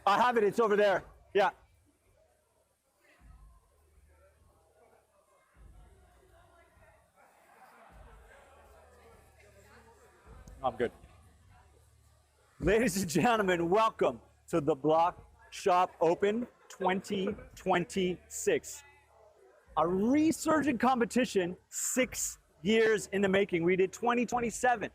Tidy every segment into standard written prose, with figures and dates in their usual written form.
I have it. It's over there. Yeah. I'm good. Ladies and gentlemen, welcome to the Block Shop Open 2026. A resurgent competition, 6 years in the making. We did 2027,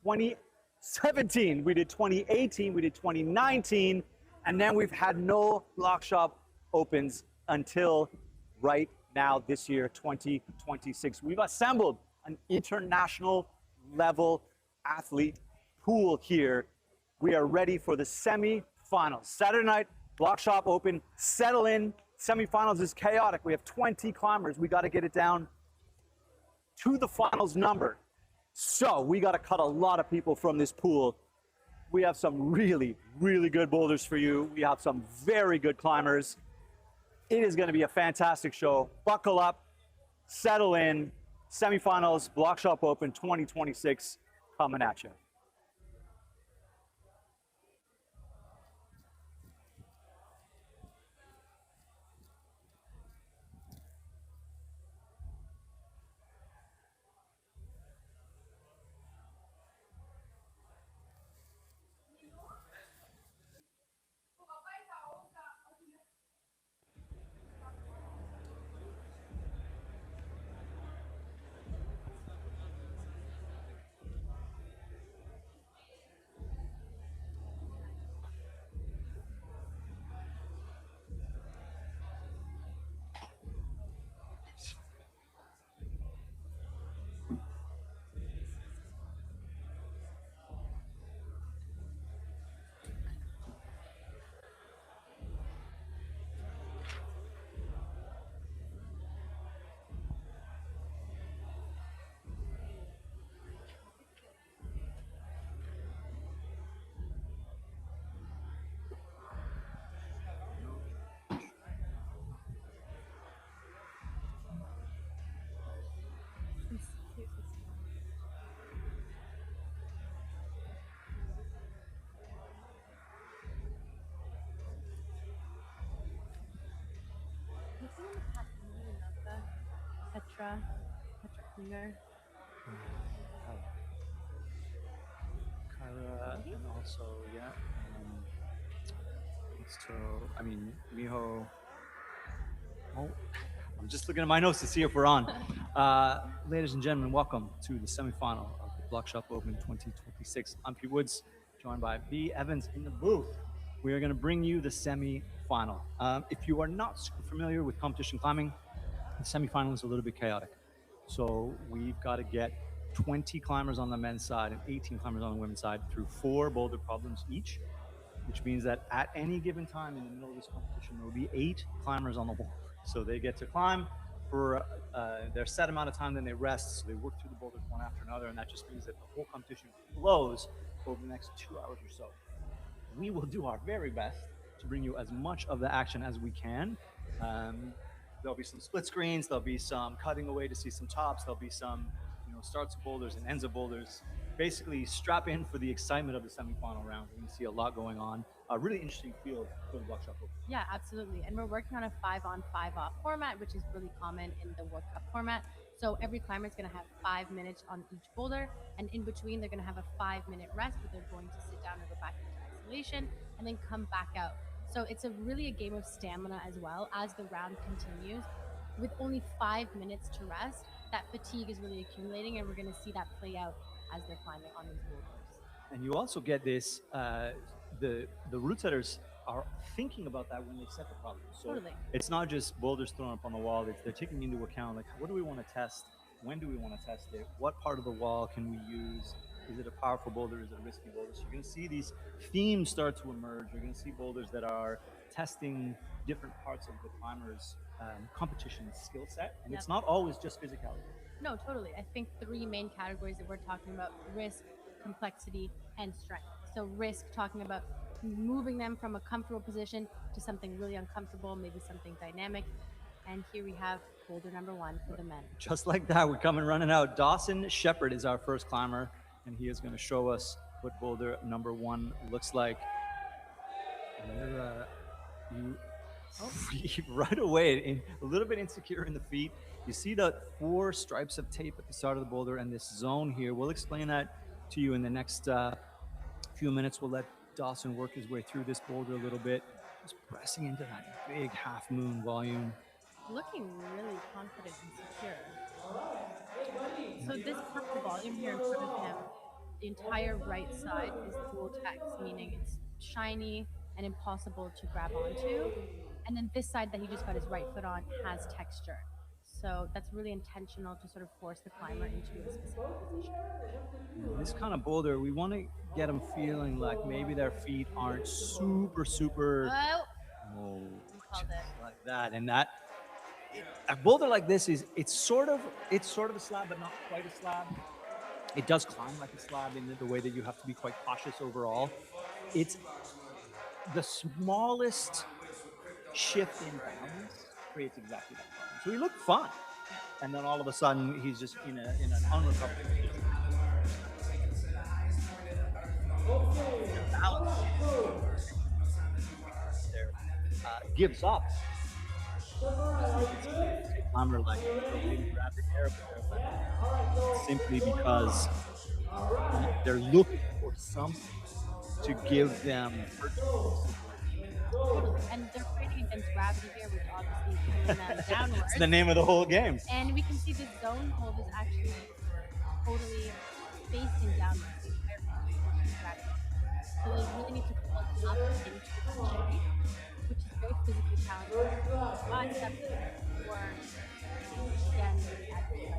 2017, we did 2018, we did 2019, and then we've had no Block Shop Opens until right now, this year, 2026. We've assembled an international level athlete pool here. We are ready for the semi-finals. Saturday night, Block Shop Open, settle in. Semi-finals is chaotic. We have 20 climbers. We got to get it down to the finals number. So we got to cut a lot of people from this pool. We have some really, really good boulders for you. We have some very good climbers. It is going to be a fantastic show. Buckle up, settle in. Semi-finals, Block Shop Open 2026 coming at you. Petra Klinger. Kyra, and also, yeah, so, I mean, Miho. Oh, I'm just looking at my notes to see if we're on. Ladies and gentlemen, welcome to the semifinal of the Block Shop Open 2026. I'm Pete Woods, joined by B. Evans in the booth. We are going to bring you the semi-final. If you are not super familiar with competition climbing, the semi-final is a little bit chaotic. So we've got to get 20 climbers on the men's side and 18 climbers on the women's side through 4 boulder problems each, which means that at any given time in the middle of this competition, there will be 8 climbers on the wall. So they get to climb for their set amount of time, then they rest. So they work through the boulders one after another, and that just means that the whole competition flows over the next 2 hours or so. We will do our very best to bring you as much of the action as we can. There'll be some split screens, there'll be some cutting away to see some tops, there'll be some starts of boulders and ends of boulders. Basically, strap in for the excitement of the semifinal round. We're going to see a lot going on. A really interesting field for the Block Shop Open. Yeah, absolutely. And we're working on a 5-on, 5-off format, which is really common in the World Cup format. So every climber is going to have 5 minutes on each boulder, and in between they're going to have a 5-minute rest, where they're going to sit down and go back into isolation and then come back out. So it's really a game of stamina as well as the round continues. With only 5 minutes to rest, that fatigue is really accumulating, and we're going to see that play out as they're climbing on these boulders. And you also get this, the route setters are thinking about that when they set the problem. So Totally. It's not just boulders thrown up on the wall, they're taking into account, like, what do we want to test? When do we want to test it? What part of the wall can we use? Is it a powerful boulder? Is it a risky boulder? So you're going to see these themes start to emerge. You're going to see boulders that are testing different parts of the climber's competition skill set. And Yep. It's not always just physicality. No, totally. I think 3 main categories that we're talking about: risk, complexity, and strength. So risk, talking about moving them from a comfortable position to something really uncomfortable, maybe something dynamic. And here we have boulder number 1 for the men. Just like that, we're coming running out. Dawson Shepard is our first climber, and he is going to show us what boulder number 1 looks like. You right away, a little bit insecure in the feet. You see the 4 stripes of tape at the start of the boulder and this zone here. We'll explain that to you in the next few minutes. We'll let Dawson work his way through this boulder a little bit, just pressing into that big half moon volume. Looking really confident and secure. So this half the volume here in front of him, the entire right side is dual text, meaning it's shiny and impossible to grab onto. And then this side that he just got his right foot on has texture. So that's really intentional to sort of force the climber into a specific position. This kind of boulder, we want to get them feeling like maybe their feet aren't super Oh, oh, you called it. like that, and that a boulder like this is it's sort of a slab, but not quite a slab. It does climb like a slab in the way that you have to be quite cautious overall. It's the smallest shift in balance creates exactly that problem. So he looked fine, and then all of a sudden he's just in an unrecoverable position. Balance there gives up. Climber like maybe grab the air, but simply because they're looking for something to give them Totally. And they're fighting against gravity here, which obviously is pulling them downwards. It's the name of the whole game. And we can see the zone hold is actually totally facing downwards the entire gravity. So they really need to pull up into that shape, which is very physically challenging. Biceps or again, really active.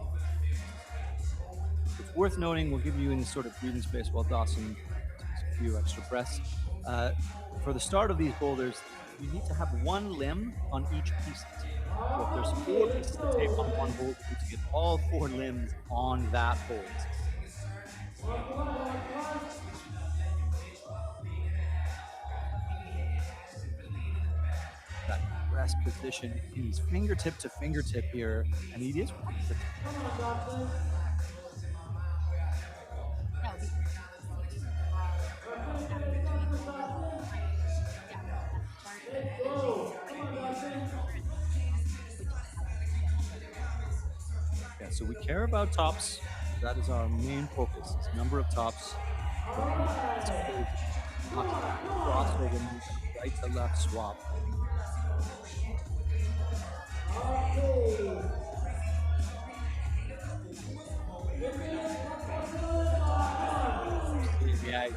It's worth noting, we'll give you in sort of breathing space while Dawson takes a few extra breaths. For the start of these boulders, you need to have one limb on each piece of tape. So if there's 4 pieces of tape on one boulder, you need to get all 4 limbs on that hold. That rest position, he's fingertip to fingertip here, and he is one of the so we care about tops. That is our main focus. It's number of tops. Crossover move, right to left swap. Yeah.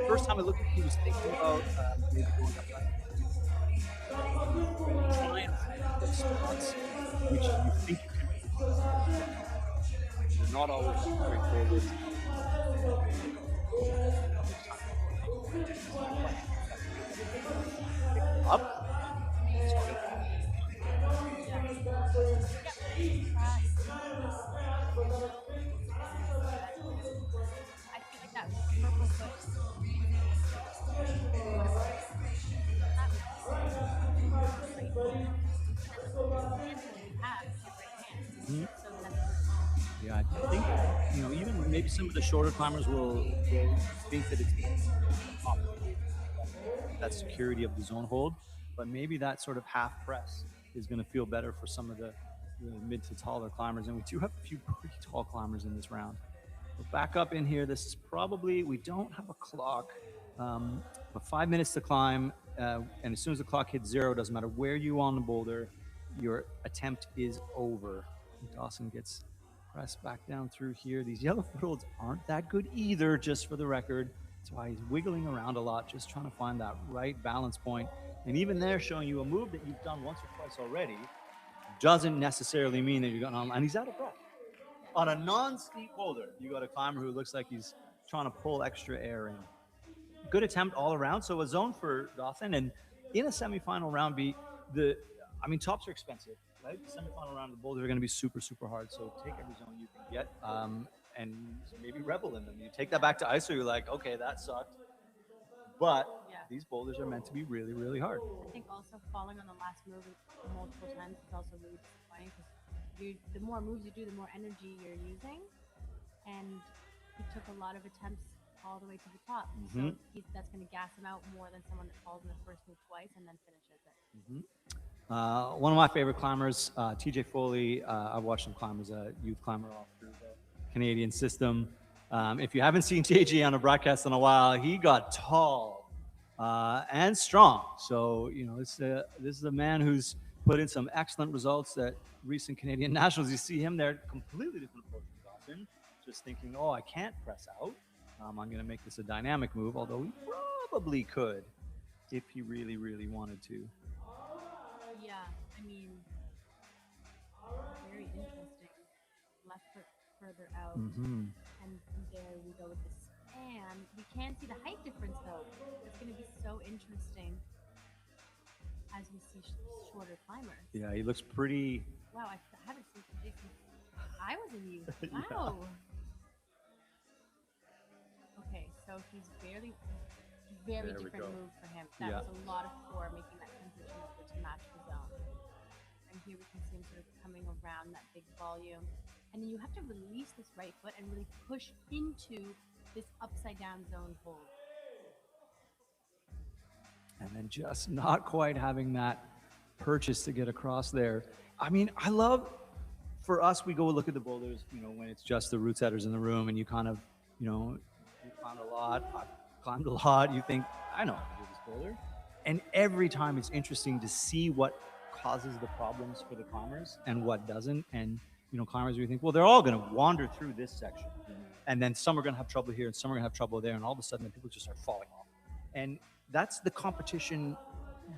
First time I looked at it, he was thinking about maybe going up left. Try and find the spots which you think you can. They're not always straightforward. Up. Yeah, I think even maybe some of the shorter climbers will think that it's that security of the zone hold, but maybe that sort of half press is going to feel better for some of the mid to taller climbers, and we do have a few pretty tall climbers in this round. We're back up in here. This is probably, we don't have a clock, but 5 minutes to climb, and as soon as the clock hits 0, doesn't matter where you are on the boulder, your attempt is over. Dawson gets pressed back down through here. These yellow footholds aren't that good either, just for the record. That's why he's wiggling around a lot, just trying to find that right balance point. And even there, showing you a move that you've done once or twice already doesn't necessarily mean that you're going on. And he's out of breath. On a non-steep boulder, you got a climber who looks like he's trying to pull extra air in. Good attempt all around. So a zone for Dawson. And in a semifinal round B, tops are expensive, right? The semifinal round of the boulders are going to be super hard. So take every zone you can get. And maybe revel in them. You take that back to ISO, you're like, okay, that sucked. But these boulders are meant to be really hard. I think also falling on the last move multiple times is also really disappointing because the more moves you do, the more energy you're using. And he took a lot of attempts all the way to the top. Mhm. So that's going to gas him out more than someone that falls in the first move twice and then finishes it. One of my favorite climbers, TJ Foley. I've watched him climb as a youth climber all through the Canadian system. If you haven't seen TJ on a broadcast in a while, he got tall and strong. So, you know, this is a man who's put in some excellent results at recent Canadian Nationals. You see him there, completely different approach to Dawson. Just thinking, oh, I can't press out. I'm going to make this a dynamic move, although he probably could if he really, really wanted to. Yeah, I mean, very interesting. Left foot further out, and there we go with the span. We can see the height difference though. It's going to be so interesting as we see shorter climbers. Yeah, he looks pretty. Wow, I haven't seen TJ since I was in youth. Wow. Okay, so he's very There we different go. move for him. That was a lot of core making that transition over to match the zone. And here we can see him sort of coming around that big volume. And then you have to release this right foot and really push into this upside down zone hold. And then just not quite having that purchase to get across there. I mean, I love, for us, we go look at the boulders, you know, when it's just the root setters in the room and you kind of, you know, you climbed a lot, I've climbed a lot, you think, I know how to do this boulder. And every time it's interesting to see what causes the problems for the climbers and what doesn't. And, you know, climbers, we think, well, they're all going to wander through this section. And then some are going to have trouble here and some are going to have trouble there. And all of a sudden, people just start falling off. And that's the competition,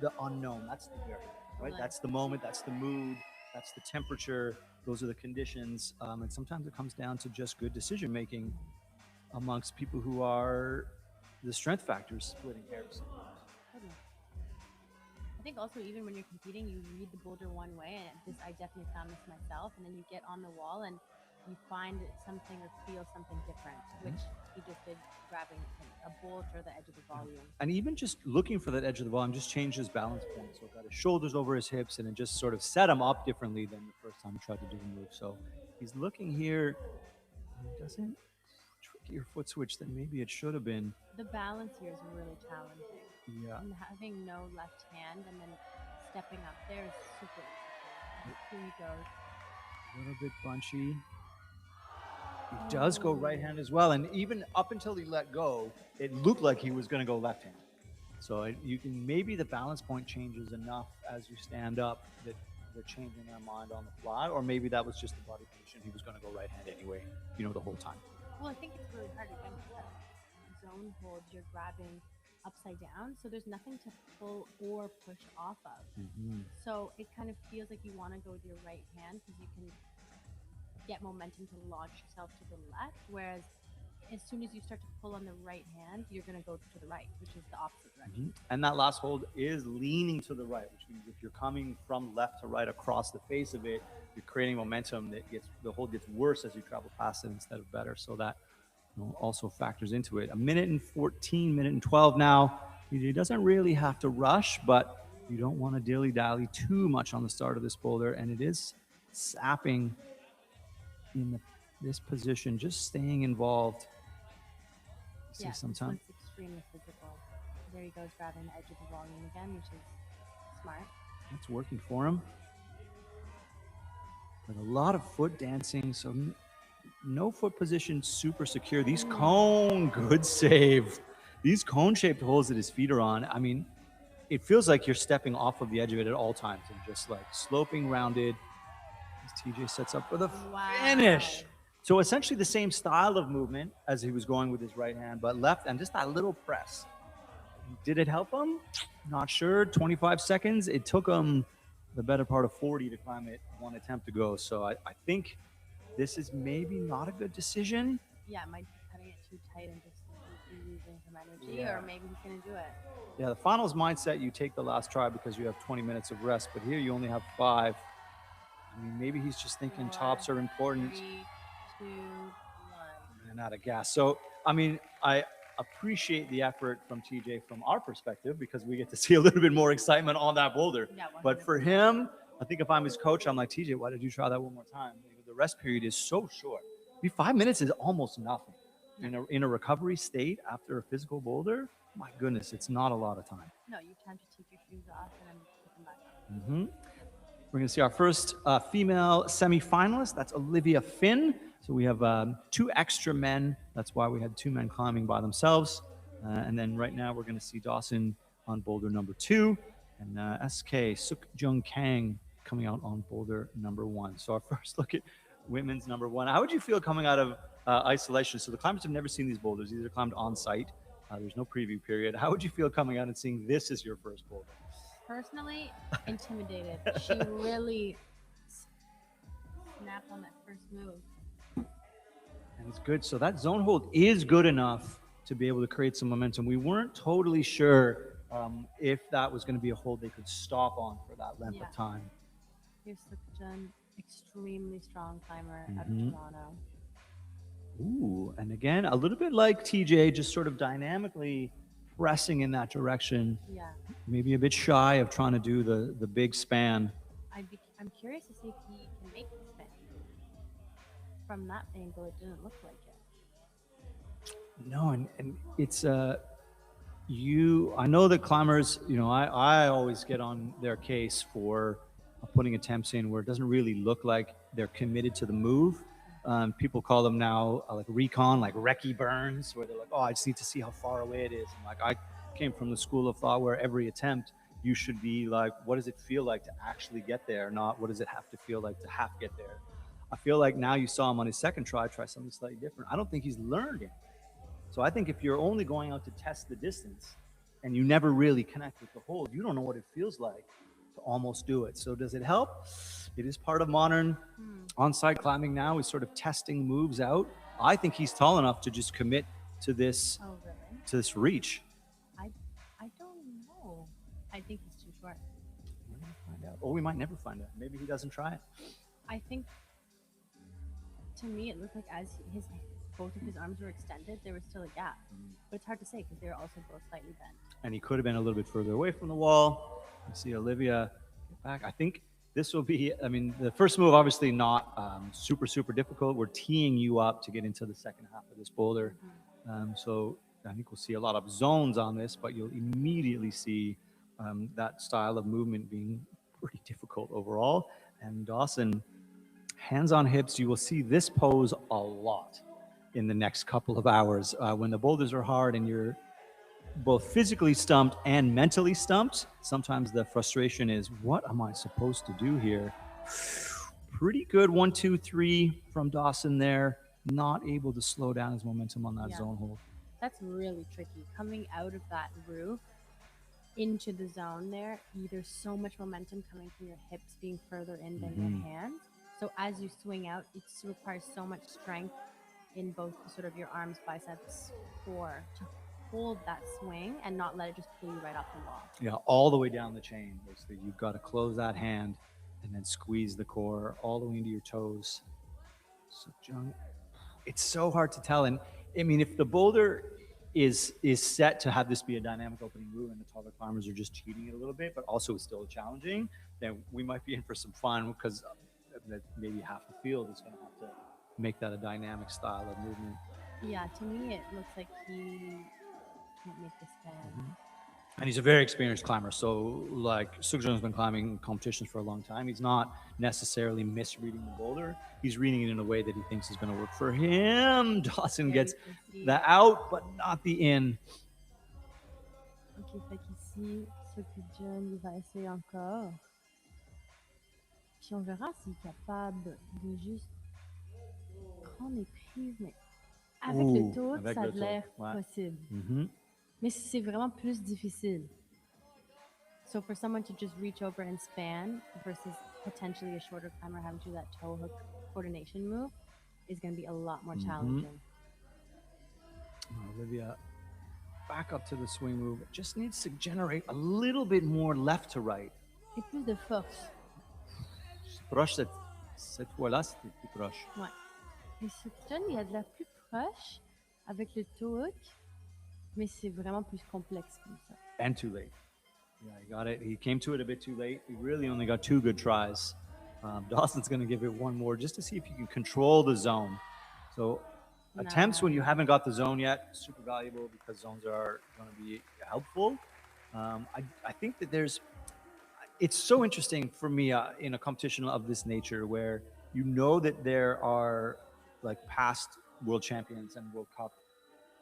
the unknown. That's the variable, right? That's the moment, that's the mood, that's the temperature. Those are the conditions. And sometimes it comes down to just good decision making amongst people who are the strength factors splitting hairs. I think also even when you're competing, you read the boulder one way, and I definitely found this myself, and then you get on the wall and you find something or feel something different, which he just did, grabbing a bolt or the edge of the volume. And even just looking for that edge of the volume just changed his balance point. So got his shoulders over his hips and it just sort of set him up differently than the first time he tried to do the move. So he's looking here, he doesn't trickier foot switch than maybe it should have been. The balance here is really challenging. Yeah. And having no left hand and then stepping up there is super interesting. Here he goes. A little bit bunchy. He does go right hand as well. And even up until he let go, it looked like he was going to go left hand. So you can, maybe the balance point changes enough as you stand up that they're changing their mind on the fly. Or maybe that was just the body position. He was going to go right hand anyway, you know, the whole time. Well, I think it's really hard again because that zone hold, you're grabbing upside down, so there's nothing to pull or push off of. So it kind of feels like you want to go with your right hand because you can get momentum to launch yourself to the left, whereas as soon as you start to pull on the right hand, you're going to go to the right, which is the opposite direction. And that last hold is leaning to the right, which means if you're coming from left to right across the face of it, you're creating momentum that the hold gets worse as you travel past it instead of better. So that, you know, also factors into it. 1:14, 1:12 now. He doesn't really have to rush, but you don't want to dilly-dally too much on the start of this boulder. And it is sapping in this position, just staying involved. Yeah, sometimes it's extremely physical. There he goes, grabbing the edge of the volume again, which is smart. it's working for him. But a lot of foot dancing, so no foot position super secure. These cone, good save. These cone-shaped holes that his feet are on, I mean, it feels like you're stepping off of the edge of it at all times and just like sloping rounded. As TJ sets up for the finish. So essentially the same style of movement as he was going with his right hand, but left and just that little press. Did it help him? Not sure. 25 seconds. It took him the better part of 40 to climb it, one attempt to go. So I think this is maybe not a good decision. Yeah, it might be cutting it too tight and just losing some energy, or maybe he's going to do it. Yeah, the finals mindset, you take the last try because you have 20 minutes of rest, but here you only have 5. I mean, maybe he's just thinking tops are important. 3, 2, 1. And out of gas. So, I mean, I appreciate the effort from TJ from our perspective because we get to see a little bit more excitement on that boulder. Yeah, but for him, I think if I'm his coach, I'm like, TJ, why did you try that one more time? The rest period is so short. 5 minutes is almost nothing. in a recovery state after a physical boulder, my goodness, it's not a lot of time. No, you have to take your shoes off and then put them back on. Mm-hmm. We're going to see our first female semifinalist. That's Olivia Finn. So we have 2 extra men. That's why we had 2 men climbing by themselves. And then right now we're going to see Dawson on boulder number 2 and SK Suk Jung Kang coming out on boulder number 1. So our first look at women's number 1. How would you feel coming out of isolation? So the climbers have never seen these boulders. These are climbed on site. There's no preview period. How would you feel coming out and seeing this as your first boulder? Personally, intimidated. She really snapped on that first move. And it's good. So that zone hold is good enough to be able to create some momentum. We weren't totally sure if that was going to be a hold they could stop on for that length of time. Here's Sukjun, extremely strong climber out of Toronto. Ooh, and again, a little bit like TJ, just sort of dynamically pressing in that direction. Yeah. Maybe a bit shy of trying to do the big span. I'm curious to see if he can make the span. From that angle, it didn't look like it. No, and it's I know that climbers, I always get on their case for putting attempts in where it doesn't really look like they're committed to the move. People call them now like recon, like recce burns, where they're like, oh, I just need to see how far away it is. And like, I came from the school of thought where every attempt, you should be like, what does it feel like to actually get there? Not what does it have to feel like to half get there? I feel like now you saw him on his second try something slightly different. I don't think he's learned it. So I think if you're only going out to test the distance and you never really connect with the hold, you don't know what it feels like to almost do it. So does it help? It is part of modern on-site climbing now, is sort of testing moves out. I think he's tall enough to just commit to this, to this reach. I don't know. I think he's too short. We're gonna find out. Or we might never find out. Maybe he doesn't try it. I think, to me, it looked like as both of his arms were extended, there was still a gap. But it's hard to say because they were also both slightly bent. And he could have been a little bit further away from the wall. You see Olivia back. I think this will be, the first move, obviously not super, super difficult. We're teeing you up to get into the second half of this boulder. So I think we'll see a lot of zones on this, but you'll immediately see that style of movement being pretty difficult overall. And Dawson, hands on hips, you will see this pose a lot in the next couple of hours. When the boulders are hard and you're both physically stumped and mentally stumped, sometimes the frustration is, what am I supposed to do here? Pretty good 1, 2, 3 from Dawson there. Not able to slow down his momentum on that zone hold. That's really tricky. Coming out of that roof into the zone there, there's so much momentum coming from your hips being further in than your hands. So as you swing out, it requires so much strength in both sort of your arms, biceps, core to hold that swing and not let it just pull you right off the wall. Yeah, all the way down the chain. Basically, you've got to close that hand and then squeeze the core all the way into your toes. So, John, it's so hard to tell. And if the boulder is set to have this be a dynamic opening move and the taller climbers are just cheating it a little bit, but also it's still challenging, then we might be in for some fun because maybe half the field is going to have to make that a dynamic style of movement. Yeah, to me, it looks like he can't make the span. And he's a very experienced climber. So like Sukjun's been climbing competitions for a long time. He's not necessarily misreading the boulder. He's reading it in a way that he thinks is going to work for him. Dawson gets the out, but not the in. Ok, fait qu'ici, Sukjun, il va essayer encore. Puis on verra s'il est capable de juste prendre les prises, mais avec le taux, ça a l'air possible. Mais c'est vraiment plus difficile. So for someone to just reach over and span versus potentially a shorter climber having to do that toe hook coordination move is going to be a lot more challenging. Olivia, back up to the swing move. It just needs to generate a little bit more left to right. Et plus de force. Proche cette fois-là, c'était plus proche. Ouais. Et Sukjun, il a de l'air plus proche avec le toe hook, mais c'est vraiment plus complexe comme ça. And too late. Yeah, he got it. He came to it a bit too late. He really only got 2 good tries. Dawson's going to give it one more just to see if you can control the zone. So Attempts when you haven't got the zone yet, super valuable because zones are going to be helpful. I think that it's so interesting for me in a competition of this nature where you know that there are like past world champions and World Cup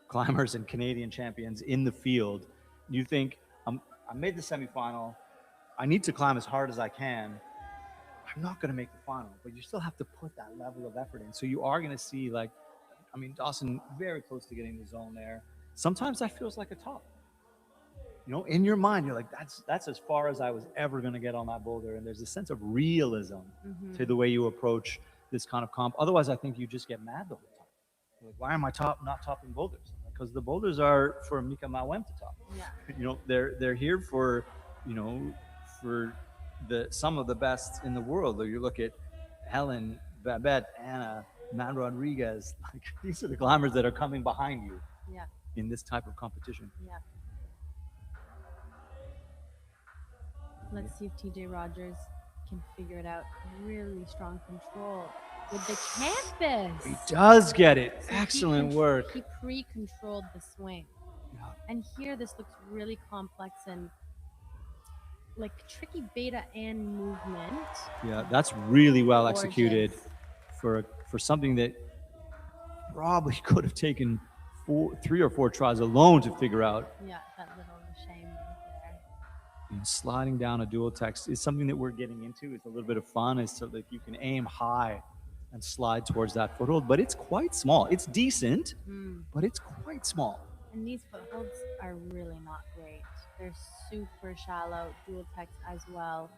climbers and Canadian champions in the field. You think, I made the semifinal. I need to climb as hard as I can. I'm not going to make the final, but you still have to put that level of effort in. So you are going to see like, I mean, Dawson very close to getting the zone there. Sometimes that feels like a top. You know, in your mind, you're like, that's as far as I was ever going to get on that boulder. And there's a sense of realism to the way you approach this kind of comp. Otherwise, I think you just get mad the whole time. You're like, why am I not topping boulders? Because the boulders are for Mika Mawem to top. Yeah. You know, they're here for, you know, for some of the best in the world. You look at Helen, Babette, Anna, Matt Rodriguez. Like, these are the climbers that are coming behind you. Yeah. In this type of competition. Yeah. Let's see if TJ Rogers can figure it out. Really strong control with the campus. He does get it. So Excellent work. He pre-controlled the swing. Yeah. And here this looks really complex and like tricky beta and movement. Yeah, that's really well Gorgeous. executed for something that probably could have taken 3 or 4 tries alone to figure out. Yeah, that little shame there. And sliding down a dual text is something that we're getting into. It's a little bit of fun. Is so that you can aim high and slide towards that foothold, but it's quite small. It's decent, but it's quite small. And these footholds are really not great. They're super shallow, dual text as well.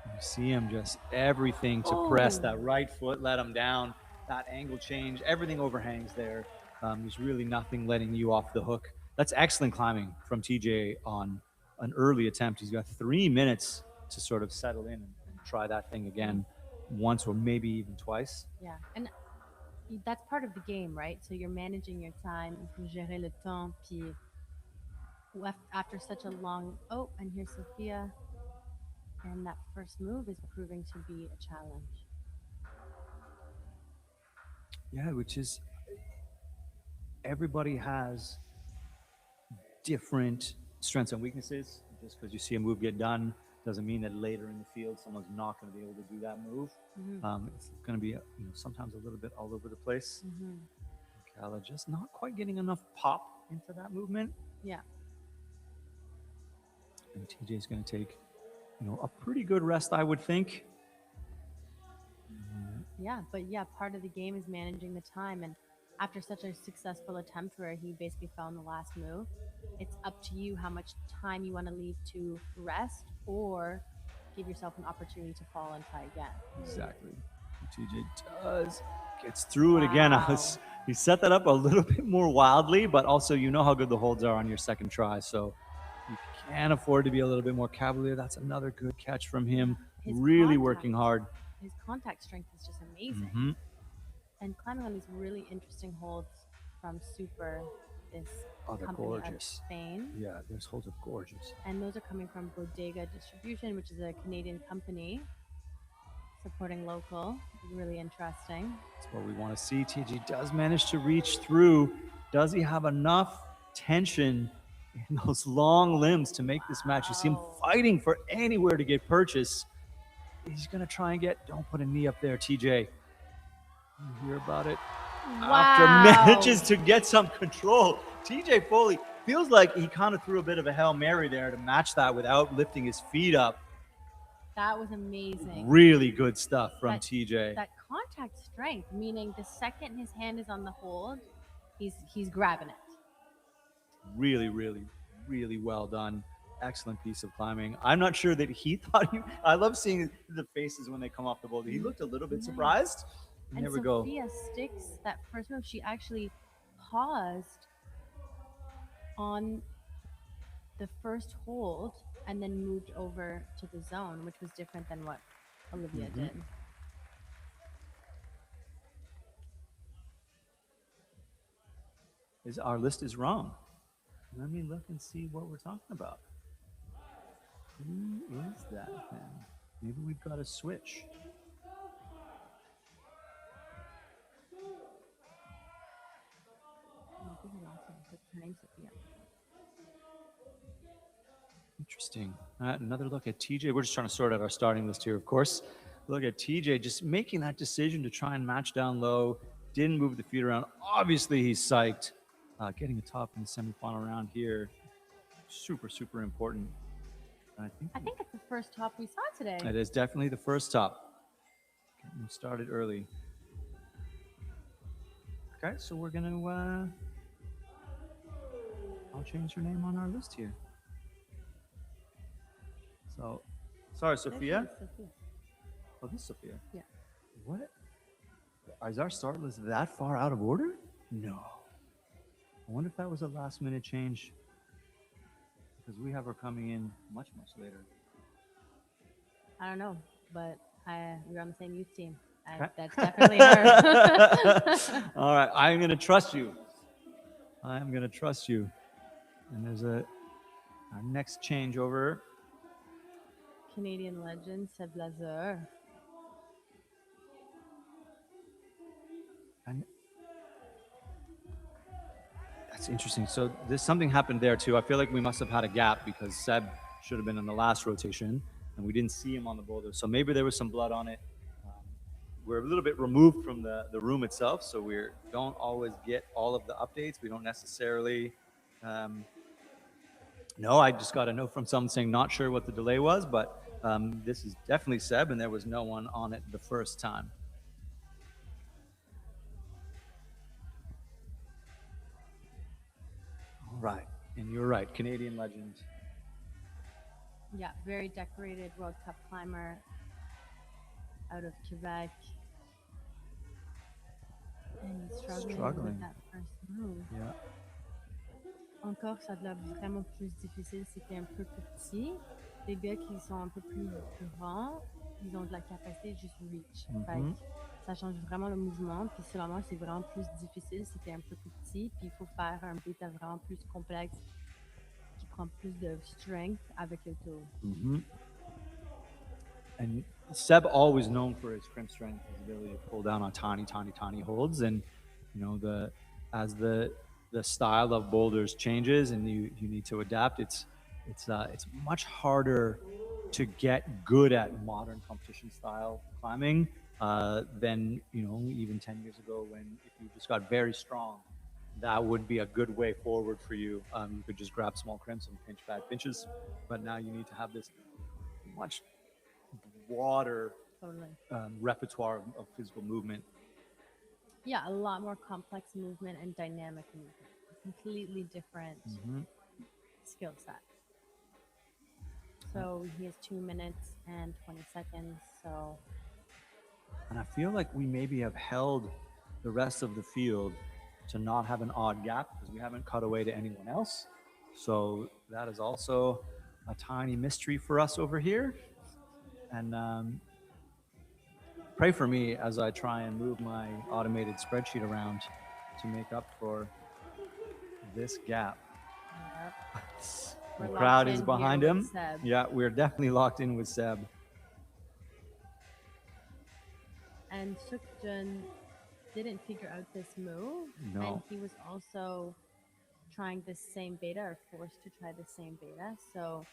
You see him just everything to press that right foot, let him down. That angle change, everything overhangs there. There's really nothing letting you off the hook. That's excellent climbing from TJ on an early attempt. He's got 3 minutes to sort of settle in and try that thing again once or maybe even twice. Yeah, and that's part of the game, right? So you're managing your time. You can gérer le temps. Puis after such a long, and here's Sophia. And that first move is proving to be a challenge. Yeah, which is everybody has different strengths and weaknesses. Just because you see a move get done doesn't mean that later in the field someone's not going to be able to do that move. It's going to be sometimes a little bit all over the place. Kala just not quite getting enough pop into that movement. Yeah. And TJ's going to take a pretty good rest, I would think. Yeah, but part of the game is managing the time. And after such a successful attempt where he basically found the last move, it's up to you how much time you want to leave to rest or give yourself an opportunity to fall and try again. Exactly. TJ gets through it again. He set that up a little bit more wildly, but also you know how good the holds are on your second try. So you can afford to be a little bit more cavalier. That's another good catch from him. Really working hard. His contact strength is just amazing. And climbing on these really interesting holds from Super, this company of Spain. Yeah, those holds are gorgeous. And those are coming from Bodega Distribution, which is a Canadian company supporting local. Really interesting. That's what we want to see. TJ does manage to reach through. Does he have enough tension in those long limbs to make this match? You see him fighting for anywhere to get purchase. He's going to try and don't put a knee up there, TJ. You hear about it? After manages to get some control. TJ Foley feels like he kind of threw a bit of a Hail Mary there to match that without lifting his feet up. That was amazing. Really good stuff from TJ. That contact strength, meaning the second his hand is on the hold, he's grabbing it. Really, really, really well done. Excellent piece of climbing. I'm not sure that he thought I love seeing the faces when they come off the boulder. He looked a little bit surprised. And Sophia sticks that first move. She actually paused on the first hold and then moved over to the zone, which was different than what Olivia did. Our list is wrong. Let me look and see what we're talking about. Who is that then? Maybe we've got to switch. Her name's Sophia. Interesting. Another look at TJ. We're just trying to sort out our starting list here, of course. Look at TJ just making that decision to try and match down low. Didn't move the feet around. Obviously, he's psyched. Getting a top in the semifinal round here. Super, super important. I think it's the first top we saw today. it is definitely the first top. Getting started early. Okay, so we're going to... I'll change her name on our list here. So, sorry, Sophia? Sophia. Oh, this is Sophia. Yeah. What? Is our start list that far out of order? No. I wonder if that was a last minute change. Because we have her coming in much, much later. I don't know, but we're on the same youth team. Okay. That's definitely her. All right, I'm going to trust you. I'm going to trust you. And there's our next changeover. Canadian legend, Seb Lazare. And that's interesting. So there's something happened there too. I feel like we must have had a gap because Seb should have been in the last rotation and we didn't see him on the boulder. So maybe there was some blood on it. We're a little bit removed from the room itself, so we don't always get all of the updates. We don't necessarily know. I just got a note from someone saying not sure what the delay was, but this is definitely Seb, and there was no one on it the first time. All right, and you're right, Canadian legend. Yeah, very decorated World Cup climber out of Quebec. And he's struggling with that first move. Yeah. Encore, ça devient vraiment plus difficile, c'est qu'il est un peu plus petit. Les gars qui sont un peu plus grands, ils ont de la capacité juste reach. Fait que ça change vraiment le mouvement. Puis c'est vraiment plus difficile, c'est qu'il est un peu plus petit. Puis il faut faire un beta vraiment plus complexe qui prend plus de strength avec le tour. And Seb always known for his crimp strength, his ability to pull down on tiny, tiny, tiny holds. And you know, as the style of boulders changes and you need to adapt, it's much harder to get good at modern competition style climbing than, you know, even 10 years ago, when if you just got very strong, that would be a good way forward for you. You could just grab small crimps and pinch bad pinches, but now you need to have this much broader repertoire of physical movement. Yeah, a lot more complex movement and dynamic movement. Completely different skill set. So he has 2 minutes and 20 seconds. So, and I feel like we maybe have held the rest of the field to not have an odd gap because we haven't cut away to anyone else. So that is also a tiny mystery for us over here. And pray for me as I try and move my automated spreadsheet around to make up for this gap. The crowd is behind him. Yeah, we're definitely locked in with Seb. And Sukjun didn't figure out this move. No. And he was also trying the same beta, or forced to try the same beta. So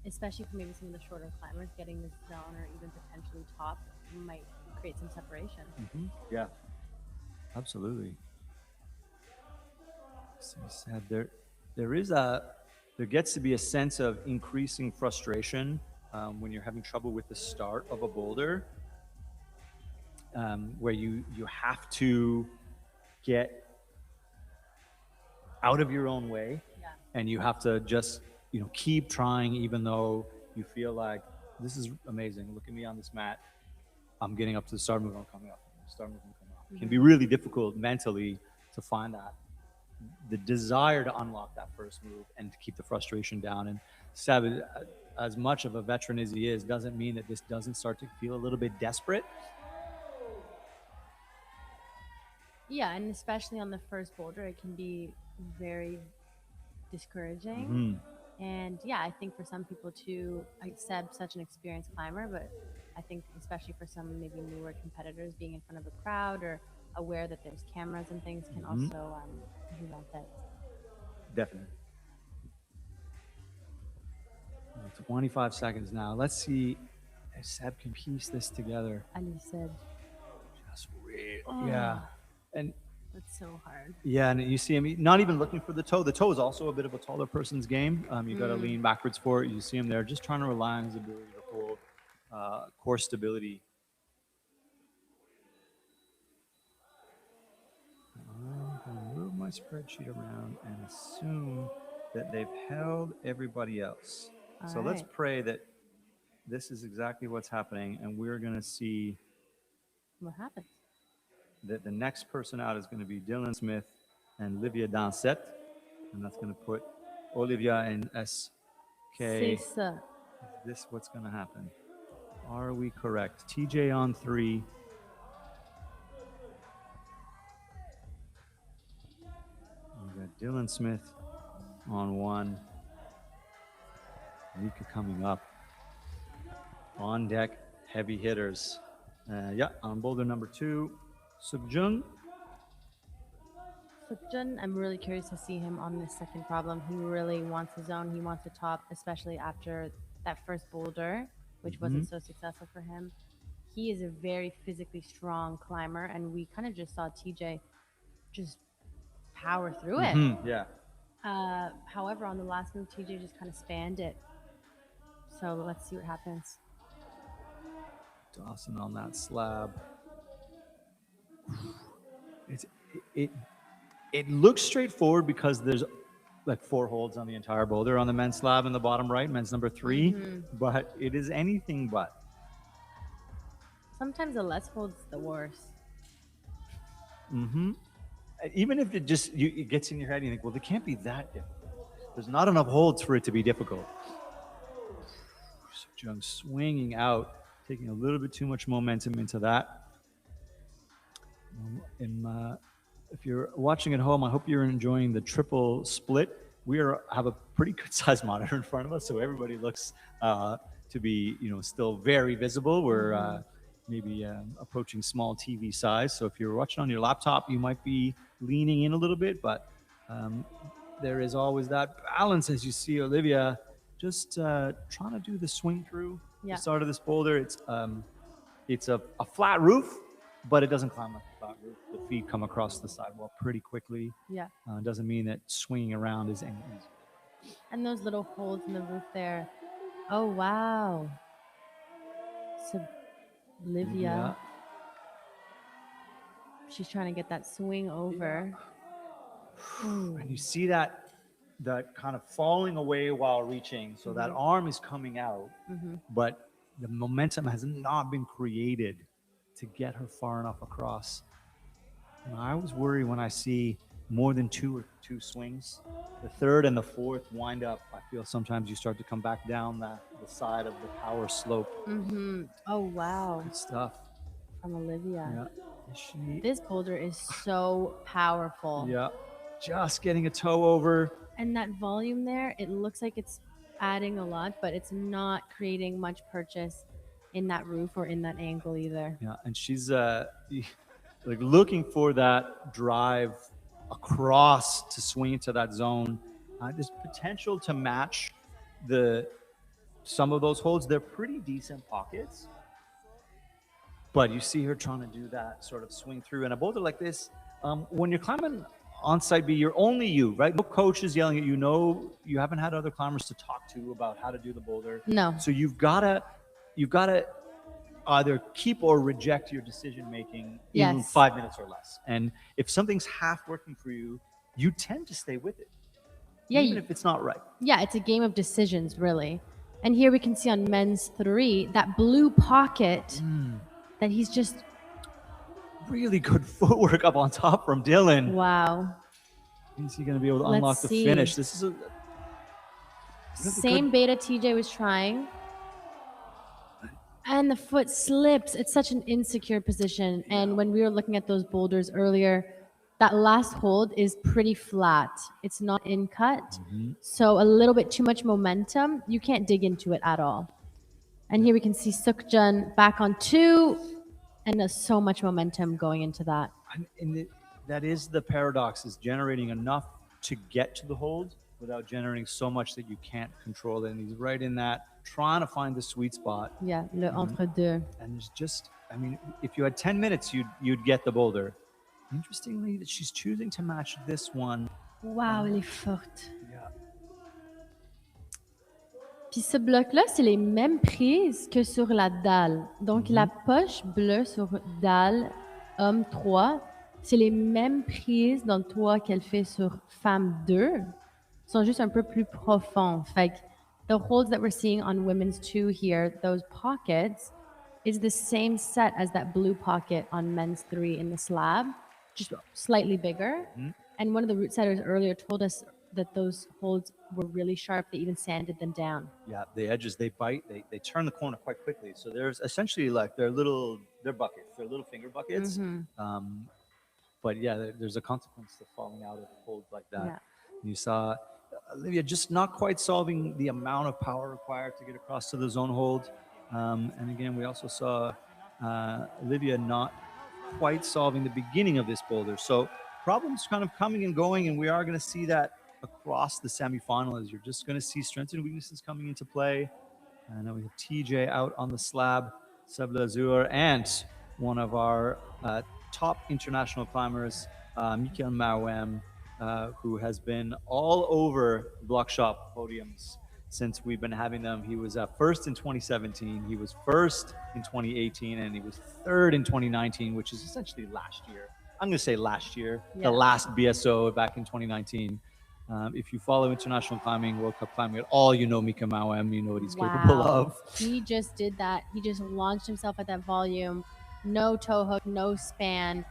especially for maybe some of the shorter climbers, getting this zone or even potentially top might create some separation. Yeah, absolutely. So Seb, there gets to be a sense of increasing frustration when you're having trouble with the start of a boulder, where you have to get out of your own way, and you have to just, you know, keep trying, even though you feel like this is amazing. Look at me on this mat. I'm getting up to the start move. I'm coming up. Start move. I'm coming up. It can be really difficult mentally to find that, the desire to unlock that first move and to keep the frustration down. And Seb, as much of a veteran as he is, doesn't mean that this doesn't start to feel a little bit desperate. Yeah, and especially on the first boulder, it can be very discouraging. And yeah, I think for some people too, like Seb's such an experienced climber, but I think especially for some maybe newer competitors, being in front of a crowd or aware that there's cameras and things can also prevent that. Definitely. 25 seconds now. Let's see if Seb can piece this together. Ali said, Just real. Oh. Yeah. And that's so hard. yeah, and you see him not even looking for the toe. The toe is also a bit of a taller person's game. You got to lean backwards for it. You see him there, just trying to rely on his ability to hold core stability. I'm going to move my spreadsheet around and assume that they've held everybody else. So let's pray that this is exactly what's happening, and we're going to see What happens? that the next person out is going to be Dylan Smith and Olivia Dansette, and that's going to put Olivia in SK. C'est Is ça. this what's going to happen? Are we correct? TJ on 3. We got Dylan Smith on 1. Mika coming up. On deck, heavy hitters. Yeah, on boulder number 2, Sugjun. Sukjun, I'm really curious to see him on this second problem. He really wants his own. He wants to top, especially after that first boulder, which wasn't so successful for him. He is a very physically strong climber, and we kind of just saw TJ just power through it. Yeah. However, on the last move, TJ just kind of spanned it. So let's see what happens. Dawson on that slab. It looks straightforward because there's like 4 holds on the entire boulder on the men's slab in the bottom right, men's number 3, but it is anything but. Sometimes the less holds, the worse. Even if it just it gets in your head and you think, well, it can't be that difficult. There's not enough holds for it to be difficult. So Jung swinging out, taking a little bit too much momentum into that. If you're watching at home, I hope you're enjoying the triple split. We have a pretty good sized monitor in front of us, so everybody looks to be, still very visible. We're maybe approaching small TV size. So if you're watching on your laptop, you might be leaning in a little bit, but there is always that balance as you see Olivia just trying to do the swing through the start of this boulder. It's a flat roof, but it doesn't climb like a flat roof. The feet come across the sidewall pretty quickly. Yeah. Doesn't mean that swinging around is any easy. And those little holes in the roof there. Oh, wow. So Olivia, she's trying to get that swing over. And you see that kind of falling away while reaching. So that arm is coming out, but the momentum has not been created to get her far enough across. And I always worry when I see more than two swings. The third and the fourth wind up. I feel sometimes you start to come back down the side of the power slope. Oh, wow. Good stuff. From Olivia. Yeah. This boulder is so powerful. Yeah. Just getting a toe over. And that volume there, it looks like it's adding a lot, but it's not creating much purchase in that roof or in that angle either. Yeah, and she's like looking for that drive across to swing into that zone. There's potential to match some of those holds. They're pretty decent pockets, but you see her trying to do that sort of swing through. And a boulder like this, when you're climbing on site B, you're only you, right? No coach is yelling at you. No, you haven't had other climbers to talk to about how to do the boulder. No. So you've got to either keep or reject your decision making in 5 minutes or less. And if something's half working for you, you tend to stay with it, even if it's not right. Yeah, it's a game of decisions, really. And here we can see on men's 3 that blue pocket that he's just really good footwork up on top from Dylan. Wow. Is he going to be able to unlock the finish? This is a same beta TJ was trying. And the foot slips. It's such an insecure position. And when we were looking at those boulders earlier, that last hold is pretty flat. It's not in cut. So a little bit too much momentum. You can't dig into it at all. And here we can see Sukjun back on 2. And there's so much momentum going into that. And that is the paradox, is generating enough to get to the hold without generating so much that you can't control it. And he's right in that, trying to find the sweet spot. Yeah, le entre-deux. And it's just, I mean, if you had 10 minutes, you'd get the boulder. Interestingly, that she's choosing to match this one. Wow, elle est forte. Yeah. Puis ce bloc-là, c'est les mêmes prises que sur la dalle. Donc la poche bleue sur dalle, homme 3, c'est les mêmes prises dans le toit qu'elle fait sur femme 2, sont juste un peu plus profonds. Fait que the holds that we're seeing on women's 2 here, those pockets, is the same set as that blue pocket on men's 3 in the slab, just slightly bigger. And one of the root setters earlier told us that those holds were really sharp. They even sanded them down. Yeah, the edges, they bite, they turn the corner quite quickly. So there's essentially like they're buckets, they're little finger buckets. But yeah, there's a consequence to falling out of holds like that. Yeah. You saw Olivia just not quite solving the amount of power required to get across to the zone hold. And again, we also saw Olivia not quite solving the beginning of this boulder. So problems kind of coming and going, and we are going to see that across the semifinal as you're just going to see strengths and weaknesses coming into play. And now we have TJ out on the slab, Seb Lazur, and one of our top international climbers, Michael Mawem, who has been all over Block Shop podiums since we've been having them. He was first in 2017, he was first in 2018, and he was third in 2019, which is essentially last year. I'm going to say last year, the last BSO back in 2019. If you follow international climbing, World Cup climbing at all, you know Mika Mawem, you know what he's capable of. He just did that. He just launched himself at that volume. No toe hook, no span.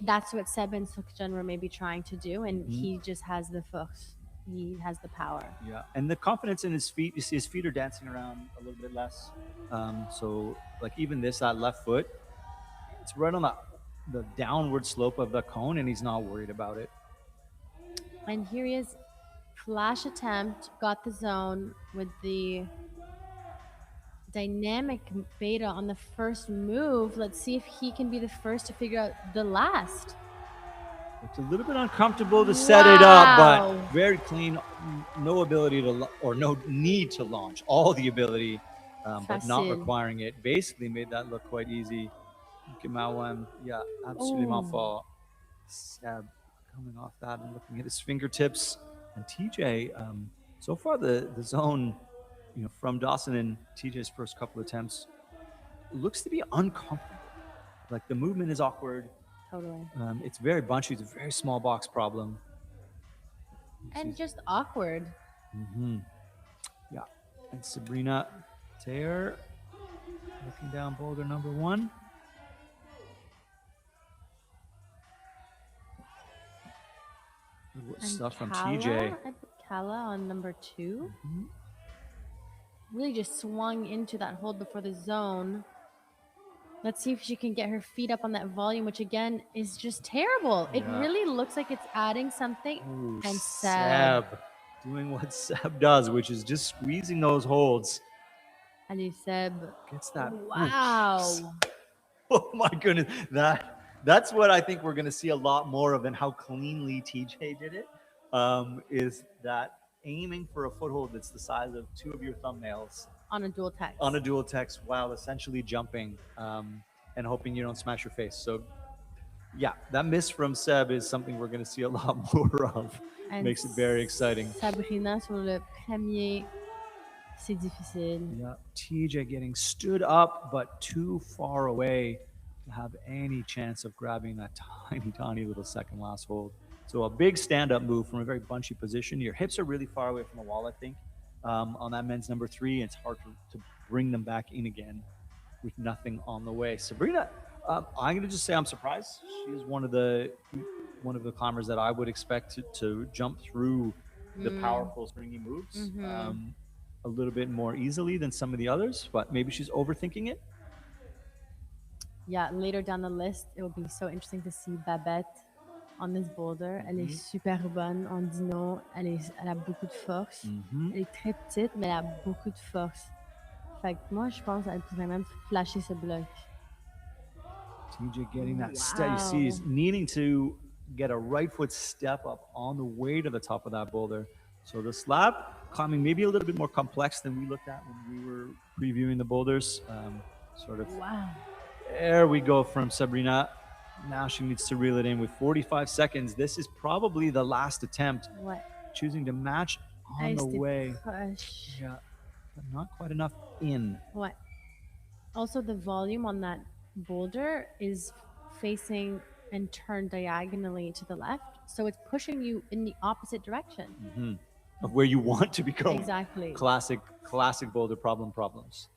That's what Seb and Sukjan were maybe trying to do, and he just has the force. He has the power. Yeah, and the confidence in his feet. You see his feet are dancing around a little bit less. So like even that left foot, it's right on the downward slope of the cone, and he's not worried about it. And here he is, flash attempt, got the zone with the dynamic beta on the first move. Let's see if he can be the first to figure out the last. It's a little bit uncomfortable to set it up, but very clean. No ability to, or no need to launch. All the ability, but not requiring it. Basically made that look quite easy. Mawem, yeah, absolument fort. Seb coming off that and looking at his fingertips. And TJ, so far the zone, from Dawson and TJ's first couple attempts, looks to be uncomfortable. Like the movement is awkward. Totally. It's very bunchy. It's a very small box problem. And just awkward. Yeah. And Sabrina Taylor looking down boulder number 1. Good stuff from TJ. I put Kala on number 2. Really just swung into that hold before the zone. Let's see if she can get her feet up on that volume, which again is just terrible. It really looks like it's adding something. Ooh, and Seb doing what Seb does, which is just squeezing those holds. Allez, Seb. Gets that. Wow. Oh my goodness. That's what I think we're going to see a lot more of, and how cleanly TJ did it, is that aiming for a foothold that's the size of 2 of your thumbnails. On a dual text. On a dual text, while essentially jumping and hoping you don't smash your face. So, yeah, that miss from Seb is something we're going to see a lot more of. And makes it very exciting. Sabrina sur le premier, c'est difficile. Yeah, TJ getting stood up, but too far away to have any chance of grabbing that tiny, tiny little second last hold. So a big stand-up move from a very bunchy position. Your hips are really far away from the wall, I think. On that men's number 3, it's hard to bring them back in again with nothing on the way. Sabrina, I'm going to just say I'm surprised. She is one of the climbers that I would expect to jump through the powerful springy moves a little bit more easily than some of the others, but maybe she's overthinking it. Yeah, later down the list, it will be so interesting to see Babette on this boulder. Elle est super bonne en dino. Elle a beaucoup de force. Elle est très petite, mais elle a beaucoup de force. Fait que moi, je pense qu'elle pourrait même flasher ce bloc. TJ getting that steady. You see, he's needing to get a right foot step up on the way to the top of that boulder. So the slab climbing maybe a little bit more complex than we looked at when we were previewing the boulders. Sort of Wow. there we go from Sabrina. Now she needs to reel it in with 45 seconds. This is probably the last attempt. Ouais. Choosing to match on Hey, the c'était way. proche. Yeah, but not quite enough in. Ouais. Also, the volume on that boulder is facing and turned diagonally to the left. So it's pushing you in the opposite direction. Of where you want to be going. Exactly. Classic boulder problems.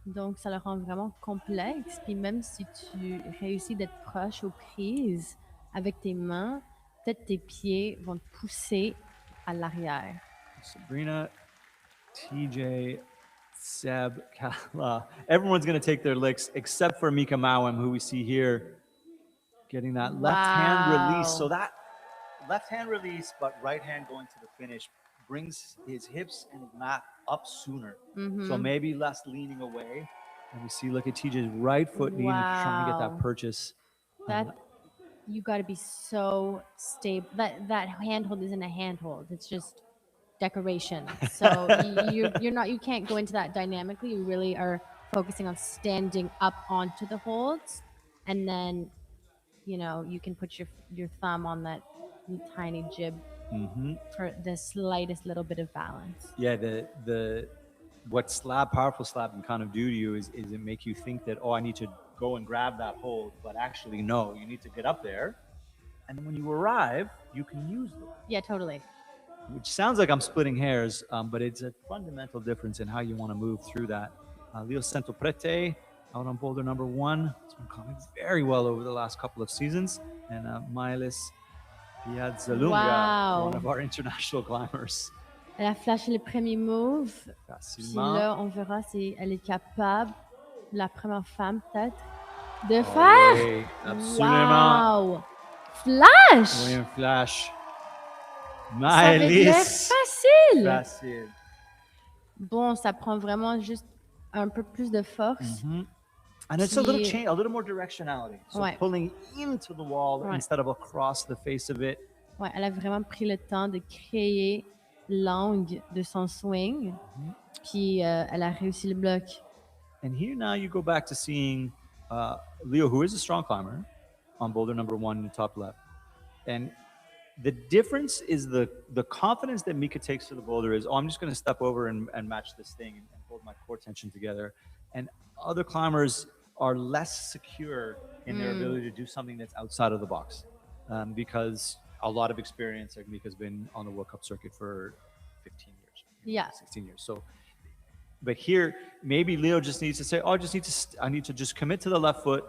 Donc, ça le rend vraiment complexe. Puis même si tu réussis d'être proche aux prises avec tes mains, peut-être tes pieds vont te pousser à l'arrière. Sabrina, TJ, Seb, Kala. Everyone's going to take their licks except for Mika Mawem, who we see here getting that left hand release. So that left hand release, but right hand going to the finish brings his hips and his mat up sooner. So maybe less leaning away. And we see, look at TJ's right foot leaning, trying to get that purchase. That you got to be so stable. That handhold isn't a handhold. It's just decoration. So you can't go into that dynamically. You really are focusing on standing up onto the holds, and then you can put your thumb on that tiny jib for the slightest little bit of balance. Yeah, the what powerful slab can kind of do to you is it make you think that, I need to go and grab that hold, but actually no, you need to get up there, and then when you arrive, you can use them. Yeah, totally. Which sounds like I'm splitting hairs, but it's a fundamental difference in how you want to move through that. Leo Centoprete out on boulder number 1. It's been climbing very well over the last couple of seasons. And Maelis Piazzalunga, one of our international climbers. Elle a flashé le premier move. Puis là, on verra si elle est capable, la première femme peut-être, de faire. Oui, absolument. Wow! Flash! Oui, un flash. Ça avait l'air facile. Facile. Bon, ça prend vraiment juste un peu plus de force. And it's a little change, a little more directionality. So Ouais. pulling into the wall instead of across the face of it. Ouais, elle a vraiment pris le temps de créer l'angle de son swing. Puis elle a réussi le bloc. And here now you go back to seeing Leo, who is a strong climber, on boulder number 1 in the top left. And the difference is the confidence that Mika takes to the boulder is, I'm just going to step over and match this thing and hold my core tension together. And other climbers are less secure in their ability to do something that's outside of the box because a lot of experience. Like Mika's been on the World Cup circuit for 15 years, Yeah. 16 years. So, but here maybe Leo just needs to say, I need to just commit to the left foot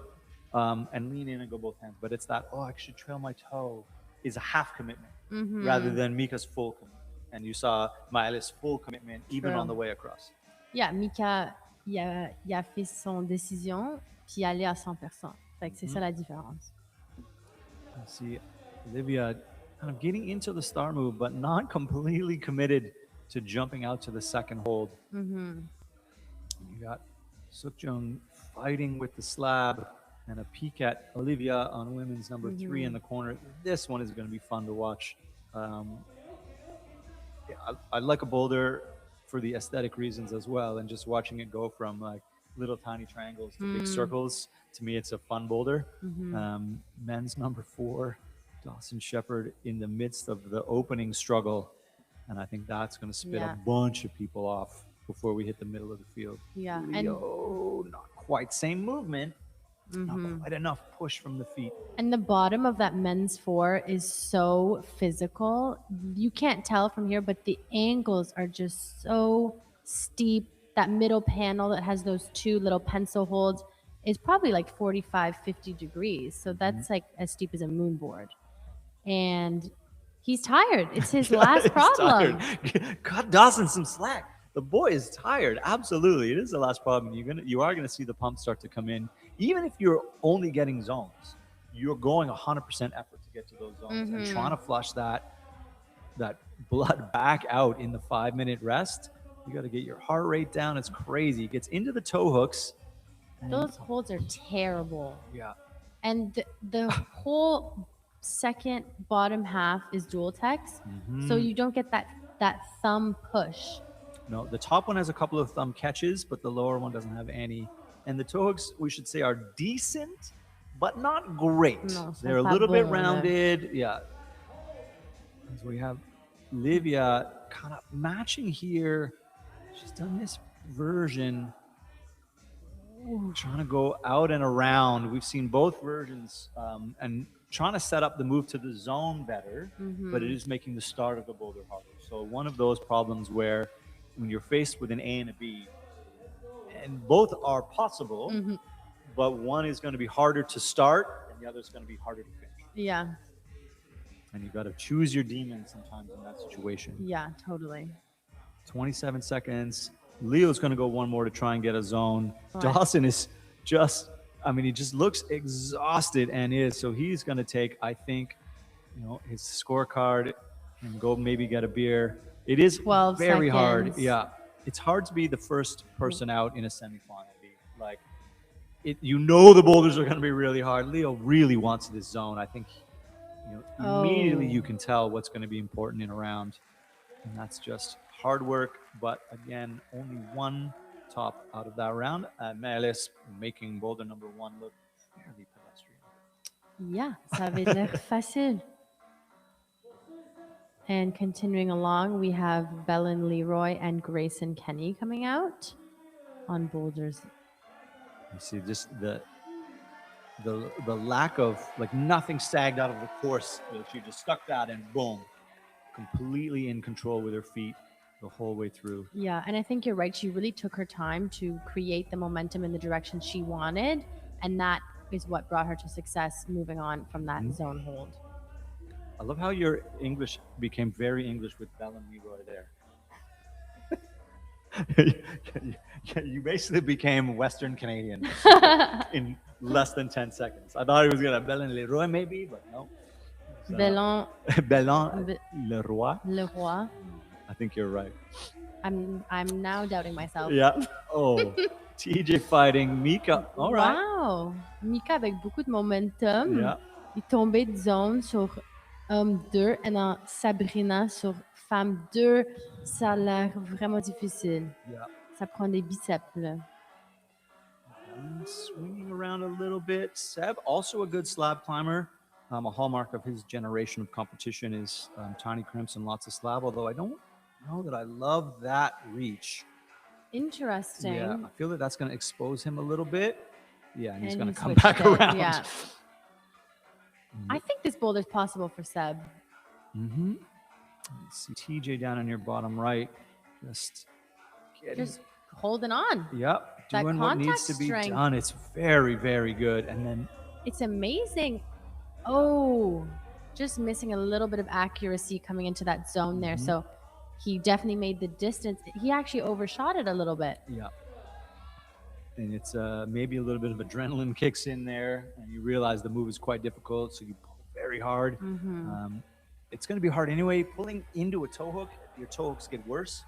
and lean in and go both hands. But it's that, I should trail my toe is a half commitment rather than Mika's full commitment. And you saw Maelis' full commitment even on the way across. Yeah, Mika, il a fait son décision, puis il allait à 100%. Fait que c'est ça la différence. Let's see Olivia kind of getting into the star move, but not completely committed to jumping out to the second hold. You got Sukjung fighting with the slab. And a peek at Olivia on women's number 3 in the corner. This one is going to be fun to watch. I like a boulder for the aesthetic reasons as well. And just watching it go from like little tiny triangles to big circles, to me, it's a fun boulder. Men's number 4, Dawson Shepherd, in the midst of the opening struggle. And I think that's going to spit a bunch of people off before we hit the middle of the field. Yeah. Leo, not quite same movement. Not quite enough push from the feet. And the bottom of that men's 4 is so physical. You can't tell from here, but the angles are just so steep. That middle panel that has those 2 little pencil holds is probably like 45, 50 degrees. So that's like as steep as a moon board. And he's tired. It's his last problem. Cut Dawson some slack. The boy is tired. Absolutely. It is the last problem. You are going to see the pump start to come in. Even if you're only getting zones, you're going 100% effort to get to those zones and trying to flush that blood back out in the 5-minute rest. You got to get your heart rate down. It's crazy. It gets into the toe hooks. Those holds are terrible. Yeah. And the whole second bottom half is dual text, so you don't get that thumb push. No, the top one has a couple of thumb catches, but the lower one doesn't have any. And the toe hooks, we should say, are decent, but not great. No, They're a sont little pas bit bons, là. rounded. Yeah. So we have Livia kind of matching here. She's done this version. Ooh, trying to go out and around. We've seen both versions and trying to set up the move to the zone better, but it is making the start of the boulder harder. So one of those problems where when you're faced with an A and a B, and both are possible, but one is going to be harder to start and the other is going to be harder to finish. Yeah, And you've got to choose your demon sometimes in that situation. yeah, totally. 27 seconds. Leo's going to go one more to try and get a zone. Right. Dawson is just, I mean, he just looks exhausted and is. So he's going to take, I think, his scorecard and go maybe get a beer. It is 12 very hard. seconds. Yeah. It's hard to be the first person out in a semifinal. Like, the boulders are going to be really hard. Leo really wants this zone. I think, immediately you can tell what's going to be important in a round. And that's just hard work. But again, only one top out of that round. Melis making boulder number one look fairly pedestrian. Yeah, ça avait l'air facile. And continuing along, we have Belen Leroy and Grayson Kenny coming out on boulders. You see just the lack of, like, nothing sagged out of the course. She just stuck that and boom, completely in control with her feet the whole way through. Yeah, and I think you're right. She really took her time to create the momentum in the direction she wanted, and that is what brought her to success moving on from that zone hold. I love how your English became very English with Belen Leroy there. You basically became Western Canadian in less than 10 seconds. I thought he was going to Belen Leroy maybe, but no. Belen Belen Leroy. Leroy. I think you're right. I'm now doubting myself. Yeah. Oh, TJ fighting Mika. All right. Wow. Mika avec beaucoup de momentum. Yeah. Il est tombé de zone sur homme 2 et dans Sabrina sur femme 2. Ça a l'air vraiment difficile. Yeah. Ça prend des biceps là. And swinging around a little bit. Seb, also a good slab climber. A hallmark of his generation of competition is tiny crimps and lots of slab, although I don't know that I love that reach. Interesting. Yeah, I feel that that's going to expose him a little bit. Yeah, and he's going to come switched back it, around. Yeah. I think this boulder is possible for Seb. Mm-hmm. Let's see TJ down on your bottom right. Just holding on. Yep. That Doing what needs contact to be strength. done. It's very, very good. And then It's amazing. Oh, just missing a little bit of accuracy coming into that zone there. So he definitely made the distance. He actually overshot it a little bit. yeah. And it's maybe a little bit of adrenaline kicks in there, and you realize the move is quite difficult, so you pull very hard. It's going to be hard anyway. Pulling into a toe hook, your toe hooks get worse,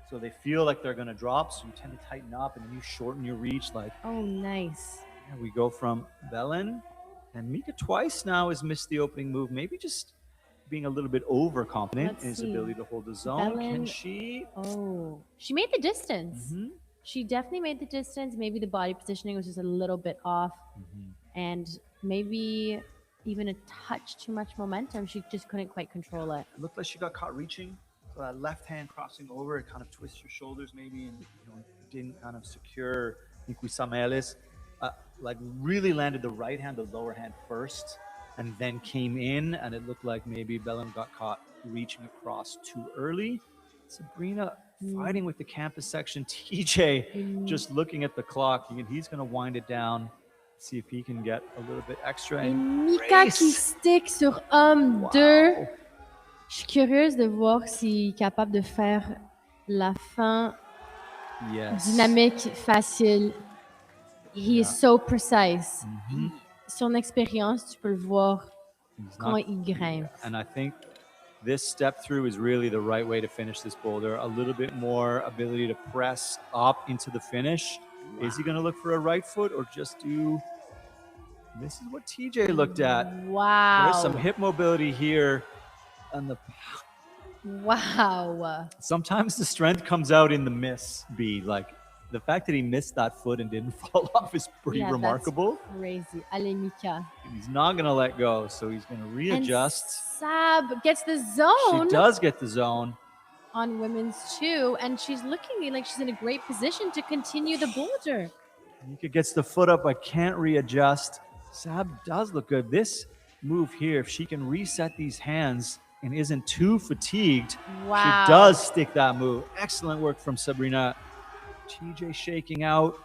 so they feel like they're going to drop, so you tend to tighten up, and then you shorten your reach. Like, Oh, nice. yeah, we go from Belen, and Mika twice now has missed the opening move, maybe just being a little bit overconfident Let's in his see. ability to hold the zone. Can Belen- she? Oh, she made the distance. Mhm. She definitely made the distance. Maybe the body positioning was just a little bit off, and maybe even a touch too much momentum. She just couldn't quite control it. It looked like she got caught reaching. So that left hand crossing over, it kind of twists your shoulders maybe, and didn't kind of secure. I think we saw Melis like really landed the right hand, the lower hand first, and then came in, and it looked like maybe Belen got caught reaching across too early. Sabrina fighting with the campus section. TJ just looking at the clock. He's going to wind it down, see if he can get a little bit extra. Et And Mika Grace. qui stick sur homme 2. Je suis curieuse de voir s'il est capable de faire la fin Yes. dynamique, facile. He is so precise. Son expérience, tu peux le voir He's quand not- il grimpe. And I think this step through is really the right way to finish this boulder. A little bit more ability to press up into the finish. Is he going to look for a right foot or just do This is what TJ looked at. Wow. There's some hip mobility here. And Wow. sometimes the strength comes out in the miss, B. Like the fact that he missed that foot and didn't fall off is pretty Yeah, remarkable. That's crazy. Allez, Mika. He's not going to let go, so he's going to readjust. And Sab gets the zone. She does get the zone. On women's 2, and she's looking like she's in a great position to continue the boulder. Mika gets the foot up, but can't readjust. Sab does look good. This move here, if she can reset these hands and isn't too fatigued, wow. she does stick that move. Excellent work from Sabrina. TJ shaking out.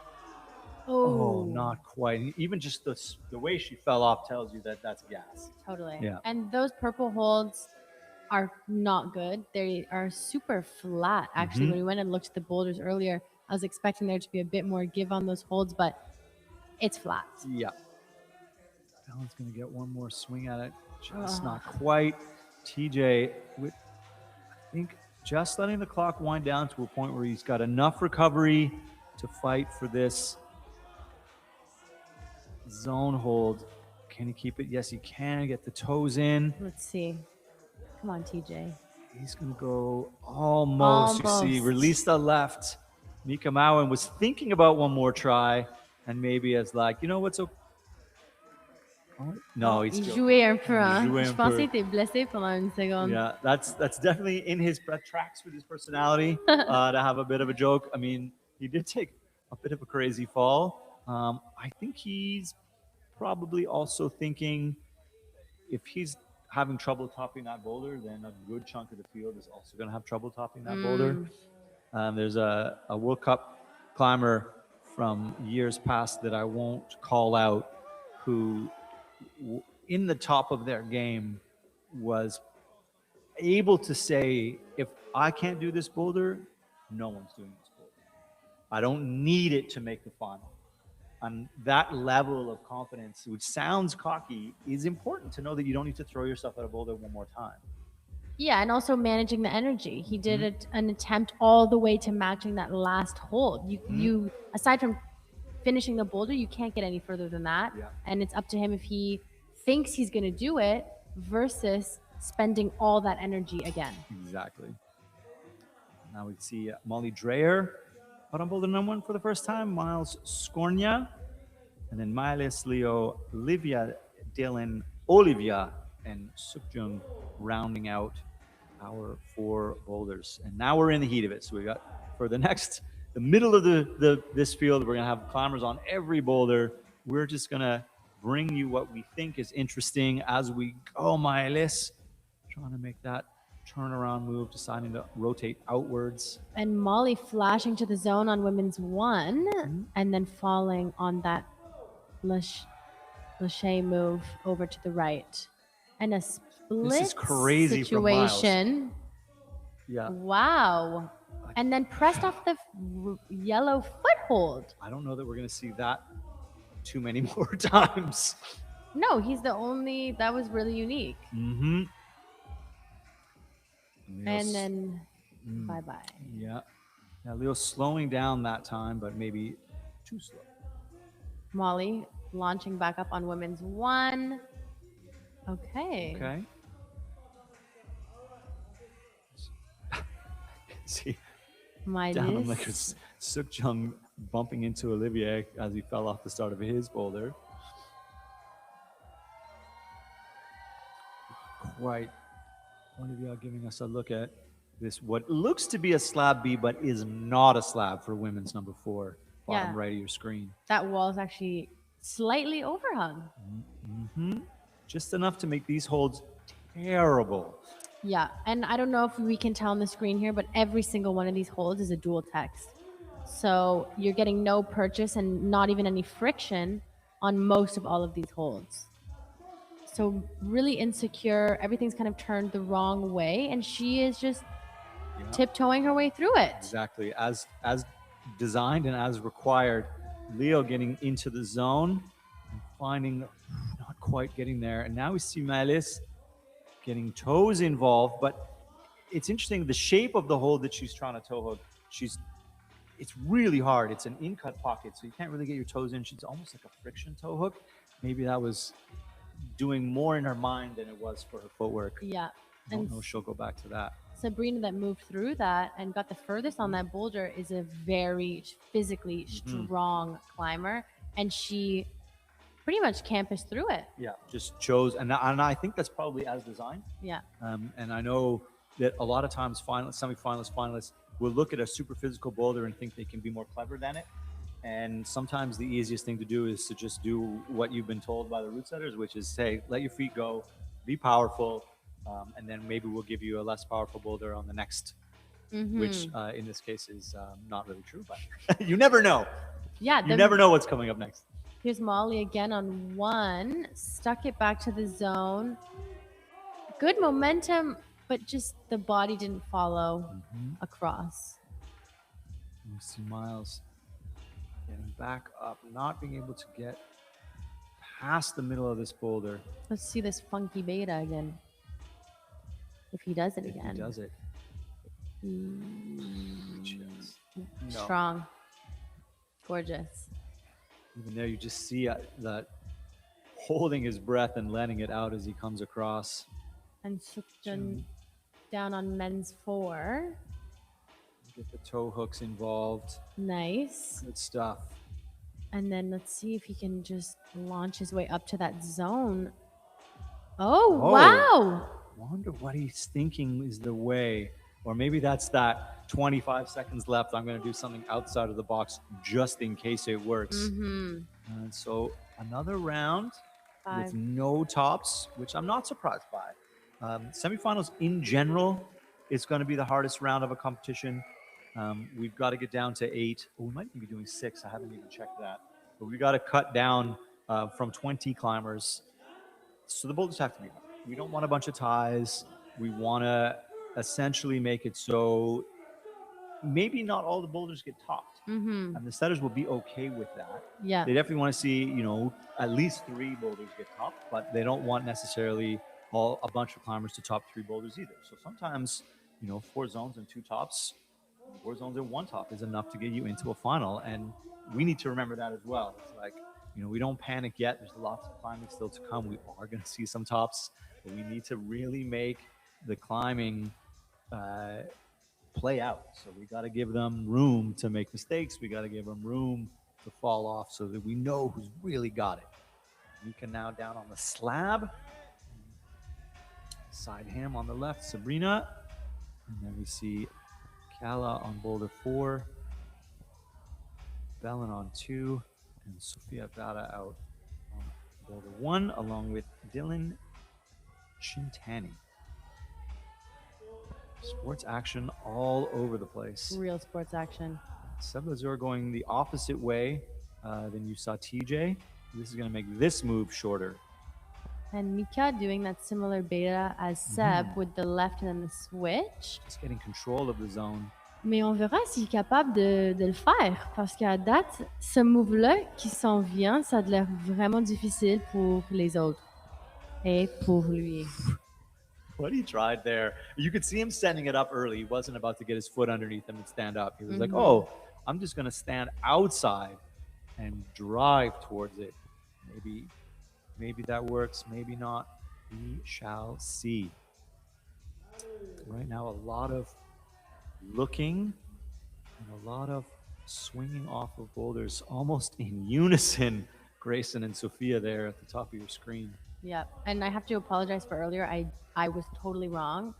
Oh, not quite. Even just the way she fell off tells you that that's gas. Totally. Yeah. And those purple holds are not good. They are super flat. Actually, when we went and looked at the boulders earlier, I was expecting there to be a bit more give on those holds, but it's flat. Yeah. Alan's going to get one more swing at it. Just not quite. TJ, with, I think, just letting the clock wind down to a point where he's got enough recovery to fight for this zone hold. Can he keep it? Yes, he can. Get the toes in. Let's see. Come on, TJ. He's going to go almost. You see, release the left. Mika Mowen was thinking about one more try and maybe as like, you know what's okay. No, he's joué un peu, hein? Je pensais qu'il était blessé pendant une seconde. Yeah, that's definitely in his tracks with his personality to have a bit of a joke. I mean, he did take a bit of a crazy fall. I think he's probably also thinking if he's having trouble topping that boulder, then a good chunk of the field is also going to have trouble topping that boulder. There's a World Cup climber from years past that I won't call out who in the top of their game was able to say, if I can't do this boulder, no one's doing this boulder. I don't need it to make the final. And that level of confidence, which sounds cocky, is important to know that you don't need to throw yourself at a boulder one more time. Yeah, and also managing the energy. He did an attempt all the way to matching that last hold. You aside from finishing the boulder, you can't get any further than that. Yeah. And it's up to him if he thinks he's going to do it versus spending all that energy again. Exactly. Now we see Molly Dreyer out on boulder number 1 for the first time, Miles Skornia, and then Miles Leo, Olivia, Dylan, Olivia, and Sukjung rounding out our 4 boulders. And now we're in the heat of it. So we got for the middle of this field, we're gonna have climbers on every boulder. We're just gonna bring you what we think is interesting as we go. Miles trying to make that turnaround move, deciding to rotate outwards. And Molly flashing to the zone on women's 1 and then falling on that Lachey move over to the right. And a split This is crazy situation. Yeah. Wow. And then pressed off the yellow foothold. I don't know that we're going to see that too many more times. No, he's the only, that was really unique. Mm-hmm. And then bye-bye. Yeah. Now Leo slowing down that time, but maybe too slow. Molly launching back up on women's 1. Okay. Okay. See, down like a Sukjung bumping into Olivier as he fell off the start of his boulder. Quite. Olivia giving us a look at this, what looks to be a slab B, but is not a slab for women's number 4, bottom right of your screen. That wall is actually slightly overhung. Just enough to make these holds terrible. Yeah, and I don't know if we can tell on the screen here, but every single one of these holds is a dual text. So you're getting no purchase and not even any friction on most of all of these holds. So really insecure, everything's kind of turned the wrong way, and she is just tiptoeing her way through it. Exactly, as designed and as required. Leo getting into the zone and finding, not quite getting there. And now we see Miles getting toes involved, but it's interesting, the shape of the hold that she's trying to toe hook, it's really hard. It's an in-cut pocket, so you can't really get your toes in. She's almost like a friction toe hook. maybe that was doing more in her mind than it was for her footwork. Yeah. I don't And know if she'll go back to that. Sabrina that moved through that and got the furthest on that boulder is a very physically strong climber, and she pretty much campused through it. Yeah, just chose, and I think that's probably as designed. Yeah. And I know that a lot of times semifinalists, finalists will look at a super physical boulder and think they can be more clever than it. And sometimes the easiest thing to do is to just do what you've been told by the route setters, which is say, let your feet go, be powerful, and then maybe we'll give you a less powerful boulder on the next, which in this case is not really true, but you never know. Yeah. You never know what's coming up next. Here's Molly again on one, stuck it back to the zone. Good momentum, but just the body didn't follow across. You see Miles getting back up, not being able to get past the middle of this boulder. Let's see this funky beta again. If he does it If again. he does it. Just, no. Strong. Gorgeous. Even there, you just see that holding his breath and letting it out as he comes across. And Sukjan down on men's 4. Get the toe hooks involved. Nice. Good stuff. And then let's see if he can just launch his way up to that zone. Oh, wow. Wonder what he's thinking is the way. Or maybe that's that 25 seconds left. I'm going to do something outside of the box just in case it works. And so another round 5. with no tops, which I'm not surprised by. Semifinals in general is going to be the hardest round of a competition. We've got to get down to 8. Oh, we might even be doing 6. I haven't even checked that. But we got to cut down from 20 climbers. So the boulders have to be hard. We don't want a bunch of ties. We want to essentially make it so maybe not all the boulders get topped. And the setters will be okay with that. Yeah. They definitely want to see, at least 3 boulders get topped, but they don't want necessarily a bunch of climbers to top 3 boulders either. So sometimes, 4 zones and 2 tops, 4 zones and 1 top is enough to get you into a final. And we need to remember that as well. It's like, we don't panic yet. There's lots of climbing still to come. We are going to see some tops, but we need to really make the climbing play out. So we got to give them room to make mistakes. We got to give them room to fall off so that we know who's really got it. We can now down on the slab. Side ham on the left, Sabrina. And then we see Kala on boulder 4. Bellin on 2. And Sofia Bada out on boulder 1, along with Dylan Chintani. Sports action all over the place. Real sports action. Seb going the opposite way than you saw TJ. This is going to make this move shorter. And Mika doing that similar beta as Seb with the left and then the switch. Just getting control of the zone. Mais on verra s'il est capable de le faire. Parce qu'à date, ce move-là qui s'en vient, ça a l'air vraiment difficile pour les autres. Et pour lui. What he tried there. You could see him sending it up early. He wasn't about to get his foot underneath him and stand up. He was like, oh, I'm just going to stand outside and drive towards it. Maybe that works. Maybe not. We shall see. Right now, a lot of looking and a lot of swinging off of boulders, almost in unison. Grayson and Sophia there at the top of your screen. Yeah, and I have to apologize for earlier. I was totally wrong.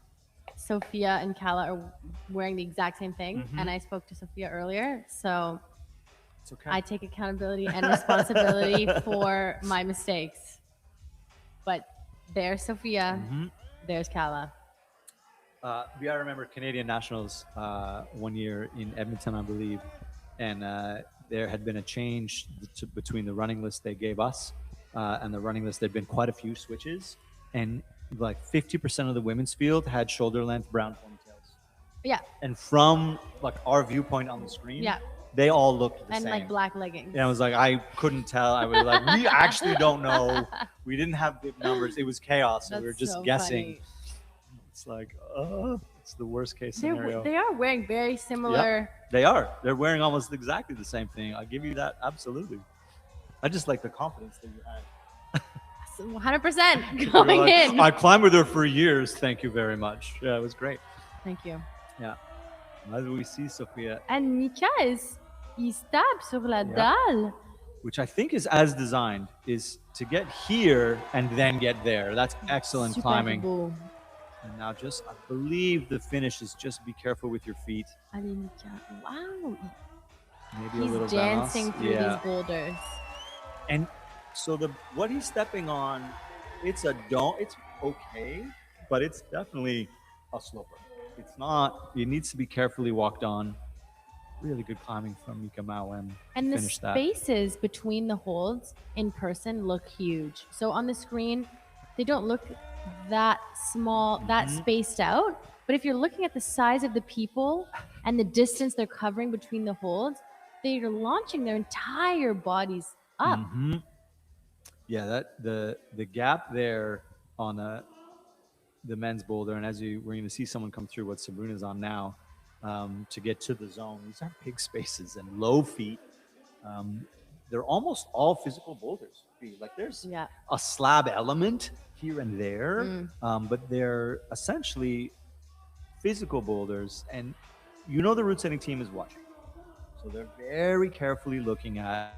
Sophia and Kala are wearing the exact same thing, and I spoke to Sophia earlier, so It's okay. I take accountability and responsibility for my mistakes. But there's Sophia, there's Kala. I remember Canadian Nationals one year in Edmonton, I believe, and there had been a change between the running list they gave us and the running list. There'd been quite a few switches, and like 50% of the women's field had shoulder length brown ponytails. Yeah. And from like our viewpoint on the screen, they all looked the and same. like black leggings. And I was like, I couldn't tell. I was like, we actually don't know. We didn't have big numbers. It was chaos. So we were just guessing. Funny. It's like, it's the worst case scenario. They are wearing very similar. Yep, they are. They're wearing almost exactly the same thing. I'll give you that. Absolutely. I just like the confidence that you had. 100% You're going like, in. I climbed with her for years. Thank you very much. Yeah, it was great. Thank you. Yeah. As we see, Sophia, And Mika il se tape sur la Yeah. dalle. which I think is as designed, is to get here and then get there. That's excellent Super climbing. beau. And now just, I believe the finish is just be careful with your feet. Allez, Mika. Wow. Maybe a He's little dancing balance. through Yeah. these boulders. And so what he's stepping on, it's a dome. It's okay, but it's definitely a sloper. It's not. It needs to be carefully walked on. Really good climbing from Mika Mawem. And the Finish that. spaces between the holds in person look huge. So on the screen, they don't look that small, that spaced out. But if you're looking at the size of the people and the distance they're covering between the holds, they are launching their entire bodies up. Yeah, that the gap there on the men's boulder, and we're going to see someone come through what Sabruna's on now to get to the zone. These are big spaces and low feet. They're almost all physical boulders. Like there's Yeah. a slab element here and there, but they're essentially physical boulders. And you know the route setting team is watching, so they're very carefully looking at.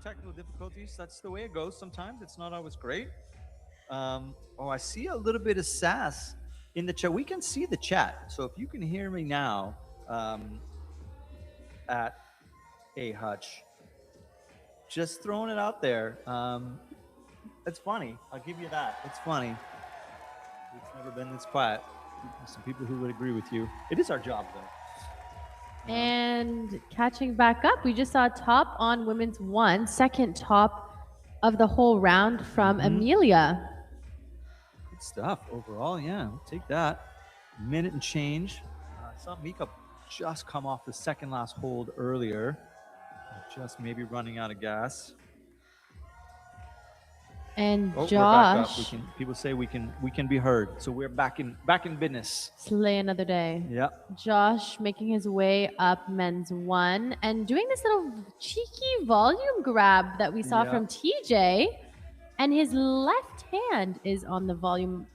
technical difficulties. That's the way it goes. Sometimes it's not always great. I see a little bit of sass in the chat. We can see the chat. So if you can hear me now, at A Hutch, just throwing it out there. It's funny. I'll give you that. It's funny. It's never been this quiet. There's some people who would agree with you. It is our job, though. And catching back up, we just saw top on women's one, second top of the whole round from Amelia. Good stuff overall. Yeah, we'll take that. Minute and change. I saw Mika just come off the second last hold earlier. Just maybe running out of gas. And We're back up. Josh, People say we can be heard. So we're back in business. slay another day. Yeah. Josh making his way up men's one and doing this little cheeky volume grab that we saw Yeah. from TJ. And his left hand is on the volume.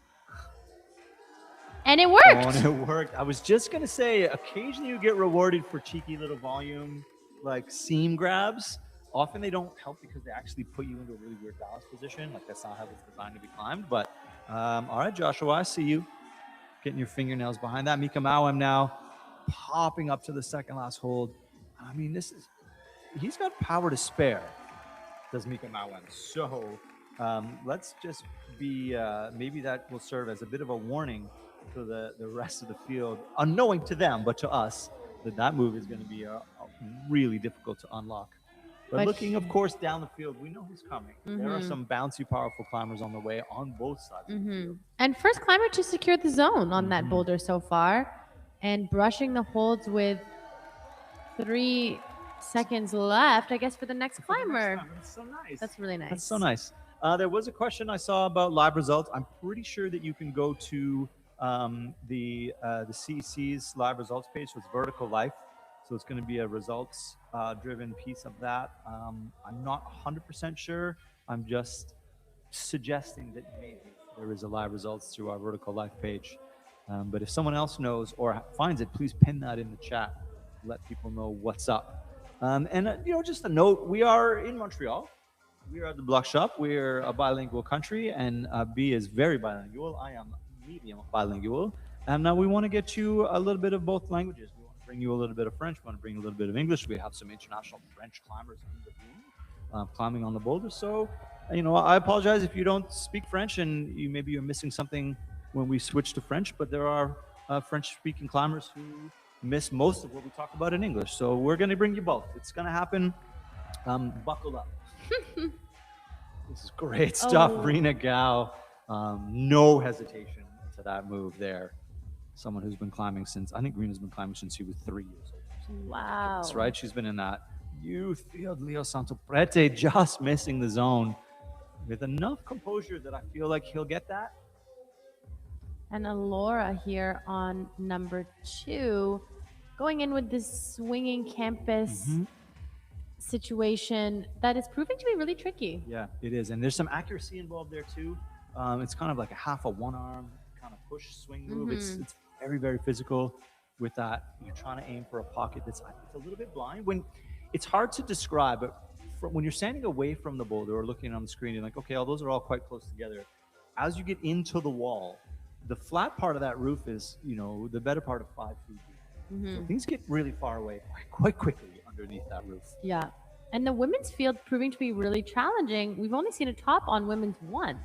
And it worked. Oh, and it worked. I was just going to say, occasionally you get rewarded for cheeky little volume, like seam grabs. Often they don't help because they actually put you into a really weird balance position. Like that's not how it's designed to be climbed. But all right, Joshua, I see you getting your fingernails behind that. Mika Mawem now popping up to the second last hold. I mean, he's got power to spare, does Mika Mawem. So let's just be, maybe that will serve as a bit of a warning to the rest of the field, unknowing to them, but to us, that move is going to be really difficult to unlock. But looking, of course, down the field, we know who's coming. There are some bouncy, powerful climbers on the way on both sides of the field. And first climber to secure the zone on that boulder so far. And brushing the holds with 3 seconds left, I guess, for the next climber. That's so nice. That's really nice. That's so nice. There was a question I saw about live results. I'm pretty sure that you can go to the CEC's live results page. So it's Vertical Life. So it's going to be a results driven piece of that. I'm not 100% sure. I'm just suggesting that maybe there is a live results through our Vertical Life page. But if someone else knows or finds it, please pin that in the chat. Let people know what's up. Just a note, we are in Montreal. We are at the BLOC shop. We're a bilingual country, and B is very bilingual. I am medium bilingual. And we want to get you a little bit of both languages. We want to bring you a little bit of French. We want to bring a little bit of English. We have some international French climbers in the room climbing on the boulder. So, I apologize if you don't speak French and you're missing something when we switch to French, but there are French-speaking climbers who miss most of what we talk about in English. So we're going to bring you both. It's going to happen. Buckle up. This is great stuff. Rena Gao, no hesitation to that move there. Someone who's been climbing since, I think Rena's been climbing since she was 3 years old. Wow. That's right. She's been in that youth field. Leo Santoprete just missing the zone with enough composure that I feel like he'll get that. And Alora here on number 2, going in with this swinging campus situation that is proving to be really tricky. Yeah, it is. And there's some accuracy involved there too. It's kind of like a half a one-arm kind of push swing move. It's very, very physical with that. You're trying to aim for a pocket it's a little bit blind. When it's hard to describe, but when you're standing away from the boulder or looking on the screen, you're like, okay, those are all quite close together. As you get into the wall, the flat part of that roof is, the better part of 5 feet deep. So things get really far away quite quickly underneath that roof. Yeah. And the women's field proving to be really challenging. We've only seen a top on women's 1.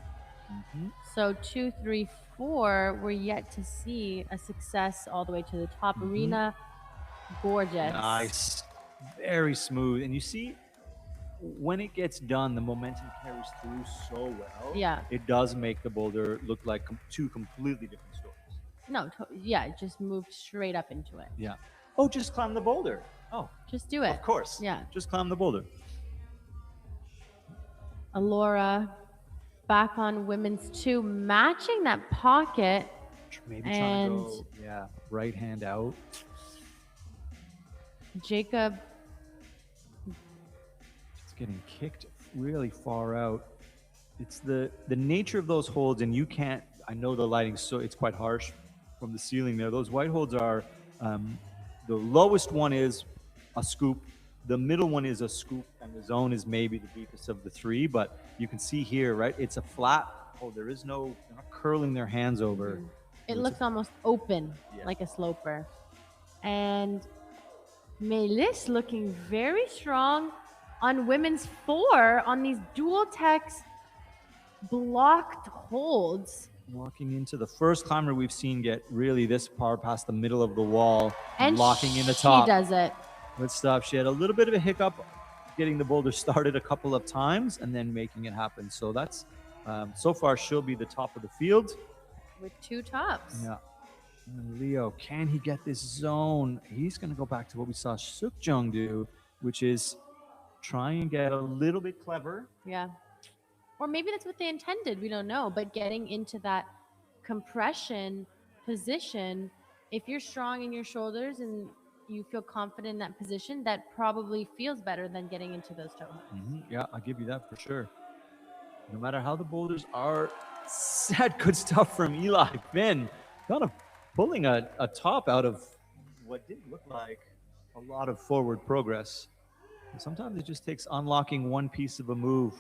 So 2, 3, 4, we're yet to see a success all the way to the top. Arena, gorgeous. Nice. Very smooth. And you see, when it gets done, the momentum carries through so well. Yeah. It does make the boulder look like 2 completely different stories. No, it just moved straight up into it. Yeah. Oh, just climb the boulder. Oh, just do it. Of course. Yeah. Just climb the boulder. Alora back on women's 2, matching that pocket. Maybe trying to go, right hand out. Jacob. It's getting kicked really far out. It's the nature of those holds, and you can't, I know the lighting, so it's quite harsh from the ceiling there. Those white holds are, the lowest one is a scoop. The middle one is a scoop, and the zone is maybe the deepest of the three. But you can see here, right? It's a flat. Oh, there is no. They're not curling their hands over. It looks almost open, Yeah. like a sloper. And Melis looking very strong on women's 4 on these dual text blocked holds. Walking into the first climber we've seen get really this far past the middle of the wall And locking in the top. She does it. Good stuff. She had a little bit of a hiccup getting the boulder started a couple of times and then making it happen. So that's so far she'll be the top of the field. With 2 tops. Yeah. And Leo, can he get this zone? He's going to go back to what we saw Sukjung do, which is try and get a little bit clever. Yeah. Or maybe that's what they intended. We don't know. But getting into that compression position, if you're strong in your shoulders and you feel confident in that position, that probably feels better than getting into those toe hooks. Yeah, I'll give you that for sure. No matter how the boulders are set, good stuff from Eli Finn. Kind of pulling a top out of what did look like a lot of forward progress. And sometimes it just takes unlocking one piece of a move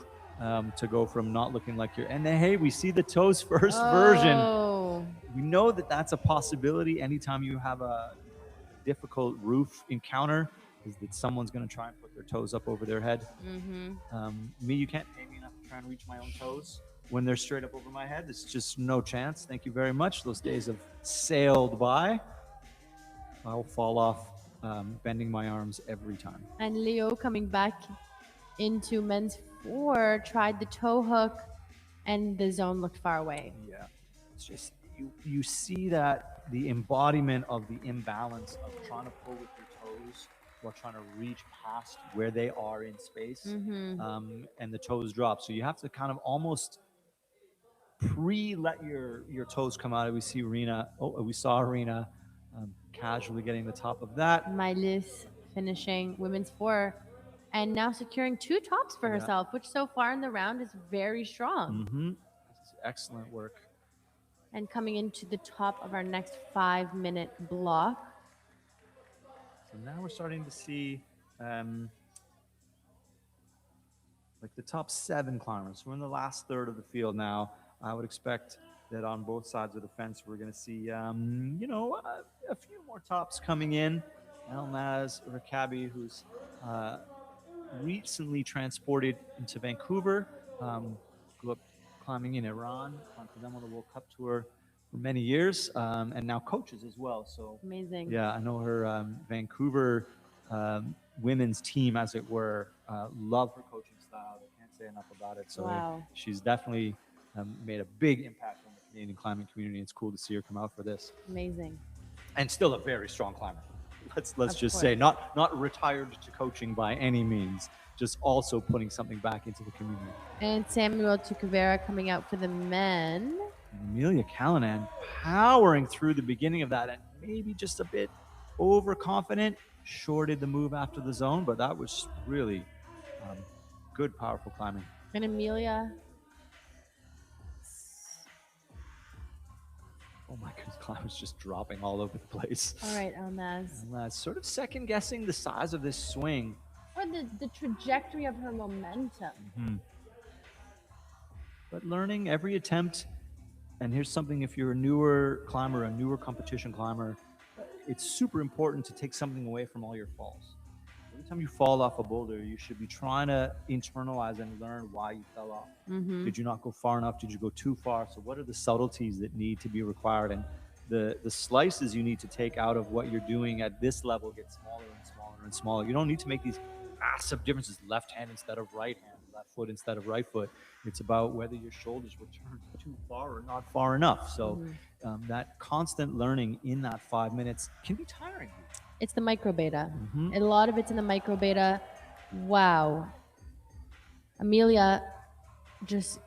to go from not looking like you're. And then, hey, we see the toes first version. We know that that's a possibility anytime you have a difficult roof encounter, is that someone's going to try and put their toes up over their head. Me, you can't pay me enough to try and reach my own toes when they're straight up over my head. There's just no chance. Thank you very much. Those days have sailed by. I'll fall off bending my arms every time. And Leo coming back into men's 4, tried the toe hook, and the zone looked far away. Yeah, it's just you see that the embodiment of the imbalance of trying to pull with your toes while trying to reach past where they are in space, and the toes drop. So you have to kind of almost let your toes come out. We saw Arena casually getting the top of that. Melis finishing women's 4 and now securing 2 tops for herself, which so far in the round is very strong. That's excellent work. And coming into the top of our next 5-minute block. So now we're starting to see like the top 7 climbers. We're in the last third of the field now. I would expect that on both sides of the fence, we're going to see, a few more tops coming in. Elnaz Rakabi, who's recently transported into Vancouver, grew up climbing in Iran, climbed for them on the World Cup Tour for many years, and now coaches as well. So amazing. Yeah, I know her Vancouver women's team, as it were, love her coaching style. They can't say enough about it. So she's definitely made a big impact on the Canadian climbing community. It's cool to see her come out for this. Amazing. And still a very strong climber. Let's just say not retired to coaching by any means, just also putting something back into the community. And Samuel Tukavera coming out for the men. Amelia Callanan powering through the beginning of that and maybe just a bit overconfident, shorted the move after the zone, but that was really good, powerful climbing. And Amelia. Oh my goodness, climb was just dropping all over the place. All right, Elnaz. Elnaz sort of second guessing the size of this swing. Or the trajectory of her momentum. But learning every attempt, and here's something, if you're a newer climber, a newer competition climber, it's super important to take something away from all your falls. Every time you fall off a boulder, you should be trying to internalize and learn why you fell off. Did you not go far enough? Did you go too far? So what are the subtleties that need to be required? And the slices you need to take out of what you're doing at this level get smaller and smaller and smaller. You don't need to make these massive differences, left hand instead of right hand, left foot instead of right foot. It's about whether your shoulders were turned too far or not far enough. So that constant learning in that 5 minutes can be tiring. It's the micro beta. A lot of it's in the micro beta. Wow. Amelia just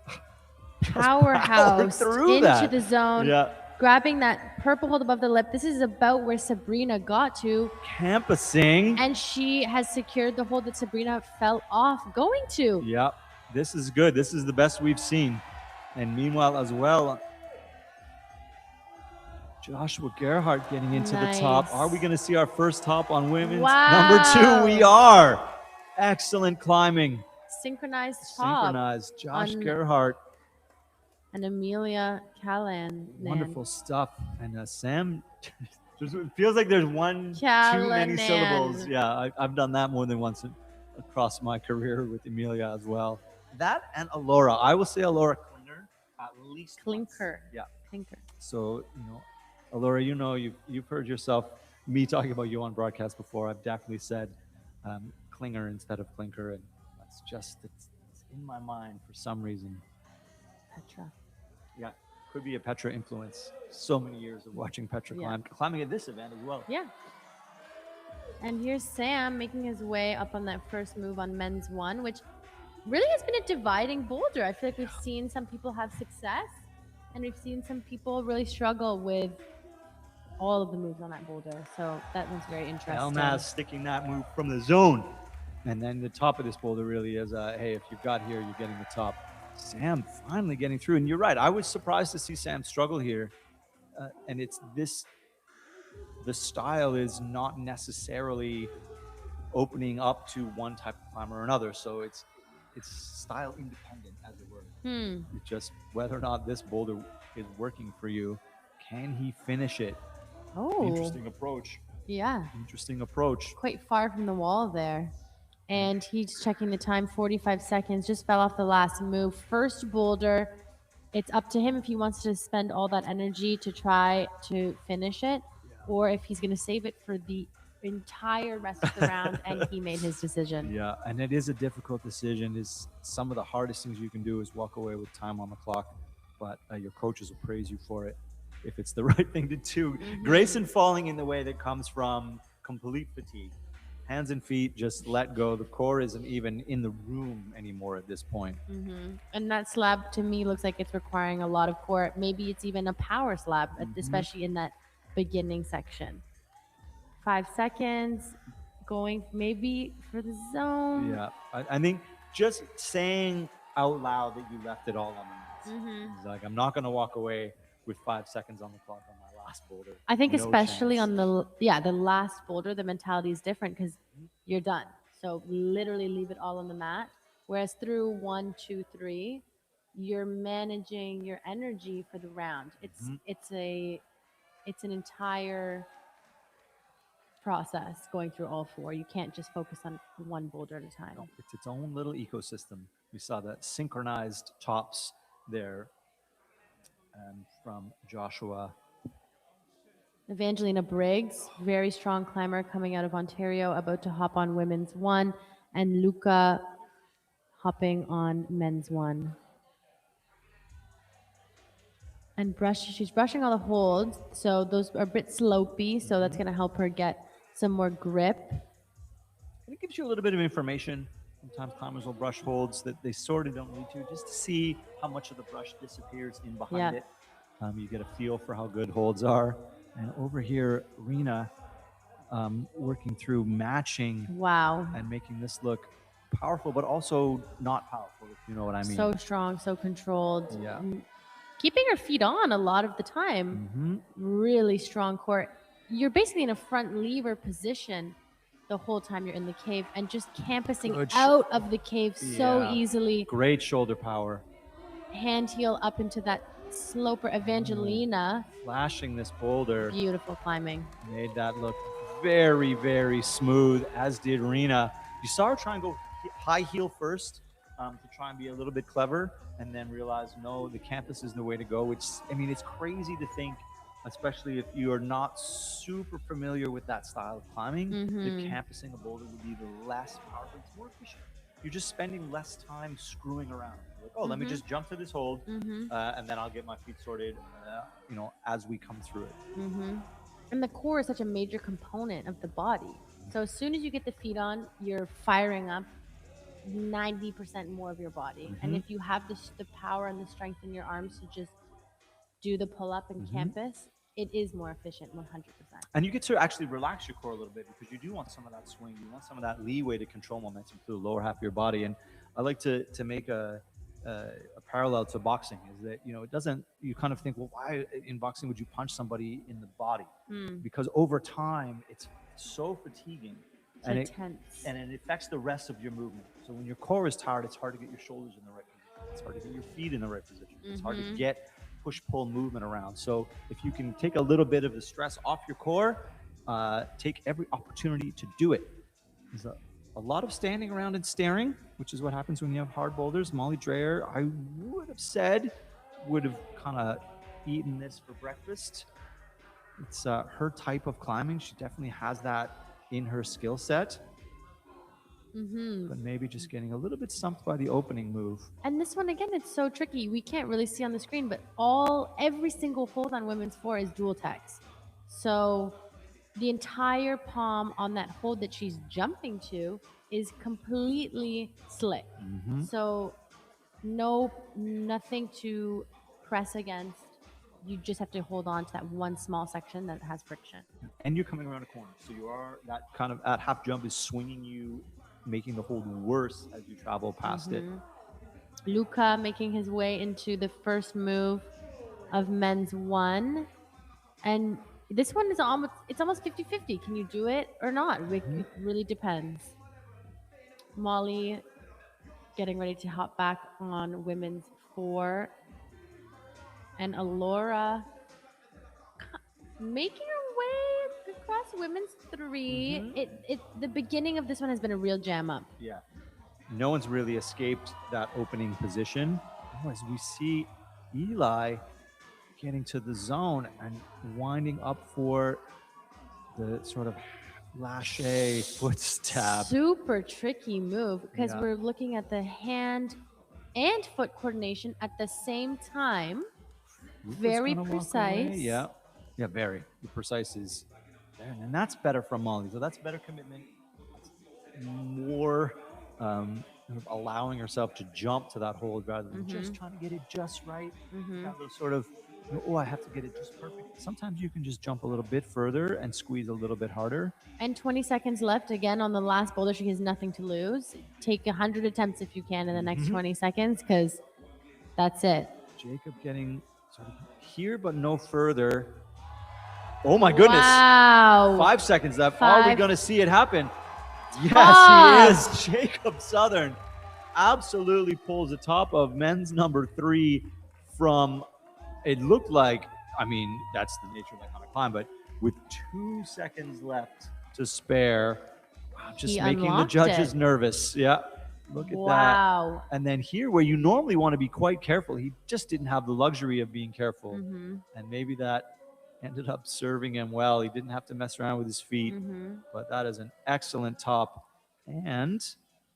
powerhouse into the zone, grabbing that purple hold above the lip. This is about where Sabrina got to. Campusing. And she has secured the hold that Sabrina fell off going to. Yep. This is good. This is the best we've seen. And meanwhile as well, Joshua Gerhardt getting into the top. Are we going to see our first top on women's? Wow. Number 2, we are. Excellent climbing. Synchronized top Synchronized. Josh on- Gerhardt. and Amelia Callan. Wonderful stuff. And Sam, it feels like there's too many syllables. Callanan. Yeah, I've done that more than once across my career with Emilia as well. That and Alora. I will say Alora Klinger at least once. Clinker. Yeah. Clinker. So, Alora, you've heard yourself, me talking about you on broadcast before. I've definitely said Klinger instead of Clinker, and that's just, it's in my mind for some reason. Petra. Yeah, could be a Petra influence. So many years of watching Petra climbing at this event as well. Yeah. And here's Sam making his way up on that first move on men's one, which really has been a dividing boulder. I feel like we've seen some people have success, and we've seen some people really struggle with all of the moves on that boulder. So that one's very interesting. Elnaz sticking that move from the zone. And then the top of this boulder really is, hey, if you've got here, you're getting the top. Sam finally getting through. And you're right, I was surprised to see Sam struggle here. And it's this, the style is not necessarily opening up to one type of climber or another. So it's style independent, as it were. It's just whether or not this boulder is working for you. Can he finish it? Oh. Interesting approach. Yeah. Interesting approach. Quite far from the wall there. And he's checking the time, 45 seconds, just fell off the last move. First boulder, it's up to him if he wants to spend all that energy to try to finish it, or if he's going to save it for the entire rest of the round, and he made his decision. Yeah, and it is a difficult decision. Is some of the hardest things you can do is walk away with time on the clock, but your coaches will praise you for it if it's the right thing to do. Grayson falling in the way that comes from complete fatigue. Hands and feet just let go. The core isn't even in the room anymore at this point. And that slab to me looks like it's requiring a lot of core. Maybe it's even a power slab, especially in that beginning section. 5 seconds, going maybe for the zone. Yeah, I think just saying out loud that you left it all on the mats. It's like, I'm not going to walk away with 5 seconds on the clock on my last boulder. I think No especially chance. on the last boulder, the mentality is different because you're done. So literally leave it all on the mat. Whereas through 1, 2, 3, you're managing your energy for the round. It's an entire process going through all 4. You can't just focus on one boulder at a time. It's its own little ecosystem. We saw that synchronized tops there from Joshua. Evangelina Briggs, very strong climber coming out of Ontario, about to hop on women's one, and Luca hopping on men's one. And she's brushing all the holds, so those are a bit slopey, so that's going to help her get some more grip. And it gives you a little bit of information. Sometimes climbers will brush holds that they sort of don't need to, just to see how much of the brush disappears in behind it. You get a feel for how good holds are. And over here, Rena working through matching and making this look powerful, but also not powerful, if you know what I mean. So strong, so controlled. Yeah. Keeping her feet on a lot of the time. Really strong core. You're basically in a front lever position the whole time you're in the cave, and just campusing out of the cave so easily. Great shoulder power. Hand heel up into that sloper. Evangelina. Flashing this boulder. Beautiful climbing. Made that look very, very smooth, as did Rena. You saw her try and go high heel first to try and be a little bit clever, and then realize, no, the campus is the way to go, which, I mean, it's crazy to think, especially if you are not super familiar with that style of climbing, that campusing a boulder would be the less powerful. It's more efficient. You're just spending less time screwing around. Like, oh, let me just jump to this hold, and then I'll get my feet sorted, as we come through it. And the core is such a major component of the body. So as soon as you get the feet on, you're firing up 90% more of your body. And if you have the power and the strength in your arms to just do the pull-up and campus, it is more efficient, 100%. And you get to actually relax your core a little bit, because you do want some of that swing. You want some of that leeway to control momentum through the lower half of your body. And I like to make a parallel to boxing, is that, it doesn't, you kind of think, well, why in boxing would you punch somebody in the body? Because over time, it's so fatiguing and to it tense. and it affects the rest of your movement. So when your core is tired, it's hard to get your shoulders in the right position. It's hard to get your feet in the right position. It's hard to get push-pull movement around. So if you can take a little bit of the stress off your core, take every opportunity to do it. There's a lot of standing around and staring, which is what happens when you have hard boulders. Molly Dreyer, I would have said, would have kind of eaten this for breakfast. It's her type of climbing. She definitely has that in her skill set. But maybe just getting a little bit stumped by the opening move. And this one again, it's so tricky. We can't really see on the screen, but every single hold on women's 4 is dual text. So the entire palm on that hold that she's jumping to is completely slick. So nothing to press against. You just have to hold on to that one small section that has friction. And you're coming around a corner. So you are, that kind of, at half jump is swinging you, making the hold worse as you travel past it. Luca making his way into the first move of men's 1. And this one is almost 50-50. Can you do it or not? It really depends. Molly getting ready to hop back on women's 4. And Alora making her way across women's 3. The beginning of this one has been a real jam up. Yeah. No one's really escaped that opening position. As we see Eli getting to the zone and winding up for the sort of lâché foot stab. Super tricky move because we're looking at the hand and foot coordination at the same time. Very precise. Yeah, very. The precise is there. And that's better from Molly. So that's better commitment. That's more allowing herself to jump to that hold rather than just trying to get it just right. That little sort of, I have to get it just perfect. Sometimes you can just jump a little bit further and squeeze a little bit harder. And 20 seconds left again on the last boulder. She has nothing to lose. Take 100 attempts if you can in the next 20 seconds because that's it. Jacob getting sort of here but no further. Oh my goodness. Wow. 5 seconds left. 5. Are we going to see it happen? Yes, he is. Jacob Southern absolutely pulls the top of men's number 3 from, it looked like, I mean, that's the nature of that kind of climb, but with 2 seconds left to spare, just making the judges nervous. Yeah, look at that. And then here, where you normally want to be quite careful, he just didn't have the luxury of being careful. And maybe that ended up serving him well. He didn't have to mess around with his feet, but that is an excellent top. And,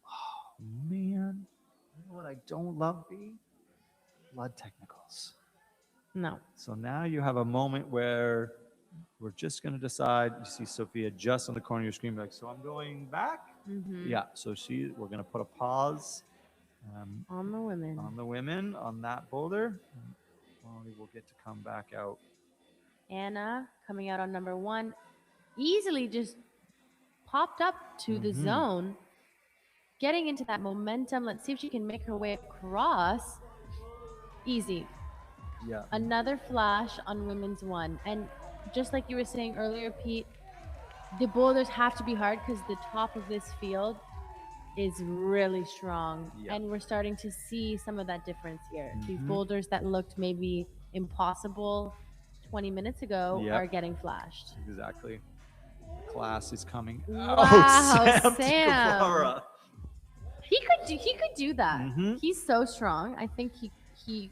oh man, you know what I don't love, B? Blood technicals. No. So now you have a moment where we're just going to decide. You see Sophia just on the corner of your screen, like, so I'm going back. Yeah. So we're going to put a pause on the women on that boulder. Molly will get to come back out. Anna coming out on number 1, easily just popped up to the zone, getting into that momentum. Let's see if she can make her way across. Easy. Yeah. Another flash on women's 1. And just like you were saying earlier, Pete, the boulders have to be hard because the top of this field is really strong. And we're starting to see some of that difference here. These boulders that looked maybe impossible 20 minutes ago are getting flashed. Exactly. Class is coming wow, out. Sam. He could do that. He's so strong. I think he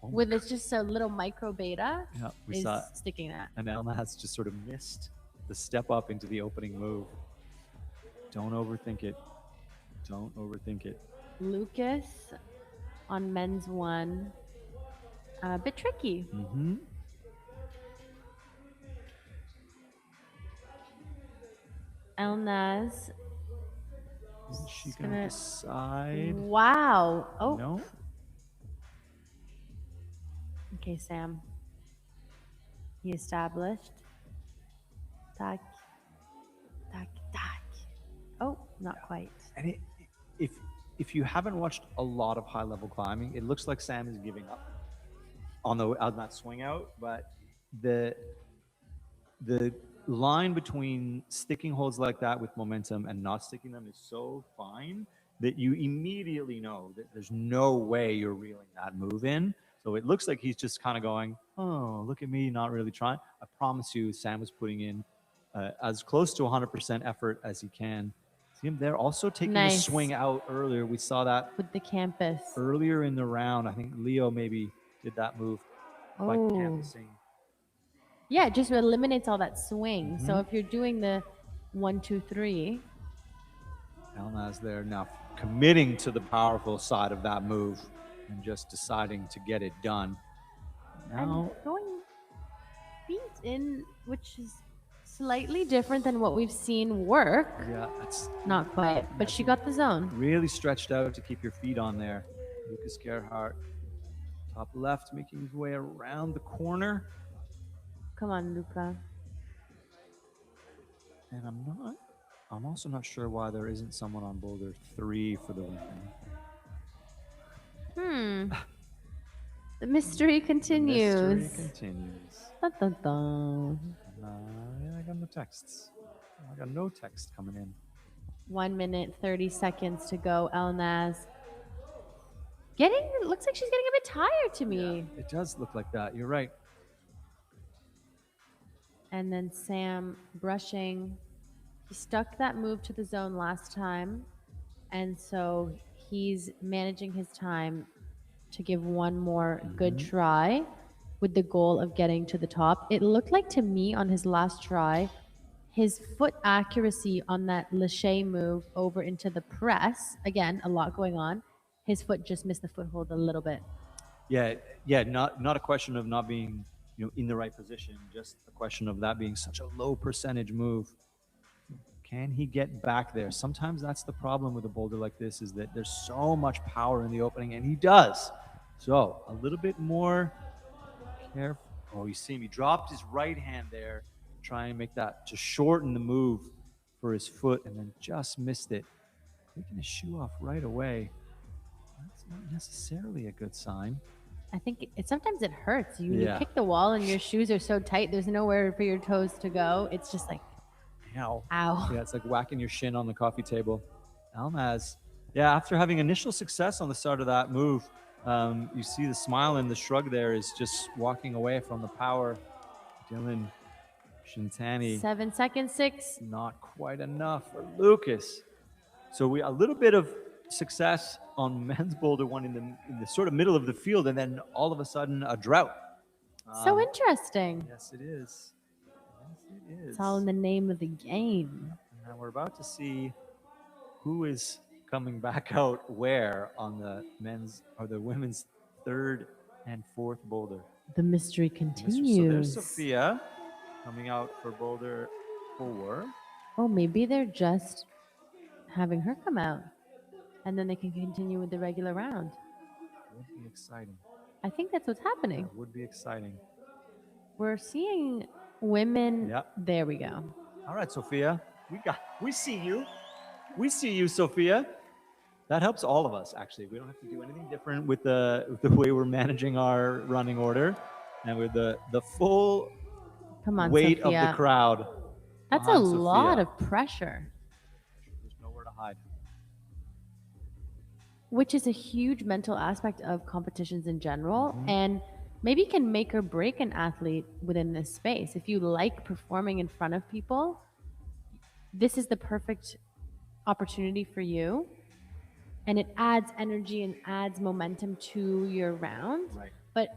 with it's just a little micro beta is sticking that. And Elna has just sort of missed the step up into the opening move. Don't overthink it. Don't overthink it. Lucas on men's 1. A bit tricky. Elnaz. Is she going to decide? Wow. Oh. No. Okay, Sam. He established. Tack. Tack, tack. Oh, not quite. And if you haven't watched a lot of high-level climbing, it looks like Sam is giving up on that swing out, but the line between sticking holds like that with momentum and not sticking them is so fine that you immediately know that there's no way you're reeling that move in. So it looks like he's just kind of going, oh, look at me, not really trying. I promise you, Sam was putting in as close to 100% effort as he can. See him there also taking a Nice. swing out earlier. We saw that With the campus. earlier in the round. I think Leo maybe did that move by Oh. canvassing. Yeah, it just eliminates all that swing. So if you're doing the 1, 2, 3, Elnaz there now committing to the powerful side of that move and just deciding to get it done. Now, and going feet in, which is slightly different than what we've seen work. yeah, that's Not quite, but she got the zone. really stretched out to keep your feet on there. Lucas Gerhardt, top left, making his way around the corner. Come on, Luca. And I'm also not sure why there isn't someone on boulder 3 for the women. The mystery continues. The mystery continues. Dun, dun, dun. Yeah, I got no texts. I got no text coming in. 1 minute, 30 seconds to go, Elnaz. Looks like she's getting a bit tired to me. It does look like that. You're right. And then Sam brushing. He stuck that move to the zone last time. And so he's managing his time to give one more good try with the goal of getting to the top. It looked like to me on his last try, his foot accuracy on that lache move over into the press, again, a lot going on, his foot just missed the foothold a little bit. Yeah, not a question of not being, in the right position, just a question of that being such a low percentage move. Can he get back there? Sometimes that's the problem with a boulder like this, is that there's so much power in the opening, and he does. So a little bit more careful. Oh, you see him, he dropped his right hand there, trying to make that, to shorten the move for his foot, and then just missed it. Taking his shoe off right away. That's not necessarily a good sign. I think sometimes it hurts. You Yeah. kick the wall and your shoes are so tight, there's nowhere for your toes to go. It's just like, Ow. ow. Yeah, it's like whacking your shin on the coffee table. Elnaz, yeah, after having initial success on the start of that move, you see the smile and the shrug there is just walking away from the power. Dylan Shintani. 7 seconds, 6. Not quite enough for Lucas. So a little bit of success on men's boulder one in the sort of middle of the field, and then all of a sudden a drought. So interesting. Yes, it is. Yes, it is. It's all in the name of the game. Now we're about to see who is coming back out where on the men's or the women's third and fourth boulder. The mystery So continues. there's Sophia coming out for boulder 4. Oh, maybe they're just having her come out, and then they can continue with the regular round. Would be exciting. I think that's what's happening. That would be exciting. We're seeing women. Yep. There we go. All right, Sophia. We see you. We see you, Sophia. That helps all of us, actually. We don't have to do anything different with the way we're managing our running order, and with the full Come on, weight Sophia. of the crowd. That's a behind lot Sophia. of pressure, There's nowhere to hide. which is a huge mental aspect of competitions in general, and maybe can make or break an athlete within this space. If you like performing in front of people, this is the perfect opportunity for you, and it adds energy and adds momentum to your round. Right. But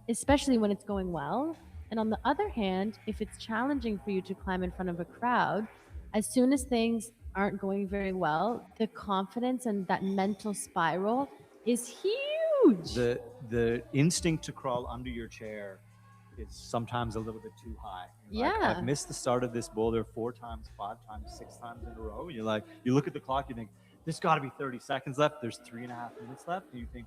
especially when it's going well. And on the other hand, if it's challenging for you to climb in front of a crowd, as soon as things aren't going very well, the confidence and that mental spiral is huge. The instinct to crawl under your chair is sometimes a little bit too high. You're like, Yeah. I've missed the start of this boulder 4 times, 5 times, 6 times in a row. You're like, you look at the clock, you think, there's got to be 30 seconds left. There's 3.5 minutes left. And you think,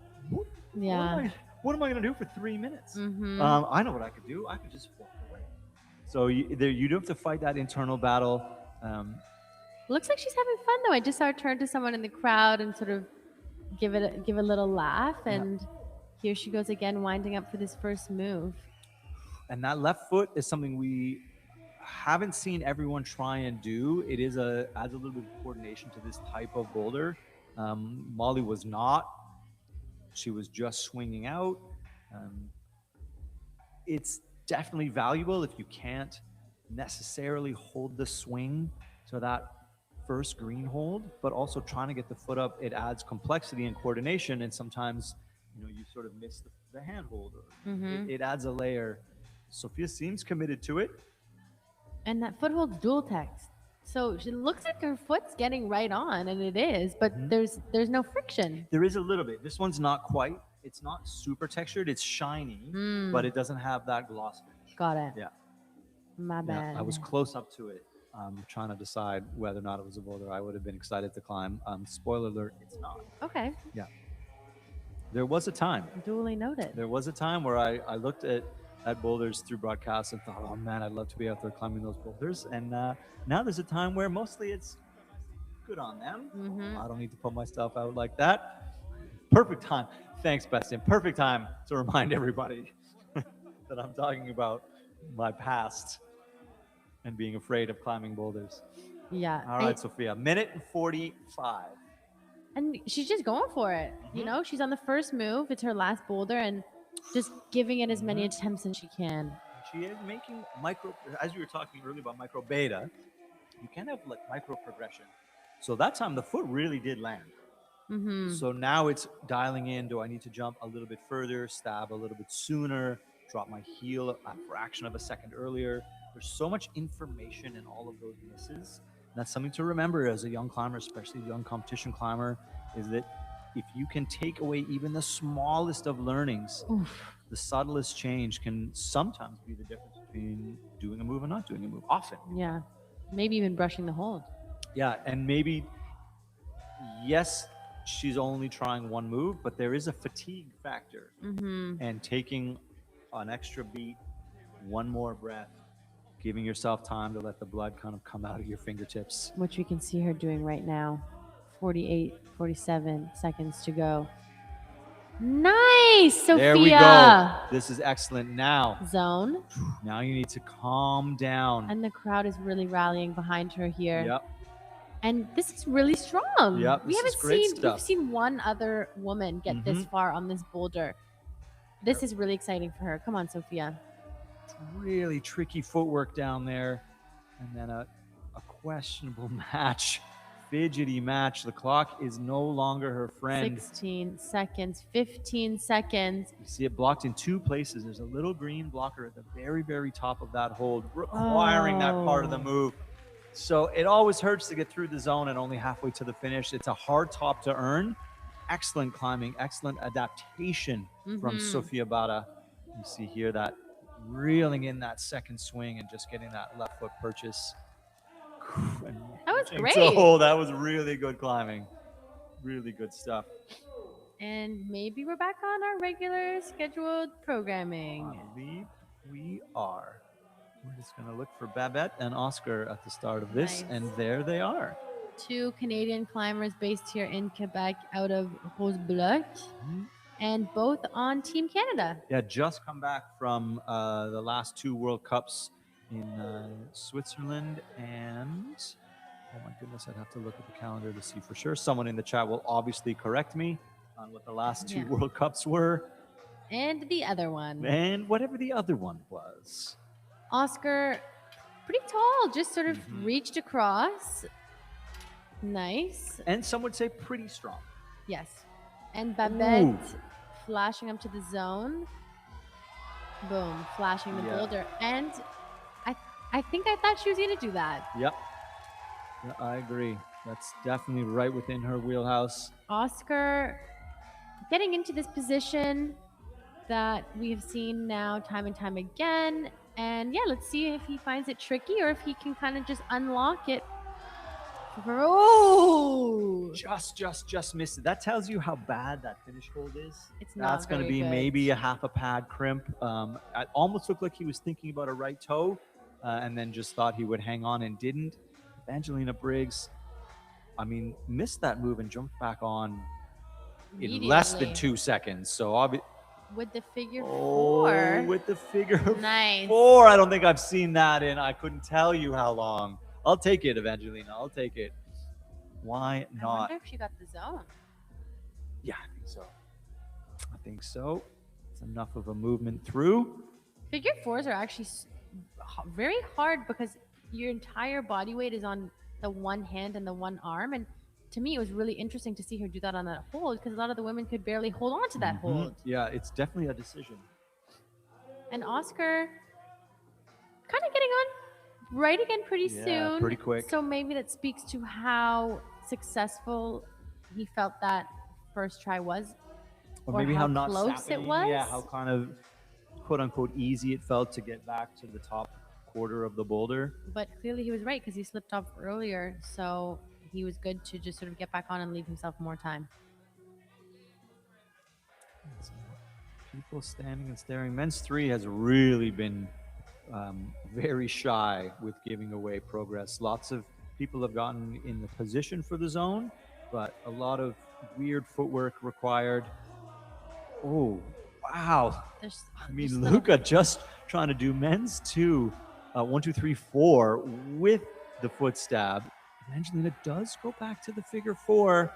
Yeah. what am I going to do for 3 minutes? Mhm. I know what I could do. I could just walk away. So you do have to fight that internal battle. Looks like she's having fun though. I just saw her turn to someone in the crowd and sort of give a little laugh, and here she goes again, winding up for this first move. And that left foot is something we haven't seen everyone try and do. It is adds a little bit of coordination to this type of boulder. Molly was not. She was just swinging out. Um, it's definitely valuable if you can't necessarily hold the swing to that first green hold, but also trying to get the foot up. It adds complexity and coordination, and sometimes you sort of miss the hand hold. It adds a layer. Sophia seems committed to it. And that foothold's dual text. So it looks like her foot's getting right on, and it is, but there's no friction. There is a little bit. This one's not quite. It's not super textured. It's shiny, but it doesn't have that gloss finish. Got it. Yeah. My bad. Yeah, I was close up to it, trying to decide whether or not it was a boulder I would have been excited to climb. Spoiler alert, it's not. Okay. Yeah. There was a time. Duly noted. There was a time where I looked at boulders through broadcasts and thought, oh man, I'd love to be out there climbing those boulders. And now there's a time where mostly it's good on them. I don't need to put myself out like that. Perfect time. Thanks, Bastian. Perfect time to remind everybody that I'm talking about my past and being afraid of climbing boulders. Yeah. All right, Sophia, minute and 45. And she's just going for it. She's on the first move. It's her last boulder and just giving it as many attempts as she can. She is making as you were talking earlier about micro beta, you can have like micro progression. So that time the foot really did land. So now it's dialing in. Do I need to jump a little bit further, stab a little bit sooner, drop my heel a fraction of a second earlier? There's so much information in all of those misses. And that's something to remember as a young climber, especially a young competition climber, is that if you can take away even the smallest of learnings, the subtlest change can sometimes be the difference between doing a move and not doing a move. Often. Yeah. Maybe even brushing the hold. Yeah. And maybe, yes, she's only trying one move, but there is a fatigue factor. And taking an extra beat, one more breath, giving yourself time to let the blood kind of come out of your fingertips. Which we can see her doing right now. 48, 47 seconds to go. Nice, Sophia. There we go. This is excellent. Now, Zone. now you need to calm down. And the crowd is really rallying behind her here. Yep. And this is really strong. Yep, We this is haven't great seen stuff. we've seen one other woman get this far on this boulder. This is really exciting for her. Come on, Sophia. Really tricky footwork down there. And then a questionable match. Fidgety match. The clock is no longer her friend. 16 seconds, 15 seconds. You see it blocked in two places. There's a little green blocker at the very, very top of that hold, requiring that part of the move. So it always hurts to get through the zone and only halfway to the finish. It's a hard top to earn. Excellent climbing, excellent adaptation from Sophia Bada. You see here that reeling in that second swing and just getting that left foot purchase. And That was great. Oh, that was really good climbing. Really good stuff. And maybe we're back on our regular scheduled programming. I believe we are. We're just going to look for Babette and Oscar at the start of this, Nice. and there they are. Two Canadian climbers based here in Quebec out of BLOC, and both on Team Canada. Yeah, just come back from the last two World Cups in Switzerland, and oh my goodness, I'd have to look at the calendar to see for sure. Someone in the chat will obviously correct me on what the last two World Cups were. And the other one. And whatever the other one was. Oscar, pretty tall, just sort of reached across. Nice. And some would say pretty strong. Yes. And Babette flashing up to the zone. Boom, flashing the boulder. And I think I thought she was going to do that. Yep. Yeah, I agree. That's definitely right within her wheelhouse. Oscar getting into this position that we have seen now time and time again. And yeah, let's see if he finds it tricky or if he can kind of just unlock it. Oh! Just missed it. That tells you how bad that finish hold is. It's not That's going to very be good. maybe a half a pad crimp. It almost looked like he was thinking about a right toe and then just thought he would hang on and didn't. Evangelina Briggs, I mean, missed that move and jumped back on in less than Immediately. 2 seconds. So with the figure Oh, 4. with the figure Nice. 4. I don't think I've seen that in I couldn't tell you how long. I'll take it, Evangelina. I'll take it. Why I not? wonder if she got the zone. Yeah, I think so. I think so. It's enough of a movement through. Figure 4s are actually very hard because your entire body weight is on the one hand and the one arm. And to me, it was really interesting to see her do that on that hold because a lot of the women could barely hold on to that hold. Yeah, it's definitely a decision. And Oscar kind of getting on right again pretty soon. Pretty quick. So maybe that speaks to how successful he felt that first try was. Or maybe how not close sapping, it was. Yeah, how kind of quote unquote easy it felt to get back to the top quarter of the boulder. But clearly he was right because he slipped off earlier. So he was good to just sort of get back on and leave himself more time. People standing and staring. Men's 3 has really been very shy with giving away progress. Lots of people have gotten in the position for the zone, but a lot of weird footwork required. Oh, wow. I mean, Luca just trying to do men's 2, 1, 2, 3, 4 with the foot stab. Angelina does go back to the figure 4.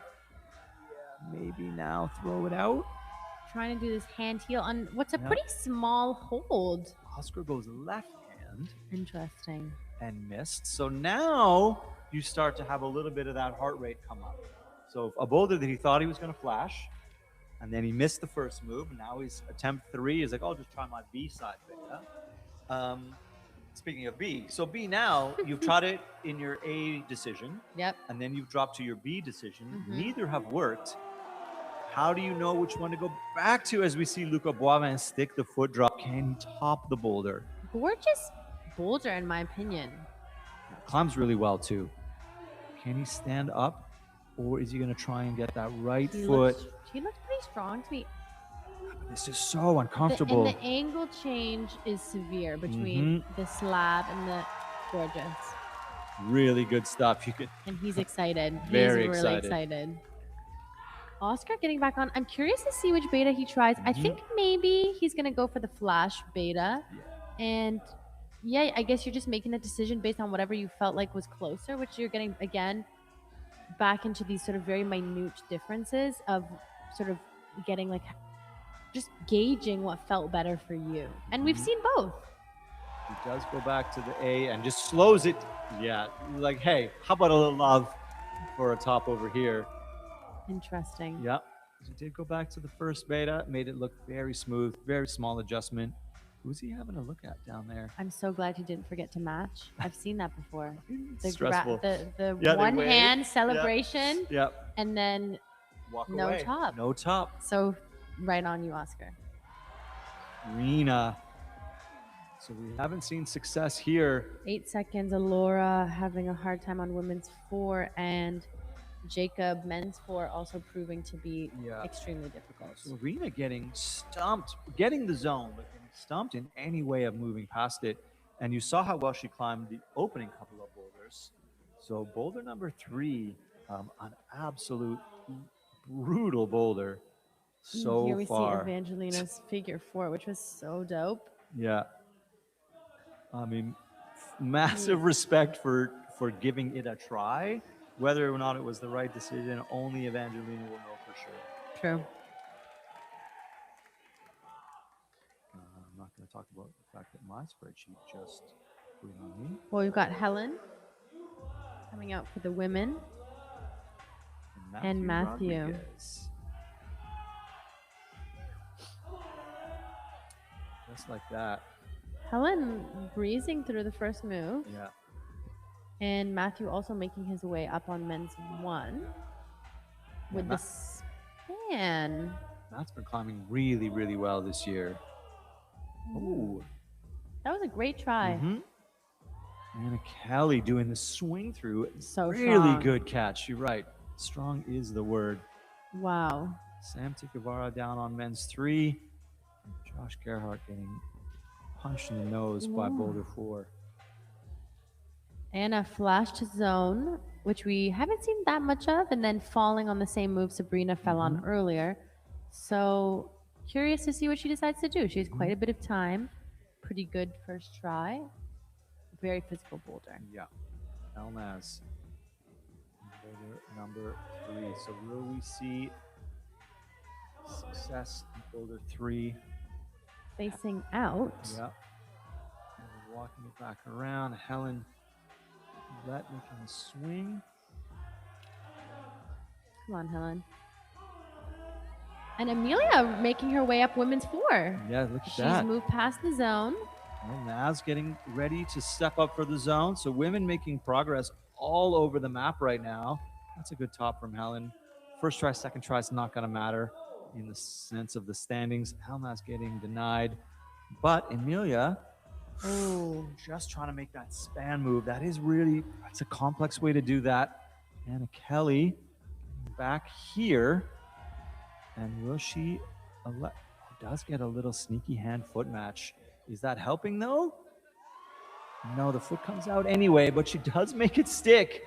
Yeah, maybe now throw it out. Trying to do this hand heel on what's a pretty small hold. Oscar goes left hand. Interesting. And missed. So now you start to have a little bit of that heart rate come up. So a boulder that he thought he was going to flash, and then he missed the first move, and now he's attempt 3 is like, oh, I'll just try my B side beta. Speaking of B, so B now, you've tried it in your A decision. Yep. And then you've dropped to your B decision. Neither have worked. How do you know which one to go back to as we see Luca Boivin stick the foot drop? Can he top the boulder? Gorgeous boulder, in my opinion. Climbs really well, too. Can he stand up, or is he going to try and get that right foot? He looks pretty strong to me. This is so uncomfortable. And the angle change is severe between the slab and the gorgeous. Really good stuff. You could. And he's excited. Very he's really excited. Oscar getting back on. I'm curious to see which beta he tries. I think maybe he's going to go for the flash beta. Yeah. And yeah, I guess you're just making a decision based on whatever you felt like was closer, which you're getting, again, back into these sort of very minute differences of sort of getting like, just gauging what felt better for you. And we've seen both. He does go back to the A and just slows it. Yeah, like, hey, how about a little love for a top over here? Interesting. Yep. He did go back to the first beta, made it look very smooth, very small adjustment. Who's he having a look at down there? I'm so glad he didn't forget to match. I've seen that before. Stressful. The one hand celebration. Yep. And then walk no away. top. No top. So right on you, Oscar. Rena. So we haven't seen success here. 8 seconds. Alora having a hard time on women's 4 and Jacob men's 4 also proving to be extremely difficult. So Rena getting stumped, getting the zone, but getting stumped in any way of moving past it. And you saw how well she climbed the opening couple of boulders. So boulder number 3, an absolute brutal boulder. So here we far. see Evangelina's figure 4, which was so dope. Yeah. I mean, massive respect for giving it a try. Whether or not it was the right decision, only Evangelina will know for sure. True. I'm not going to talk about the fact that my spreadsheet just put on me. Well, we've got Helen coming out for the women. And Matthew. Rodriguez. Just like that. Helen breezing through the first move. Yeah. And Matthew also making his way up on men's 1 with the span. Matt's been climbing really, really well this year. Ooh. That was a great try. Anna Kelly doing the swing through. So really strong. good catch. You're right. Strong is the word. Wow. Sam Tikavara down on men's 3. And Josh Gerhardt getting punched in the nose by boulder 4. And a flash to zone, which we haven't seen that much of, and then falling on the same move Sabrina fell on earlier. So Curious to see what she decides to do. She has quite a bit of time. Pretty good first try. Very physical boulder. Yeah. Elnaz, boulder number 3. So will we see success in boulder 3? Facing out. Yeah. And we're walking it back around. Helen Let making a swing. Come on, Helen. And Amelia making her way up women's 4. Yeah, look at She's that. moved past the zone. Well, Naz getting ready to step up for the zone. So women making progress all over the map right now. That's a good top from Helen. First try, second try is not going to matter in the sense of the standings. Helna's getting denied. But Amelia, just trying to make that span move. That is really, that's a complex way to do that. Anna Kelly back here. And will she does get a little sneaky hand-foot match. Is that helping though? No, the foot comes out anyway, but she does make it stick.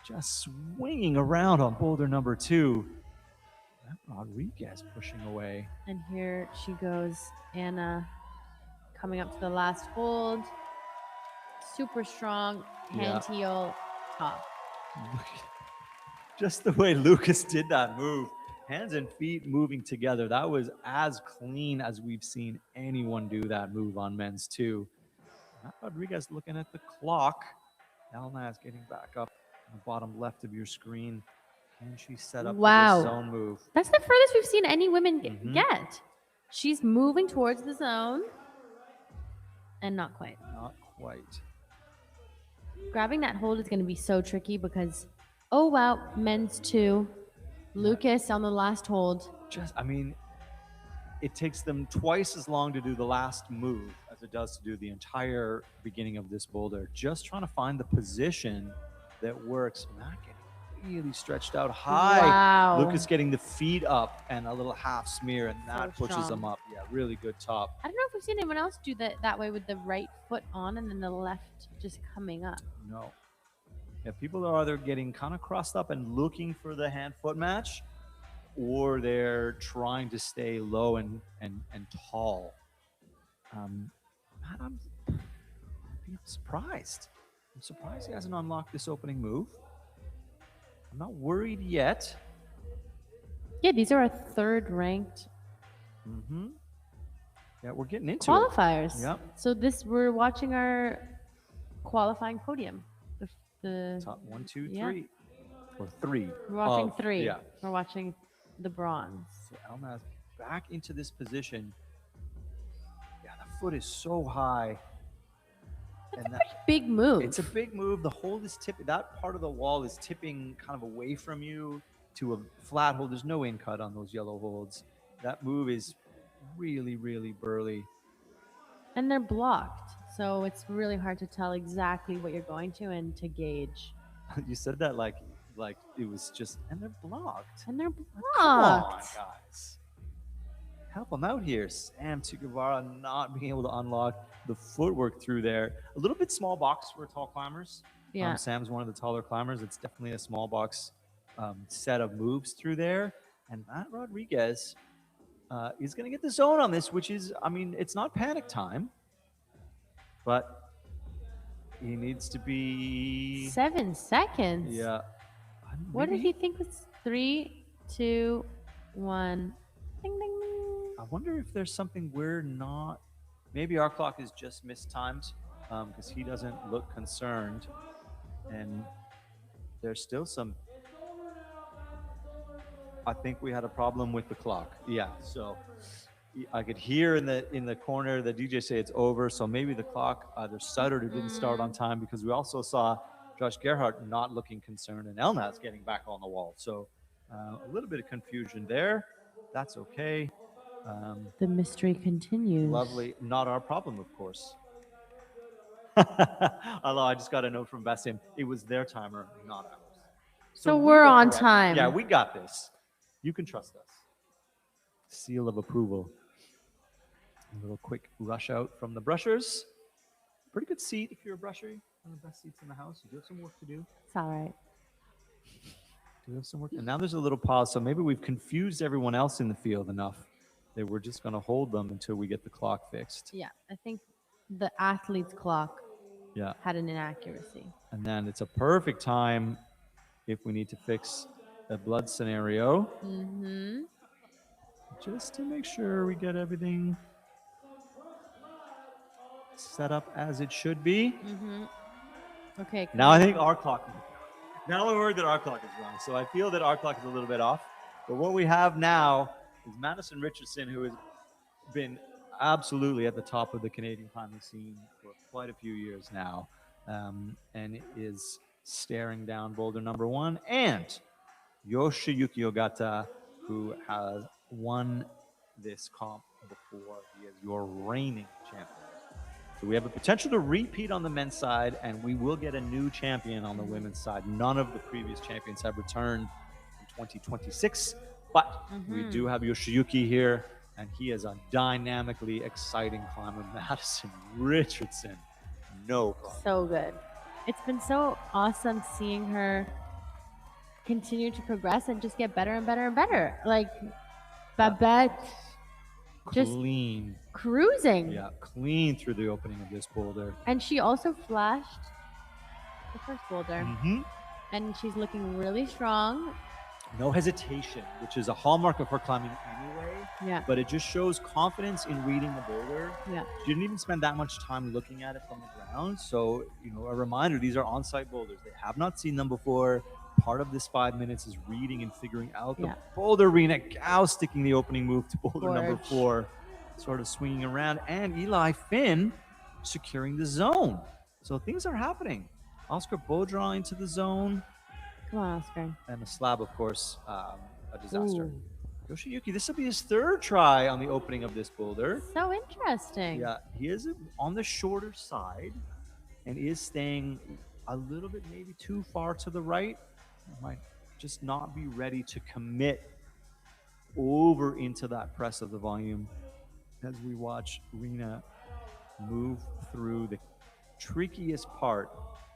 Just swinging around on boulder number 2. Rodriguez pushing away. And here she goes, Anna, coming up to the last hold. Super strong, hand heel, top. Just the way Lucas did that move. Hands and feet moving together. That was as clean as we've seen anyone do that move on men's 2. Matt Rodriguez looking at the clock. Elnaz getting back up on the bottom left of your screen. Can she set up for this zone move? That's the furthest we've seen any women get. She's moving towards the zone. And not quite. Not quite. Grabbing that hold is going to be so tricky because, oh wow, men's 2. Lucas on the last hold. I mean, it takes them twice as long to do the last move as it does to do the entire beginning of this boulder. Just trying to find the position that works. Not getting really stretched out high. Wow. Lucas getting the feet up and a little half smear, and that So pushes strong. them up. Yeah, really good top. I don't know if we've seen anyone else do that way with the right foot on and then the left just coming up. No. Yeah, people are either getting kind of crossed up and looking for the hand-foot match, or they're trying to stay low and tall. I'm surprised. I'm surprised he hasn't unlocked this opening move. I'm not worried yet. Yeah, these are our 3rd ranked Yeah, we're getting into qualifiers. Yep. So we're watching our qualifying podium. The top 1, 2, 3, yeah. or 3. We're watching of- 3. Yeah. We're watching the bronze. So Elnaz back into this position. Yeah, the foot is so high. That's a pretty big move. It's a big move. The hold is tipping. That part of the wall is tipping kind of away from you to a flat hold. There's no in cut on those yellow holds. That move is really, really burly. And they're blocked. So it's really hard to tell exactly what you're going to and to gauge. You said that like it was just, and they're blocked. And they're Come on, blocked. guys. Help them out here. Sam Tugavara not being able to unlock the footwork through there. A little bit small box for tall climbers. Yeah. Sam's one of the taller climbers. It's definitely a small box set of moves through there. And Matt Rodriguez is going to get the zone on this, which is, I mean, it's not panic time, but he needs to be 7 seconds. Yeah. What did Maybe- he think was 3, 2, 1? Ding, ding, ding. I wonder if there's something we're not. Maybe our clock is just mistimed because he doesn't look concerned, and there's still some. I think we had a problem with the clock. Yeah, so I could hear in the corner the DJ say it's over. So maybe the clock either stuttered or didn't start on time, because we also saw Josh Gerhardt not looking concerned and Elnaz getting back on the wall. So a little bit of confusion there. That's okay. The mystery continues. Lovely. Not our problem, of course. Although I just got a note from Basim. It was their timer, not ours. So we we're were on correct. time. Yeah, we got this. You can trust us. Seal of approval. A little quick rush out from the brushers. Pretty good seat if you're a brusher. One of the best seats in the house. You do have some work to do. It's all right. Do have some work. And now there's a little pause, so maybe we've confused everyone else in the field enough they were just going to hold them until we get the clock fixed. Yeah, I think the athlete's clock Yeah. had an inaccuracy. And then it's a perfect time if we need to fix a blood scenario, Mm-hmm. just to make sure we get everything set up as it should be. Mm-hmm. Okay. Now I think our clock. Now I'm worried that our clock is wrong. So I feel that our clock is a little bit off. But what we have now is Madison Richardson, who has been absolutely at the top of the Canadian climbing scene for quite a few years now, and is staring down boulder number 1, and Yoshiyuki Ogata, who has won this comp before. He is your reigning champion. So we have a potential to repeat on the men's side, and we will get a new champion on the women's side. None of the previous champions have returned in 2026, but we do have Yoshiyuki here, and he is a dynamically exciting climber. Madison Richardson, no problem. So good. It's been so awesome seeing her continue to progress and just get better and better and better. Like Babette, just Clean. cruising. Yeah, clean through the opening of this boulder. And she also flashed the first boulder. Mm-hmm. And she's looking really strong. No hesitation, which is a hallmark of her climbing anyway. Yeah. But it just shows confidence in reading the boulder. Yeah. She didn't even spend that much time looking at it from the ground. So, a reminder, these are on-site boulders. They have not seen them before. Part of this 5 minutes is reading and figuring out the boulder. Rena Gao sticking the opening move to boulder number 4, sort of swinging around, and Eli Finn securing the zone. So things are happening. Oscar Beaudraw into the zone. Come on, Oscar. And the slab, of course, a disaster. Ooh. Yoshiyuki, this will be his 3rd try on the opening of this boulder. So interesting. Yeah, he is on the shorter side and is staying a little bit maybe too far to the right. Might just not be ready to commit over into that press of the volume as we watch Rena move through the trickiest part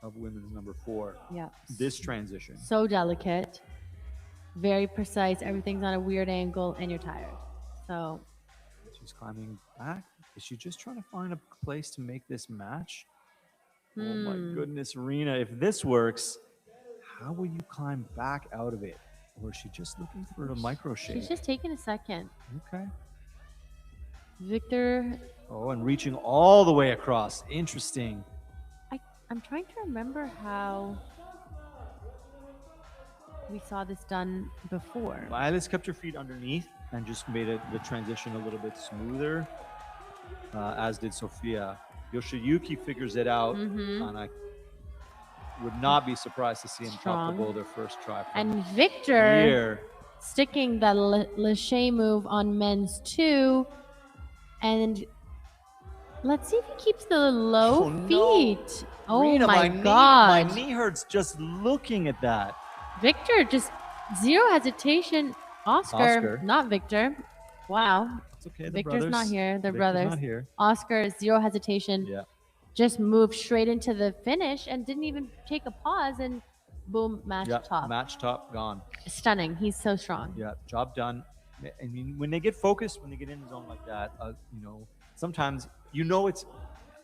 of women's number 4. Yeah. This transition. So delicate, very precise. Everything's on a weird angle, and you're tired. So She's climbing back. Is she just trying to find a place to make this match? Oh my goodness, Rena, if this works, how will you climb back out of it? Or is she just looking for a micro shake? she's just taking a second. Okay. Victor, Oh, and reaching all the way across. Interesting. I'm trying to remember how we saw this done before. Violet's kept her feet underneath and just made the transition a little bit smoother, as did Sophia. Yoshiyuki figures it out, and I would not be surprised to see him top the boulder first try. And Victor here. sticking the Lachey move on men's 2. And let's see if he keeps the low feet. Oh Rena, my God. God. My knee hurts just looking at that. Victor, just zero hesitation. Oscar. Not Victor. Wow. It's okay. Victor's not here. They're Victor's brothers. not here. Oscar, zero hesitation. Yeah. Just moved straight into the finish and didn't even take a pause, and boom, match top. Match top, gone. Stunning. He's so strong. Yeah, job done. I mean, when they get focused, when they get in the zone like that, sometimes it's,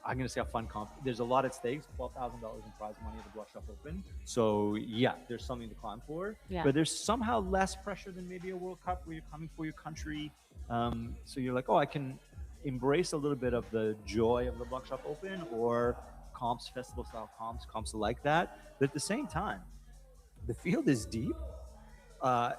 I'm going to say a fun comp. There's a lot at stake, $12,000 in prize money at the BLOC Shop Open. So, yeah, there's something to climb for. Yeah. But there's somehow less pressure than maybe a World Cup where you're coming for your country. So you're like, oh, I can embrace a little bit of the joy of the BLOC Shop Open or comps, festival-style comps like that. But at the same time, the field is deep.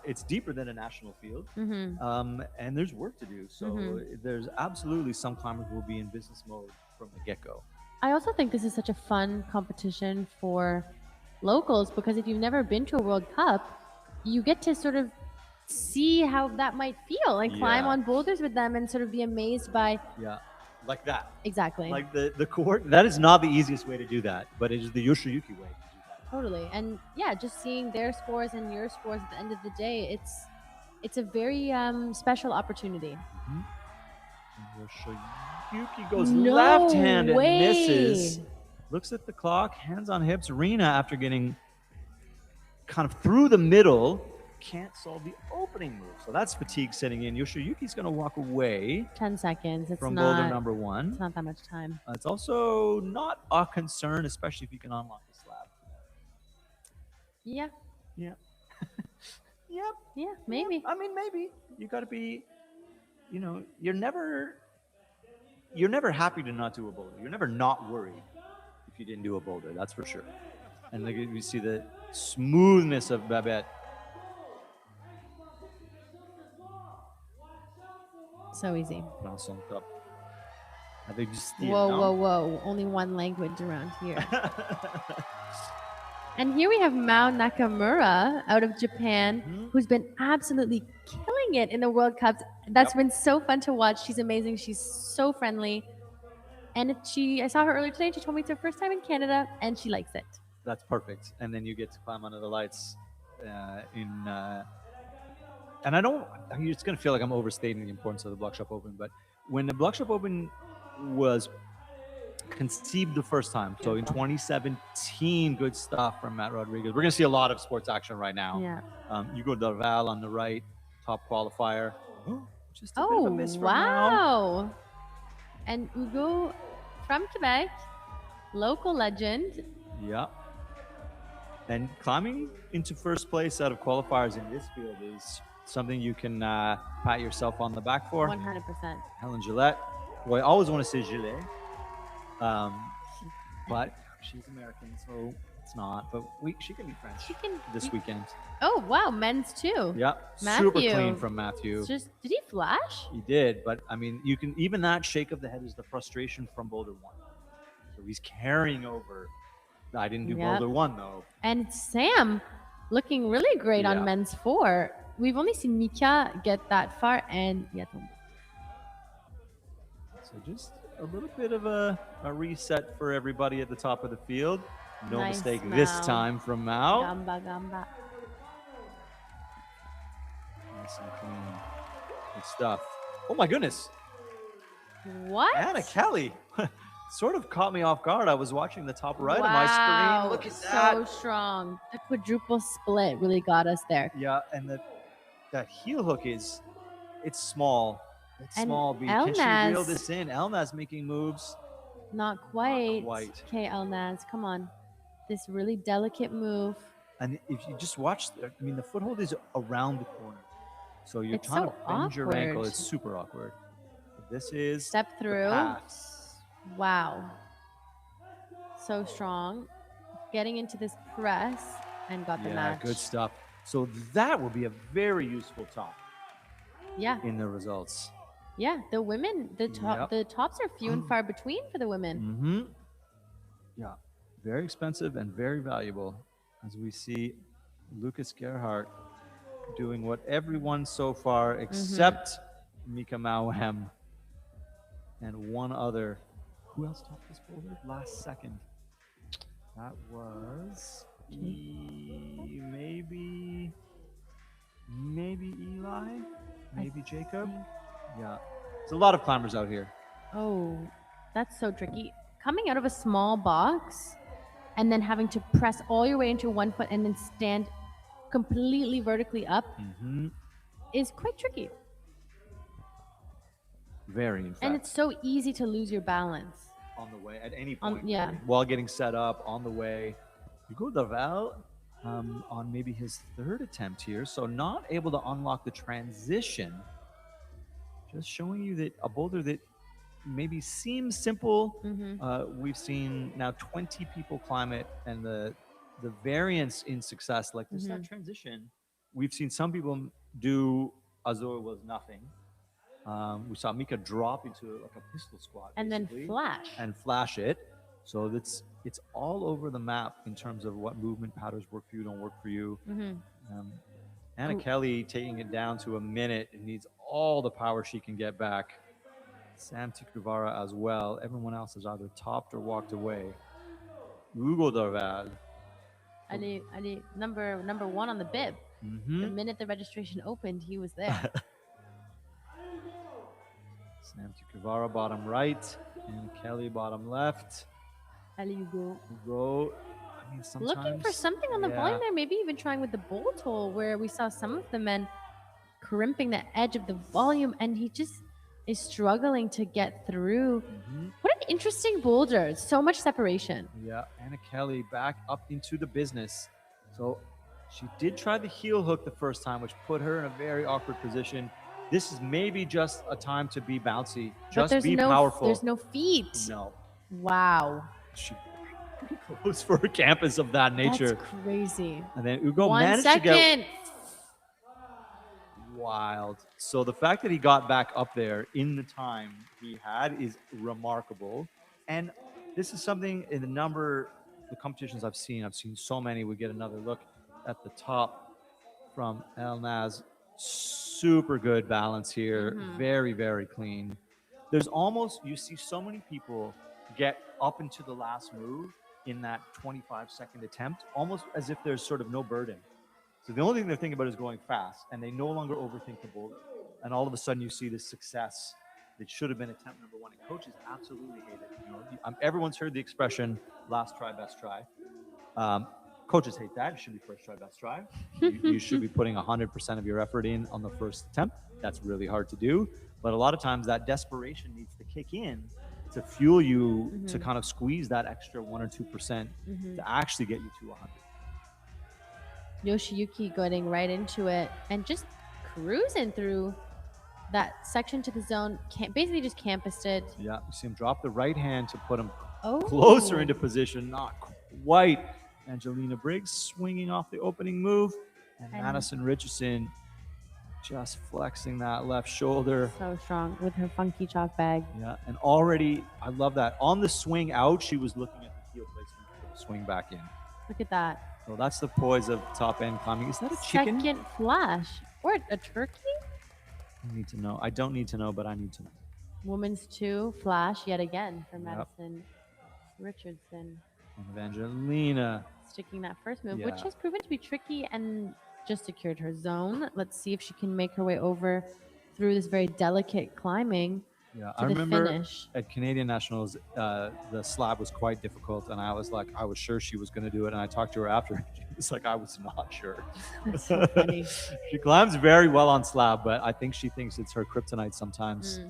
It's deeper than a national field, and there's work to do. So there's absolutely some climbers who will be in business mode from the get-go. I also think this is such a fun competition for locals, because if you've never been to a World Cup, you get to sort of see how that might feel and climb on boulders with them and sort of be amazed by like that. Exactly. Like the court. That is not the easiest way to do that, but it is the Yoshiyuki way. Totally. And yeah, just seeing their scores and your scores at the end of the day, it's a very special opportunity. Yoshiyuki goes left hand and misses. Looks at the clock, hands on hips. Rena, after getting kind of through the middle, can't solve the opening move. So that's fatigue setting in. Yoshiyuki's going to walk away 10 seconds. It's from not. boulder number one. It's not that much time. It's also not a concern, especially if you can unlock the slab. Yeah. Yeah. Yep. Yeah. Maybe. I mean, maybe. You got to be, you're never happy to not do a boulder. You're never not worried if you didn't do a boulder. That's for sure. And look, you see the smoothness of Babette. So easy. Whoa. Only one language around here. And here we have Mao Nakamura out of Japan, who's been absolutely killing it in the World Cups. That's been so fun to watch. She's amazing. She's so friendly. And I saw her earlier today. And she told me it's her first time in Canada, and she likes it. That's perfect. And then you get to climb under the lights and it's going to feel like I'm overstating the importance of the BLOC Shop Open, but when the BLOC Shop Open was conceived the first time, so in 2017, good stuff from Matt Rodriguez. We're going to see a lot of sports action right now. Yeah. Hugo Darval on the right, top qualifier. Just a bit of a miss from wow. Mao. And Hugo from Quebec, local legend. Yeah. And climbing into first place out of qualifiers in this field is something you can pat yourself on the back for. 100%. Helen Gillette. Well, I always want to say Gillet. But she's American, so it's not. But she can be French this weekend. Oh, wow. Men's too. Yeah. Super clean from Matthew. Did he flash? He did. But, I mean, you can even that shake of the head is the frustration from Boulder 1. So he's carrying over. I didn't do Boulder 1, though. And Sam looking really great on men's 4. We've only seen Mika get that far, and so just a little bit of a reset for everybody at the top of the field. No mistake this time from Mao. Gamba. Nice and clean. Good stuff. Oh my goodness. What? Anna Kelly. Sort of caught me off guard. I was watching the top right of my screen. Look at that. So strong. The quadruple split really got us there. Yeah, and that heel hook it's small. It's small, but can she reel this in? Elnaz making moves. Not quite. Okay, Elnaz, come on. This really delicate move. And if you just watch, the foothold is around the corner. So you're trying to bend your ankle. It's super awkward. This is step through. Wow. So strong. Getting into this press and got the match. Good stuff. So that will be a very useful top. Yeah. In the results. Yeah, the women, the tops are few and far between for the women. Mm-hmm. Yeah, very expensive and very valuable. As we see Lucas Gerhardt doing what everyone so far except Mika Mauhem and one other. Who else topped this boulder last second? That was maybe Eli, maybe Jacob. Yeah, there's a lot of climbers out here. Oh, that's so tricky. Coming out of a small box and then having to press all your way into one foot and then stand completely vertically up is quite tricky. Very, in fact. And it's so easy to lose your balance. On the way, at any point. While getting set up, on the way. Hugo Darval on maybe his third attempt here, so not able to unlock the transition. Just showing you that a boulder that maybe seems simple. We've seen now 20 people climb it, and the variance in success, like there's that transition. We've seen some people do as though it was nothing. We saw Mika drop into like a pistol squat and then flash it. So it's all over the map in terms of what movement patterns work for you, don't work for you. Anna Kelly taking it down to a minute. It needs all the power she can get back. Sam Tikuvara as well. Everyone else has either topped or walked away. Hugo Darval. Ali, number one on the bib. The minute the registration opened, he was there. Sam Tikuvara bottom right, and Kelly bottom left. Ali Hugo. Hugo, mean, Looking for sometimes- something on the volume yeah. there, maybe even trying with the bolt hole where we saw some of the men crimping the edge of the volume, and he just is struggling to get through. Mhm. What an interesting boulder. So much separation. Yeah, Anna Kelly back up into the business. So she did try the heel hook the first time, which put her in a very awkward position. This is maybe just a time to be bouncy. But Just there's be no, powerful. There's no feet. No. Wow. She goes for a campus of that nature. That's crazy. And then Ugo 1 managed second. to get wild. So the fact that he got back up there in the time he had is remarkable. And this is something in the competitions I've seen so many. We get another look at the top from El Naz. Super good balance here. Mhm. Very, very clean. There's almost, you see so many people get up into the last move in that 25-second attempt, almost as if there's sort of no burden. So the only thing they're thinking about is going fast, and they no longer overthink the boulder. And all of a sudden, you see this success that should have been attempt number one. And coaches absolutely hate it. You know, everyone's heard the expression "last try, best try." Coaches hate that. It should be first try, best try. You should be putting 100% of your effort in on the first attempt. That's really hard to do. But a lot of times, that desperation needs to kick in to fuel you to kind of squeeze that extra 1 or 2% to actually get you to 100. Yoshiyuki getting right into it and just cruising through that section to the zone. Basically just campused it. Yeah, you see him drop the right hand to put him Oh. closer into position. Not quite. Angelina Briggs swinging off the opening move. And Madison Richardson just flexing that left shoulder. So strong with her funky chalk bag. Yeah, and already, I love that. On the swing out, she was looking at the heel placement for the swing back in. Look at that. So that's the poise of top end climbing. Is that a chicken? Second flash. Or a turkey? I need to know. I don't need to know, but I need to know. Women's 2 flash yet again for Madison Richardson. And Evangelina. Sticking that first move, which Yeah. has proven to be tricky and just secured her zone. Let's see if she can make her way over through this very delicate climbing Yeah, to I the remember finish. at Canadian Nationals, the slab was quite difficult, and I was sure she was going to do it. And I talked to her after, and she was like, I was not sure. That's so funny. She climbs very well on slab, but I think she thinks it's her kryptonite sometimes.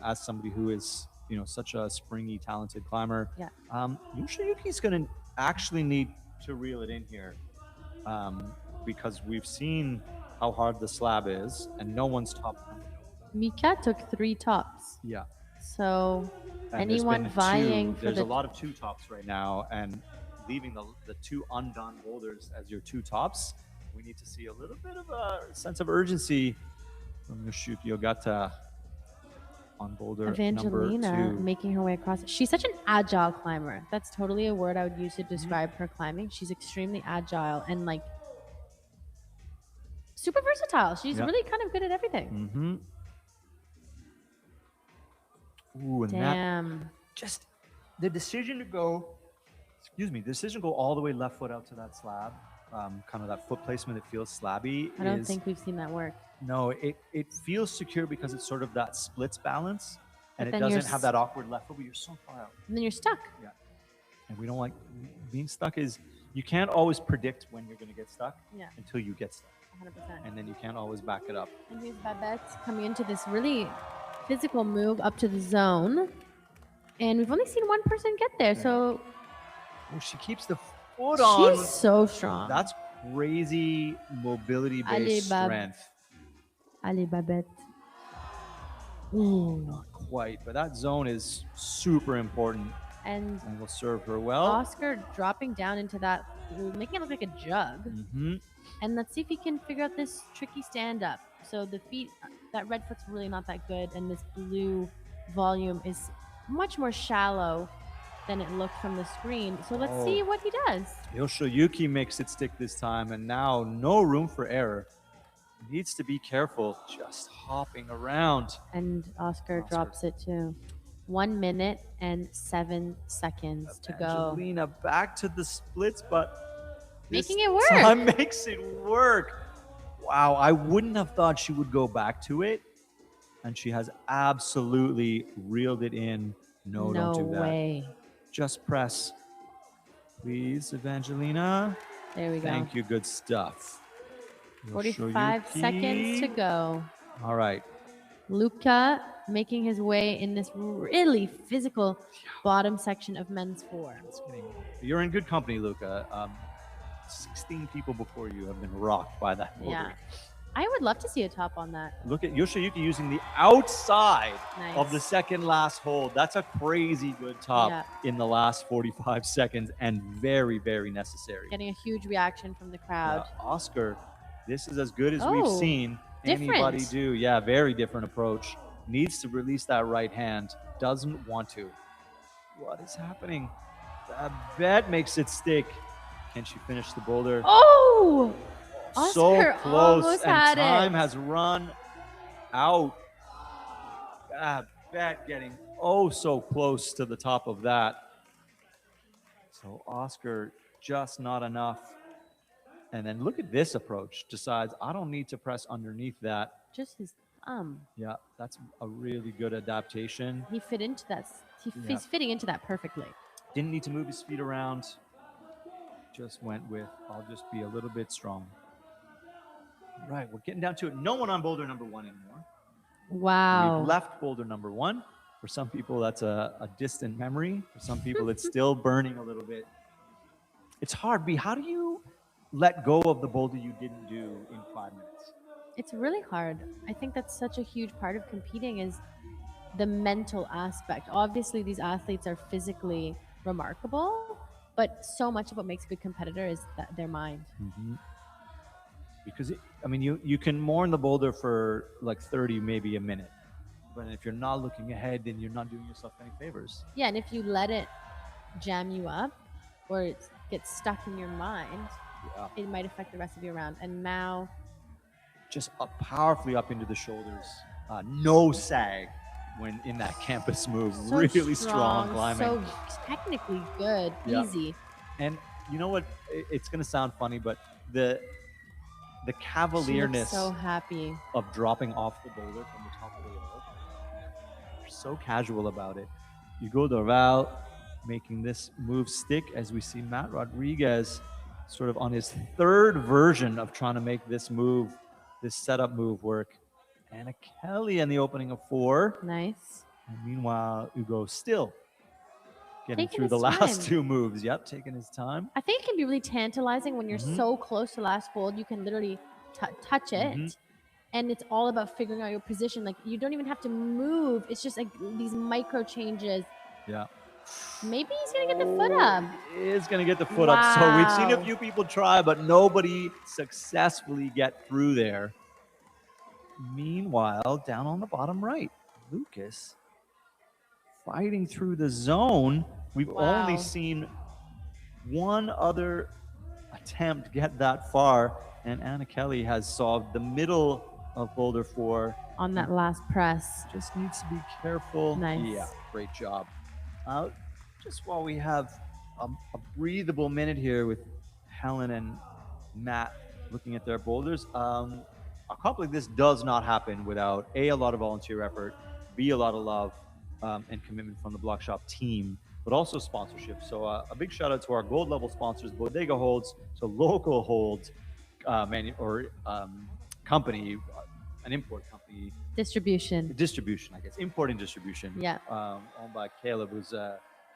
As somebody who is, such a springy, talented climber, Yeah. Yoshiyuki's going to actually need to reel it in here, because we've seen how hard the slab is, and no one's top. Mika took 3 tops. Yeah. So And there's anyone been vying for there's the a lot of 2 tops right now, and leaving the 2 undone boulders as your 2 tops, we need to see a little bit of a sense of urgency from Yoshiyuki Ogata on boulder Evangelina number 2. making her way across. She's such an agile climber. That's totally a word I would use to describe her climbing. She's extremely agile and super versatile. She's Yep. really kind of good at everything. Mm-hmm. Ooh, and that Damn. just the decision to go all the way left foot out to that slab, kind of that foot placement that feels slabby. I don't think we've seen that work. No, it feels secure because it's sort of that splits balance, and But it then you're doesn't have that awkward left foot, but you're so far out. And then you're stuck. Yeah. And we don't like being stuck. You can't always predict when you're going to get stuck Yeah. until you get stuck. 100%. And then you can't always back it up. And here's Babette coming into this really physical move up to the zone. And we've only seen one person get there. So Oh, she keeps the foot on. she's so strong. That's crazy mobility-based Alibab. strength. Ali Babette. Not quite, but that zone is super important And and will serve her well. Oscar dropping down into that, making it look like a jug. Mm-hmm. And let's see if he can figure out this tricky stand-up. So the feet, that red foot's really not that good, and this blue volume is much more shallow than it looked from the screen. So let's see what he does. Yoshiyuki makes it stick this time, and now no room for error. Needs to be careful, just hopping around. And Oscar drops it too. 1 minute and 7 seconds to go. Angelina back to the splits, but this Making it work. time makes it work. Wow, I wouldn't have thought she would go back to it, and she has absolutely reeled it in. No, don't do that. way. Just press. Please, Evangelina. There we go. Thank you. Good stuff. 45 seconds to Yoshiyuki. go. All right. Luca making his way in this really physical bottom section of men's four. You're in good company, Luca. 16 people before you have been rocked by that boulder. Yeah. I would love to see a top on that. Look at Yoshiyuki using the outside Nice. of the second last hold. That's a crazy good top Yeah. in the last 45 seconds and very, very necessary. Getting a huge reaction from the crowd. Oscar, this is as good as we've Oh, seen different. anybody do. Yeah, very different approach. Needs to release that right hand. Doesn't want to. What is happening? That bet makes it stick. Can she finish the boulder? Oh! So Oscar close, almost and had time it. has run out. Bet getting so close to the top of that. So Oscar just not enough. And then look at this approach. Decides I don't need to press underneath that. Just his thumb. Yeah, that's a really good adaptation. He fit into that. Yeah. He's fitting into that perfectly. Didn't need to move his feet around. Just went with, I'll just be a little bit strong. Right, we're getting down to it. No one on boulder number one anymore. Wow. We've left boulder number one. For some people, that's a distant memory. For some people, it's still burning a little bit. It's hard, B. How do you let go of the boulder you didn't do in 5 minutes? It's really hard. I think that's such a huge part of competing is the mental aspect. Obviously, these athletes are physically remarkable, but so much of what makes a good competitor is their mind. Mm-hmm. Because, you can mourn the boulder for like 30, maybe a minute. But if you're not looking ahead, then you're not doing yourself any favors. Yeah, and if you let it jam you up or it gets stuck in your mind, it might affect the rest of your round. And now, just up powerfully up into the shoulders. No sag when in that campus move. so Really strong climbing. So technically good, Yeah. easy. And you know what? It's going to sound funny, but the She looks cavalierness so happy. of dropping off the boulder from the top of the hill. You're so casual about it. Hugo Dorval making this move stick as we see Matt Rodriguez sort of on his third version of trying to make this move, this setup move work. Anna Kelly in the opening of 4. Nice. And meanwhile, Hugo still getting Taking through the his last time. 2 moves. Yep, taking his time. I think it can be really tantalizing when you're Mhm. so close to last fold. You can literally touch it. Mhm. And it's all about figuring out your position. Like, you don't even have to move. It's just like these micro changes. Yeah. Maybe he's going to get the foot up. He is going to get the foot up. So we've seen a Wow. few people try, but nobody successfully get through there. Meanwhile, down on the bottom right, Lucas fighting through the zone. We've only Wow. seen one other attempt get that far, and Anna Kelly has solved the middle of boulder 4. On that last press. Just needs to be careful. Nice. Yeah, great job. Just while we have a breathable minute here with Helen and Matt looking at their boulders, a comp like this does not happen without A, a lot of volunteer effort, B, a lot of love and commitment from the Block Shop team, but also sponsorship. So a big shout out to our gold level sponsors, Bodega Holds, so local holds company, an import company. Distribution. Distribution, I guess. Import and distribution. Yeah. Owned by Caleb, who's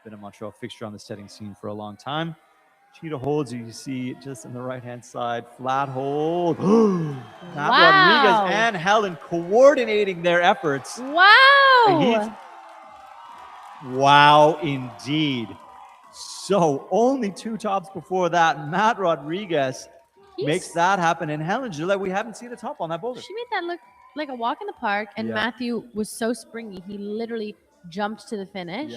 been a Montreal fixture on the setting scene for a long time. Cheetah holds, you see just on the right-hand side, flat hold. Matt Wow. Rodriguez and Helen coordinating their efforts. Wow. Wow, indeed. So only 2 tops before that. Matt Rodriguez makes that happen. And Helen Gillette, we haven't seen a top on that boulder. She made that look like a walk in the park. And Yeah. Matthew was so springy. He literally jumped to the finish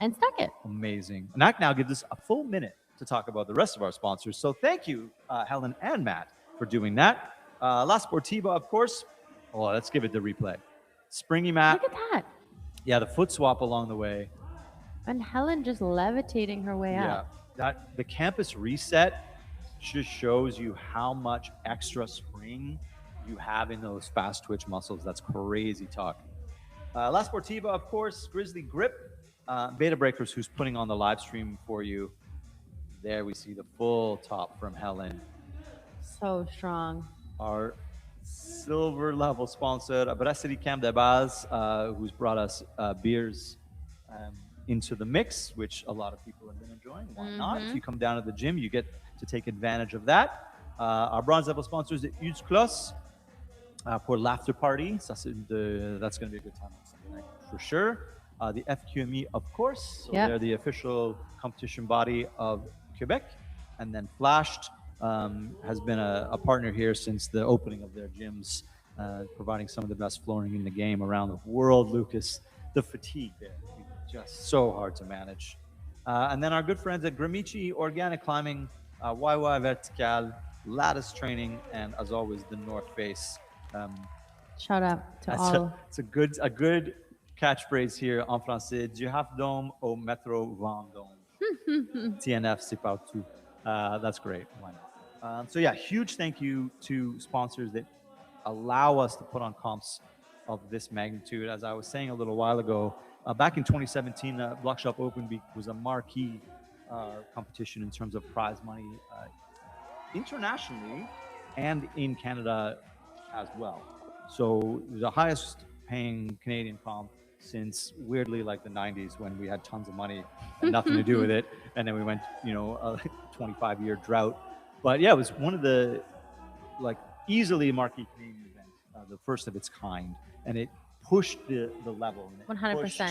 and stuck it. Amazing. And that now gives us a full minute to talk about the rest of our sponsors. So thank you, Helen and Matt, for doing that. La Sportiva, of course. Oh, let's give it the replay. Springy Matt. Look at that. Yeah, the foot swap along the way. And Helen just levitating her way up. That the campus reset just shows you how much extra spring you have in those fast twitch muscles. That's crazy talk. La Sportiva, of course, Grizzly Grip, Beta Breakers, who's putting on the live stream for you. There we see the full top from Helen. So strong. Our silver level sponsor, Brasserie Camp de Base, who's brought us beers into the mix, which a lot of people have been enjoying. Why not? If you come down to the gym, you get to take advantage of that. Our bronze level sponsors, the U's Clos, for l'after party. That's going to be a good time on Sunday night for sure. The FQME, of course. So they're the official competition body of Quebec. And then Flashed has been a partner here since the opening of their gyms, providing some of the best flooring in the game around the world. Lucas, the fatigue there, just so hard to manage. And then our good friends at Gramici Organic Climbing, YY Vertical, Lattice Training, and as always, the North Face. Shout out to all. It's a good catchphrase here en français. Du half dome au métro Vendôme. TNF, c'est partout. That's great. Why not? So yeah, huge thank you to sponsors that allow us to put on comps of this magnitude. As I was saying a little while ago, back in 2017, Block Shop Open Week was a marquee competition in terms of prize money internationally and in Canada as well. So the highest paying Canadian comp since weirdly like the 90s when we had tons of money and nothing to do with it. And then we went, a 25-year drought. But yeah, it was one of the easily marquee Canadian events, the first of its kind. And it pushed the level. And it 100%. pushed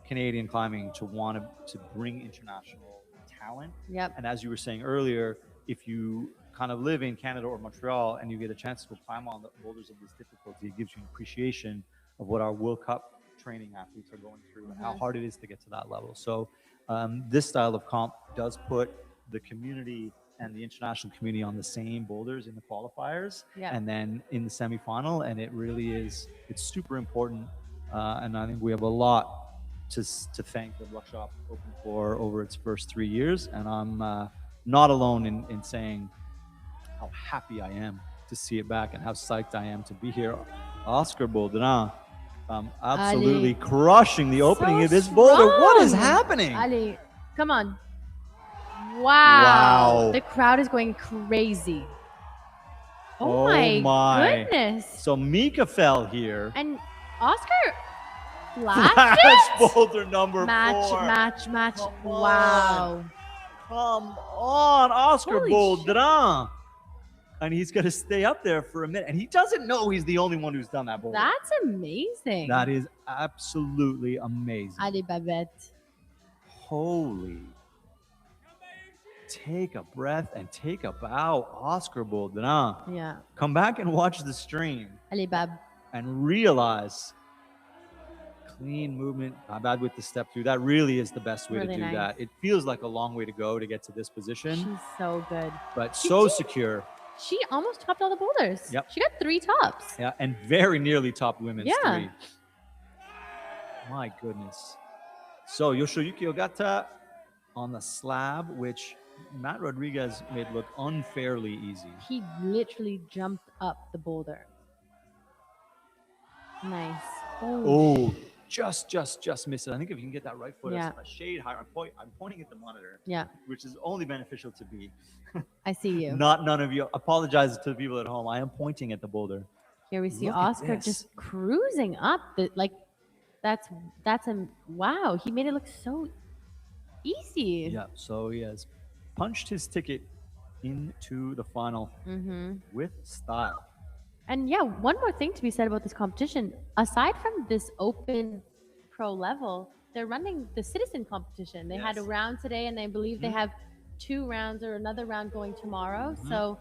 Canadian climbing to want to bring international talent. Yep. And as you were saying earlier, if you kind of live in Canada or Montreal and you get a chance to go climb on the boulders of this difficulty, it gives you an appreciation of what our World Cup training athletes are going through and how hard it is to get to that level. So this style of comp does put the community and the international community on the same boulders in the qualifiers and then in the semifinal. And it really is, it's super important. And I think we have a lot to thank the Block Shop Open for over its first 3 years. And I'm not alone in saying how happy I am to see it back and how psyched I am to be here. Oscar Baudrin, absolutely Ali, crushing the opening so of this boulder. What is strong. happening? Ali, come on. Wow. The crowd is going crazy. Oh my goodness. So Mika fell here. And Oscar flashed it? Boulder number 4. Match. Come Wow. Come on, Oscar Holy Baudrin. And he's going to stay up there for a minute. And he doesn't know he's the only one who's done that boulder. That's amazing. That is absolutely amazing. Ali Babette. Holy. Take a breath and take a bow, Oscar Baudrin. Yeah. Come back and watch the stream Ali Bab. and realize clean movement, not bad with the step through. That really is the best way to do that. It feels like a long way to go to get to this position. She's so good. But so secure. She almost topped all the boulders. Yep. She got 3 tops. Yeah, and very nearly topped women's 3. My goodness. So Yoshiyuki Ogata on the slab, which Matt Rodriguez made look unfairly easy. He literally jumped up the boulder. Nice. Oh, just missed it. I think if you can get that right foot a shade higher, I'm pointing at the monitor. Yeah. Which is only beneficial to me. I see you. None of you. Apologize to the people at home. I am pointing at the boulder. Here we see Look Oscar just cruising up. That's a wow. He made it look so easy. Yeah. So he has punched his ticket into the final with style. And yeah, one more thing to be said about this competition. Aside from this open pro level, they're running the citizen competition. They had a round today, and I believe they have 2 rounds or another round going tomorrow. So,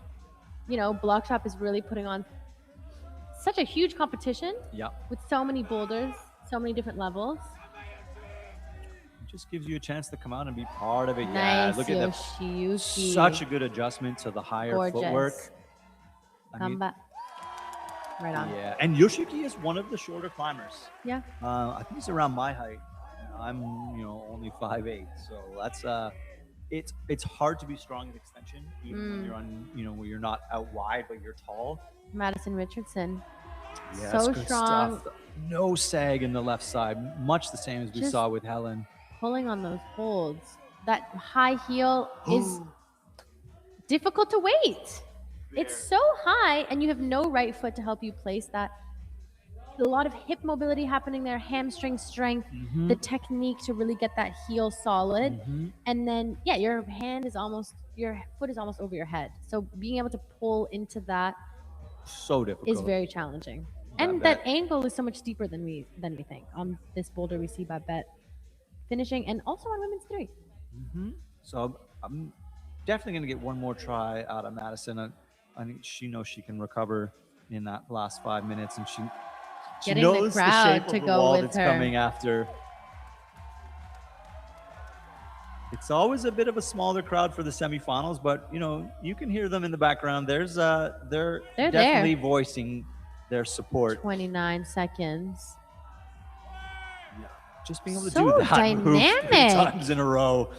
Block Shop is really putting on such a huge competition with so many boulders, so many different levels. It just gives you a chance to come out and be part of it. Nice, look at that. Such a good adjustment to the higher footwork. Come back. Right on. Yeah, and Yoshiki is one of the shorter climbers. Yeah. I think he's around my height. I'm, only 5'8", so that's it's hard to be strong in extension, even when you're on, where you're not out wide but you're tall. Madison Richardson. Yeah, so good strong. Stuff. No sag in the left side, much the same as we saw with Helen. Pulling on those holds. That high heel is difficult to wait. It's so high, and you have no right foot to help you place that. A lot of hip mobility happening there, hamstring strength, the technique to really get that heel solid. And then, yeah, your foot is almost over your head. So being able to pull into that So difficult. is very challenging. And that angle is so much steeper than we think. On this boulder, we see Babette finishing, and also on women's 3. So I'm definitely going to get one more try out of Madison. I think she knows she can recover in that last 5 minutes, and she Getting knows the crowd shape to of the go wall with that's her. coming after. It's always a bit of a smaller crowd for the semifinals, but you can hear them in the background. They're definitely voicing their support. 29 seconds. Just being able to So do that move 3 dynamic. times in a row.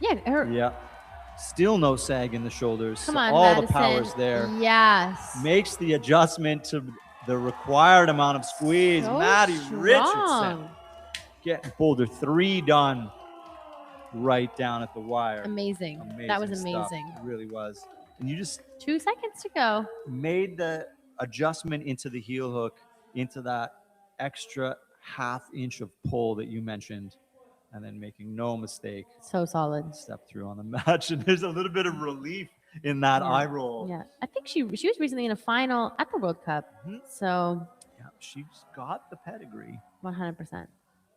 Yeah, Still no sag in the shoulders. Come so on, all Madison. the power's there. Yes. Makes the adjustment to the required amount of squeeze. So Maddie strong. Richardson getting boulder 3 done right down at the wire. Amazing. That was amazing. Stuff. It really was. And you just 2 seconds to go. made the adjustment into the heel hook, into that extra ½ inch of pull that you mentioned, and then making no mistake. So solid. Step through on the match, and there's a little bit of relief in that eye roll. Yeah, I think she was recently in a final at the World Cup. So yeah, she's got the pedigree. 100%.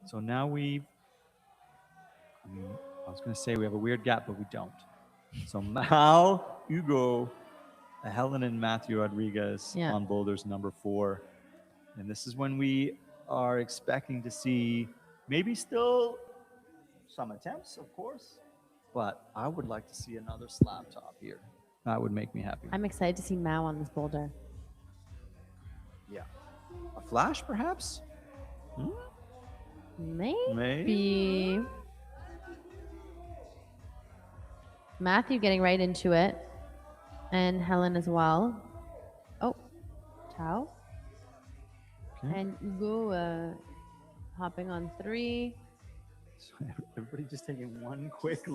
So now I was going to say we have a weird gap, but we don't. So Mal, Hugo, Helen, and Matthew Rodriguez on boulders number 4. And this is when we are expecting to see maybe still some attempts, of course, but I would like to see another slab top here. That would make me happy. I'm excited to see Mao on this boulder. Yeah. A flash, perhaps? Maybe. Matthew getting right into it. And Helen as well. Oh, Tao. Okay. And Hugo hopping on 3. So everybody just taking one quick,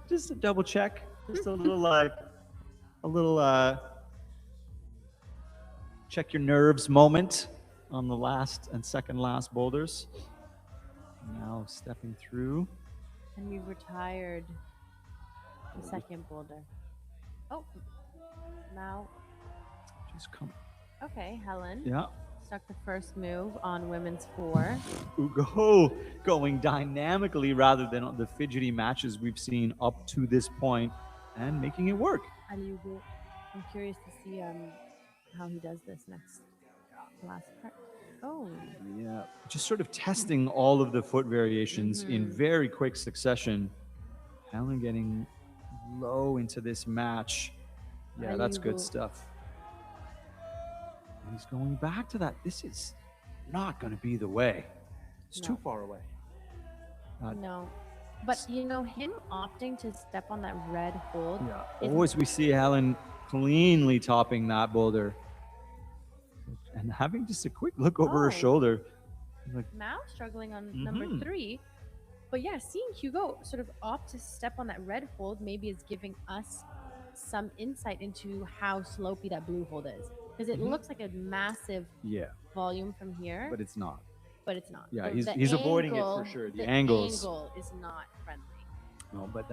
just a double check. Just a little, check your nerves moment on the last and second last boulders. Now stepping through. And we've retired the second boulder. Oh, now. Just come. Okay, Helen. Yeah. Stuck the first move on women's 4. Hugo going dynamically rather than the fidgety matches we've seen up to this point and making it work. And Hugo, I'm curious to see how he does this last part. Oh. Yeah. Just sort of testing all of the foot variations in very quick succession. Helen getting low into this match. Yeah, that's good stuff. And he's going back to that. This is not going to be the way. It's too far away. No. But, him opting to step on that red hold. Yeah. Always we see Helen cleanly topping that boulder. And having just a quick look over her shoulder. Mao struggling on number 3. But yeah, seeing Hugo sort of opt to step on that red hold maybe is giving us some insight into how slopey that blue hold is. Because it looks like a massive volume from here. But it's not. Yeah, he's avoiding it for sure. The angle is not friendly. No, but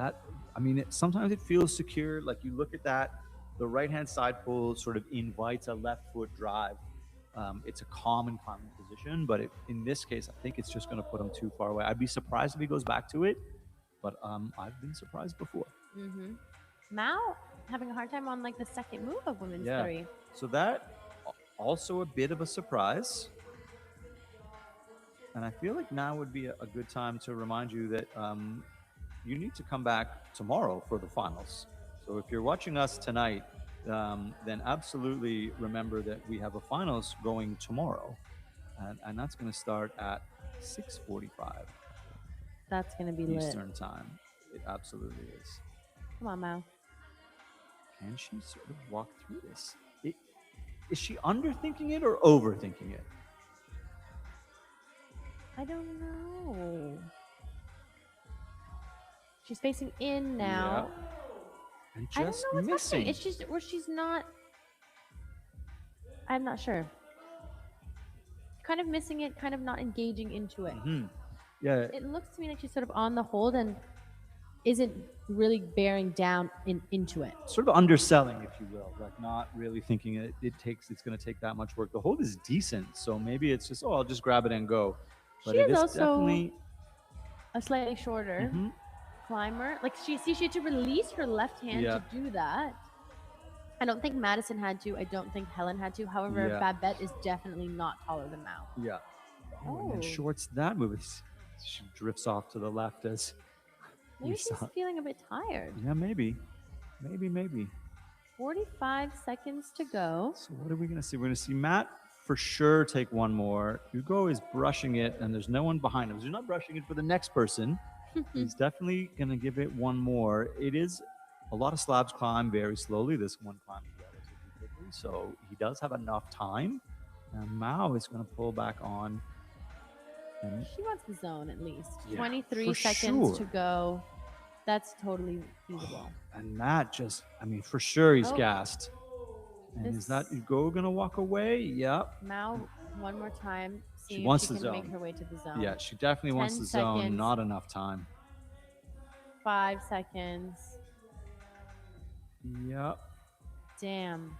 sometimes it feels secure. Like you look at that, the right-hand side pull sort of invites a left foot drive. It's a common position, but in this case, I think it's just going to put him too far away. I'd be surprised if he goes back to it, but I've been surprised before. Mao having a hard time on the second move of women's 3. So that also a bit of a surprise. And I feel like now would be a good time to remind you that you need to come back tomorrow for the finals. So if you're watching us tonight, then absolutely remember that we have a finals going tomorrow. And that's going to start at 6:45. That's going to be lit. Eastern time. It absolutely is. Come on, Mao. Can she sort of walk through this? Is she underthinking it or overthinking it? I don't know. She's facing in now. and I don't just know what's missing. happening. It's just or she's not. I'm not sure. Kind of missing it, kind of not engaging into it. Yeah, It looks to me like she's sort of on the hold and isn't really bearing down into it. sort of underselling, if you will, like not really thinking it's going to take that much work. The hold is decent, so maybe it's just, oh, I'll just grab it and go. But She it is is also definitely a slightly shorter climber. Like she had to release her left hand Yeah. to do that. I don't think Madison had to. I don't think Helen had to. However, Yeah. Babette is definitely not taller than Mao. yeah. Oh, and then Oh. shorts that move. She drifts off to the left as Maybe we she's saw. feeling a bit tired. Yeah, maybe. 45 seconds to go. So what are we going to see? We're going to see Matt for sure take one more. Hugo is brushing it, and there's no one behind him. So he's not brushing it for the next person. He's definitely going to give it one more. It is a lot of slabs climb very slowly. This one climbs relatively quickly, so he does have enough time. And Mao is going to pull back on. And She wants the zone at least. Yeah, 23 for seconds sure. to go. That's totally feasible. And Matt just, I mean, for sure he's Oh. gassed. And is that This- Hugo going to walk away? Yep. Mao, one more time. See wants if she the can make zone. her way to the zone. Yeah, she definitely wants 10 the zone. seconds. Not enough time. 5 seconds. Yep. Damn.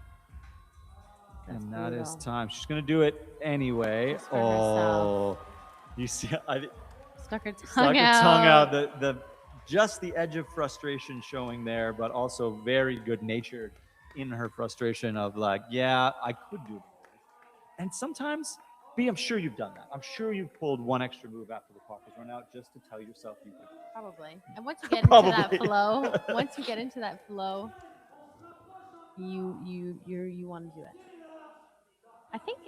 That's And that is brutal. time. She's going to do it anyway. Just for Oh, herself. you see, Stuck her tongue stuck her out. tongue out. Just the edge of frustration showing there, but also very good natured in her frustration of like, yeah, I could do it. And sometimes, B, I'm sure you've done that. I'm sure you've pulled one extra move after the clock has run out just to tell yourself you could. Probably. And once you get into that Probably. flow, you want to do it. I think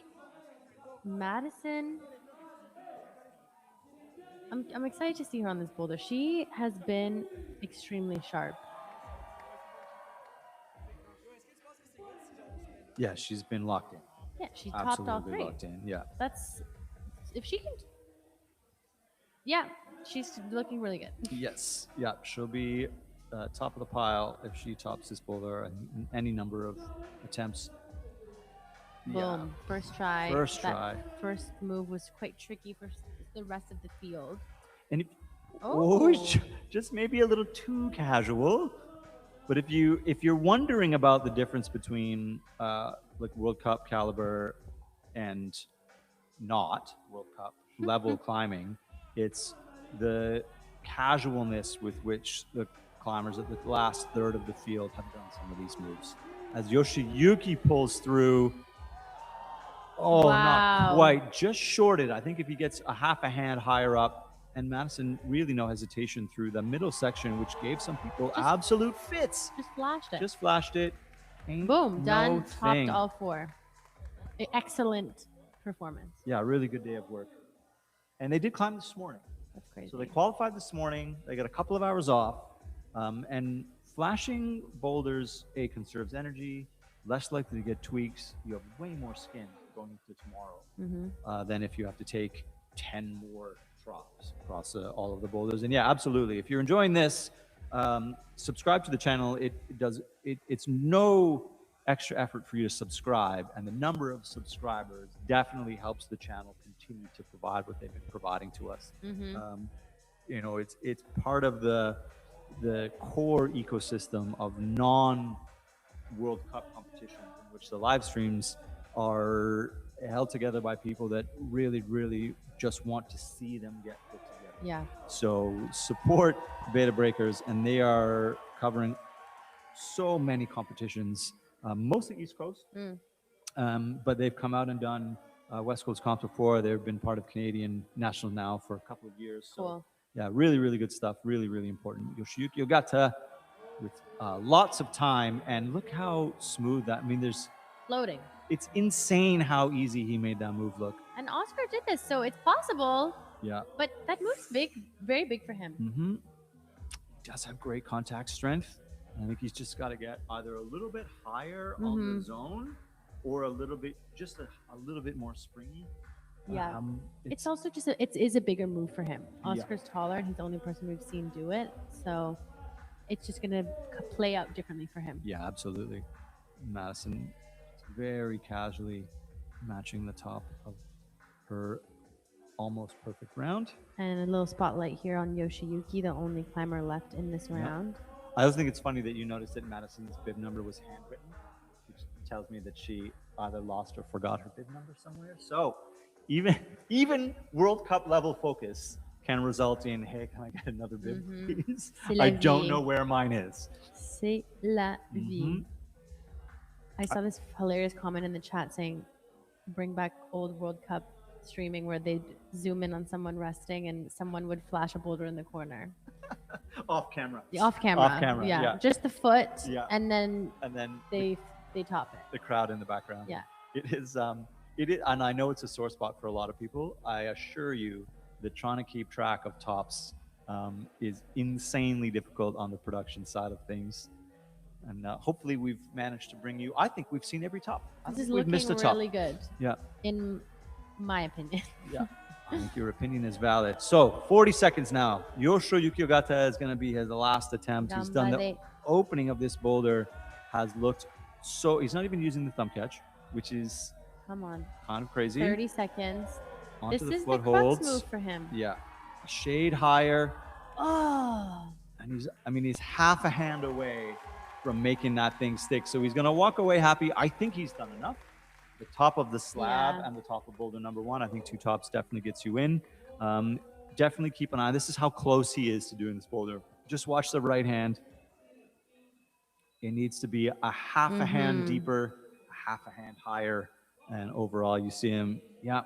Madison. I'm excited to see her on this boulder. She has been extremely sharp. Yeah, she's been locked in. Yeah, she topped all Absolutely three. locked in. Yeah. That's if she can. Yeah, she's looking really good. Yes. Yeah. She'll be top of the pile if she tops this boulder and any number of attempts. Boom. First try. First That try. First move was quite tricky for the rest of the field. And if, Oh. just maybe a little too casual. But if you're wondering about the difference between like World Cup caliber and not World Cup level climbing, it's the casualness with which the climbers at the last third of the field have done some of these moves. As Yoshiyuki pulls through, oh, Wow. not quite, just shorted. I think if he gets a half a hand higher up, and Madison really no hesitation through the middle section, which gave some people absolute fits. Just flashed it. Just flashed it. Ain't Boom. no Done. thing. Topped all four. Excellent performance. Yeah, really good day of work. And they did climb this morning. That's crazy. So they qualified this morning. They got a couple of hours off. And flashing boulders, conserves energy, less likely to get tweaks. You have way more skin going into tomorrow than if you have to take 10 more drops across all of the boulders. And yeah, absolutely. If you're enjoying this, subscribe to the channel. It's no extra effort for you to subscribe, and the number of subscribers definitely helps the channel continue to provide what they've been providing to us. You know, it's part of the core ecosystem of non-World Cup competitions in which the live streams are held together by people that really, really just want to see them get put together. Yeah. So support Beta Breakers, and they are covering so many competitions, mostly East Coast, but they've come out and done West Coast comps before. They've been part of Canadian National now for a couple of years. So Cool. yeah, really, really good stuff. Really, really important. Yoshiyuki Ogata with lots of time, and look how smooth that. I mean, Floating. it's insane how easy he made that move look. And Oscar did this, so it's possible. Yeah. But that move's big, very big for him. Mm-hmm. Does have great contact strength. I think he's just got to get either a little bit higher on the zone, or a little bit, just a little bit more springy. Yeah. It's also just it is a bigger move for him. Yeah. Oscar's taller, and he's the only person we've seen do it. So it's just going to play out differently for him. Yeah, absolutely. Madison very casually matching the top of her almost perfect round. And a little spotlight here on Yoshiyuki, the only climber left in this round. I also think it's funny that you noticed that Madison's bib number was handwritten, which tells me that she either lost or forgot her bib number somewhere. So even World Cup level focus can result in, hey, can I get another bib, please? I don't know where mine is. C'est la vie. I saw this hilarious comment in the chat saying, bring back old World Cup streaming where they'd zoom in on someone resting and someone would flash a boulder in the corner. Off camera. Off camera. Yeah. Just the foot. Yeah. And then they top it. The crowd in the background. Yeah. It is, and I know it's a sore spot for a lot of people. I assure you that trying to keep track of tops is insanely difficult on the production side of things. And hopefully we've managed to bring you, I think we've seen every top. This is looking really good. Yeah. In my opinion. Yeah. I think your opinion is valid. So 40 seconds now. Yoshiyuki Ogata is going to be his last attempt. He's done the opening of this boulder, has looked so, he's not even using the thumb catch, which is kind of crazy. 30 seconds. Onto This the is the crux move for him. Yeah. Shade higher. Oh. And he's half a hand away from making that thing stick. So he's going to walk away happy. I think he's done enough. The top of the slab and the top of boulder number one. I think two tops definitely gets you in. Definitely keep an eye. This is how close he is to doing this boulder. Just watch the right hand. It needs to be a half a hand deeper, a half a hand higher. And overall, you see him. Yeah.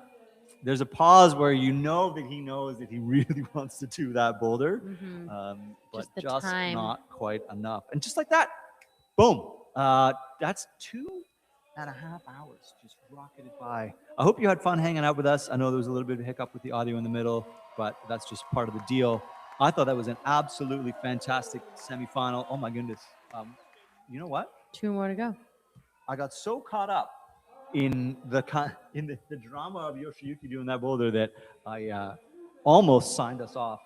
There's a pause where you know that he knows that he really wants to do that boulder. But just not quite enough. And just like that, boom. That's 2.5 hours just rocketed by. I hope you had fun hanging out with us. I know there was a little bit of a hiccup with the audio in the middle, but that's just part of the deal. I thought that was an absolutely fantastic semifinal. Oh my goodness. You know what? 2 more to go. I got so caught up in the drama of Yoshiyuki doing that boulder that I almost signed us off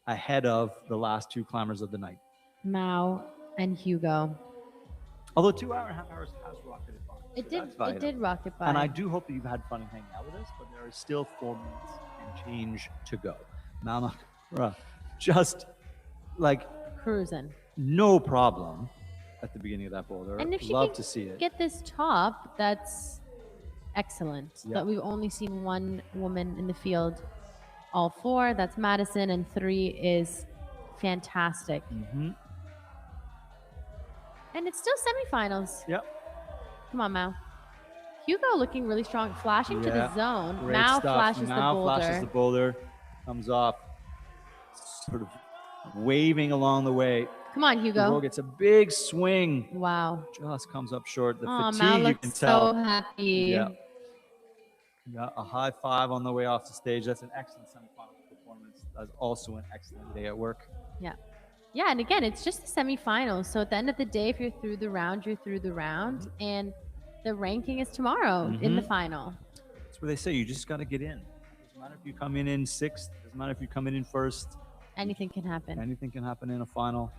ahead of the last two climbers of the night. Mao and Hugo. Although 2.5 hours has rocketed by. It did rocket by. And I do hope that you've had fun hanging out with us, but there is still 4 minutes and change to go. Mama, just like cruising. No problem at the beginning of that boulder. And if she love to see it. Get this top, that's excellent. Yeah. But we've only seen one woman in the field all 4. That's Madison, and 3 is fantastic. And it's still semifinals. Yep. Come on, Mao. Hugo looking really strong, flashing to the zone. Great Mao stuff. flashes Mao the boulder. Flashes the boulder, comes off, sort of waving along the way. Come on, Hugo. Hugo gets a big swing. Wow. Just comes up short. The Mao fatigue, you can tell. so happy. Yeah. Yeah, a high five on the way off the stage. That's an excellent semifinal performance. That's also an excellent day at work. Yeah. Yeah, and again, it's just the semifinals. So at the end of the day, if you're through the round, you're through the round. And the ranking is tomorrow in the final. That's where they say you just got to get in. Doesn't matter if you come in 6th. Doesn't matter if you come in 1st. Anything can happen. Anything can happen in a final.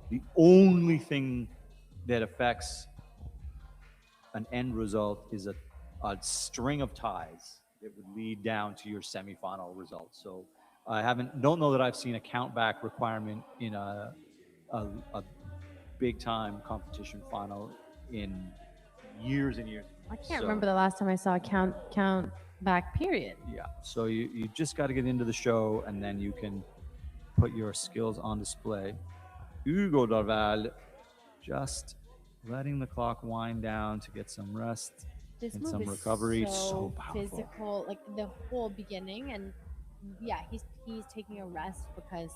The only thing that affects an end result is a string of ties that would lead down to your semifinal result. So I don't know that I've seen a count back requirement in a big time competition final in years and years. I can't remember the last time I saw a count back period. Yeah. So you just got to get into the show, and then you can put your skills on display. Hugo Darval just letting the clock wind down to get some rest and some recovery. So powerful. Physical, like the whole beginning, and yeah, he's taking a rest because,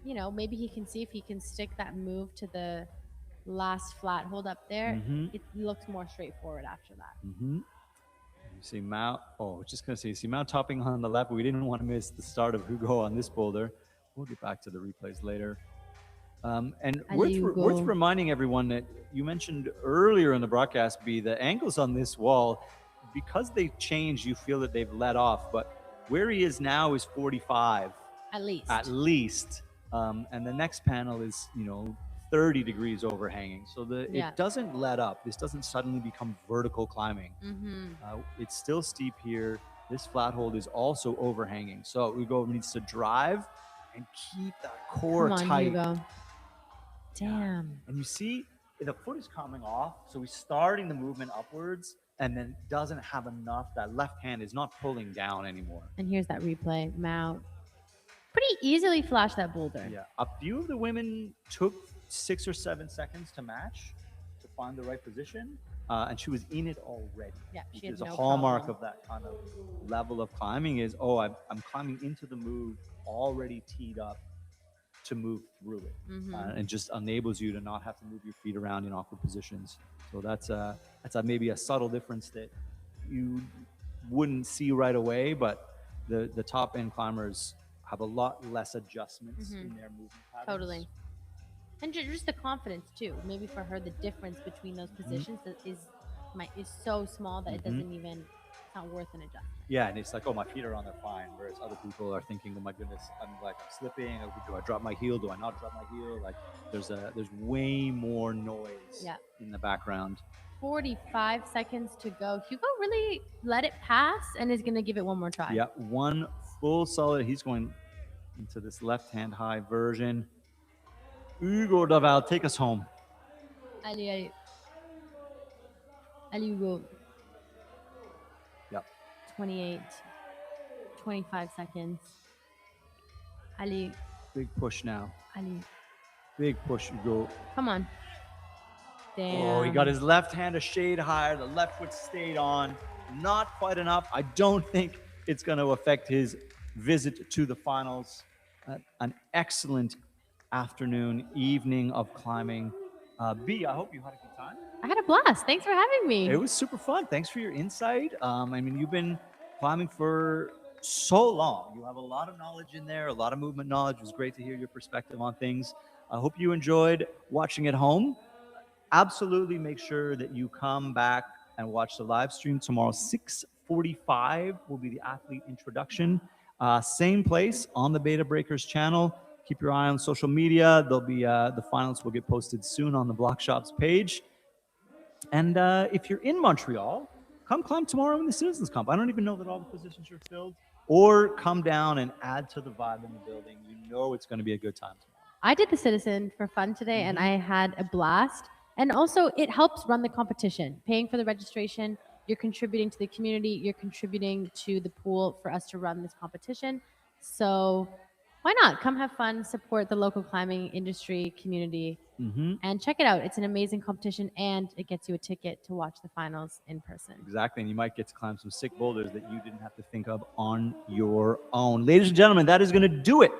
you know, maybe he can see if he can stick that move to the last flat hold up there. It looks more straightforward after that. You see Mao. Just gonna say, you see Mao topping on the left. We didn't want to miss the start of Hugo on this boulder. We'll get back to the replays later. And worth reminding everyone that you mentioned earlier in the broadcast, the angles on this wall, because they've changed, you feel that they've let off. But where he is now is 45. At least. And the next panel is, 30 degrees overhanging. So Yeah. it doesn't let up. This doesn't suddenly become vertical climbing. It's still steep here. This flat hold is also overhanging. So Hugo needs to drive and keep that core Come on, tight. Hugo. Damn. And you see the foot is coming off. So he's starting the movement upwards and then doesn't have enough. That left hand is not pulling down anymore. And here's that replay. Mount pretty easily flashed that boulder. Yeah. A few of the women took 6 or 7 seconds to match to find the right position. And she was in it already. Yeah, she which had is a no hallmark problem. of that kind of level of climbing is, I'm climbing into the move already teed up to move through it. And just enables you to not have to move your feet around in awkward positions. So that's maybe a subtle difference that you wouldn't see right away, but the top end climbers have a lot less adjustments in their movement patterns. Totally. And just the confidence too. Maybe for her, the difference between those positions is so small that it doesn't even, it's not worth an adjustment. Yeah, and it's like, oh, my feet are on there fine. Whereas other people are thinking, oh my goodness, I'm slipping. Do I drop my heel? Do I not drop my heel? Like there's way more noise in the background. 45 seconds to go. Hugo really let it pass and is going to give it one more try. Yeah, one full solid. He's going into this left-hand high version. Hugo Daval, take us home. Allez, Hugo. Yep. 28, 25 seconds. Ali. Big push now. Ali. Big push, Hugo. Come on. Damn. Oh, he got his left hand a shade higher. The left foot stayed on. Not quite enough. I don't think it's going to affect his visit to the finals. An excellent afternoon, evening of climbing. B, I hope you had a good time. I had a blast. Thanks for having me. It was super fun. Thanks for your insight. You've been climbing for so long. You have a lot of knowledge in there, a lot of movement knowledge. It was great to hear your perspective on things. I hope you enjoyed watching at home. Absolutely make sure that you come back and watch the live stream tomorrow. 6:45 will be the athlete introduction. Same place on the Beta Breakers channel. Keep your eye on social media. There'll be the finals will get posted soon on the BLOC Shops page. And if you're in Montreal, come climb tomorrow in the Citizens Comp. I don't even know that all the positions are filled. Or come down and add to the vibe in the building. You know it's going to be a good time tomorrow. I did the Citizen for fun today, and I had a blast. And also, it helps run the competition. Paying for the registration, you're contributing to the community, you're contributing to the pool for us to run this competition. So why not? Come have fun, support the local climbing industry community, and check it out. It's an amazing competition, and it gets you a ticket to watch the finals in person. Exactly, and you might get to climb some sick boulders that you didn't have to think of on your own. Ladies and gentlemen, that is going to do it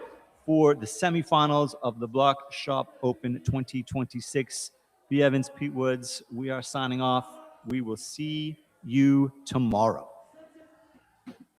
for the semifinals of the BLOC Shop Open 2026. B. Evans, Pete Woods, we are signing off. We will see you tomorrow.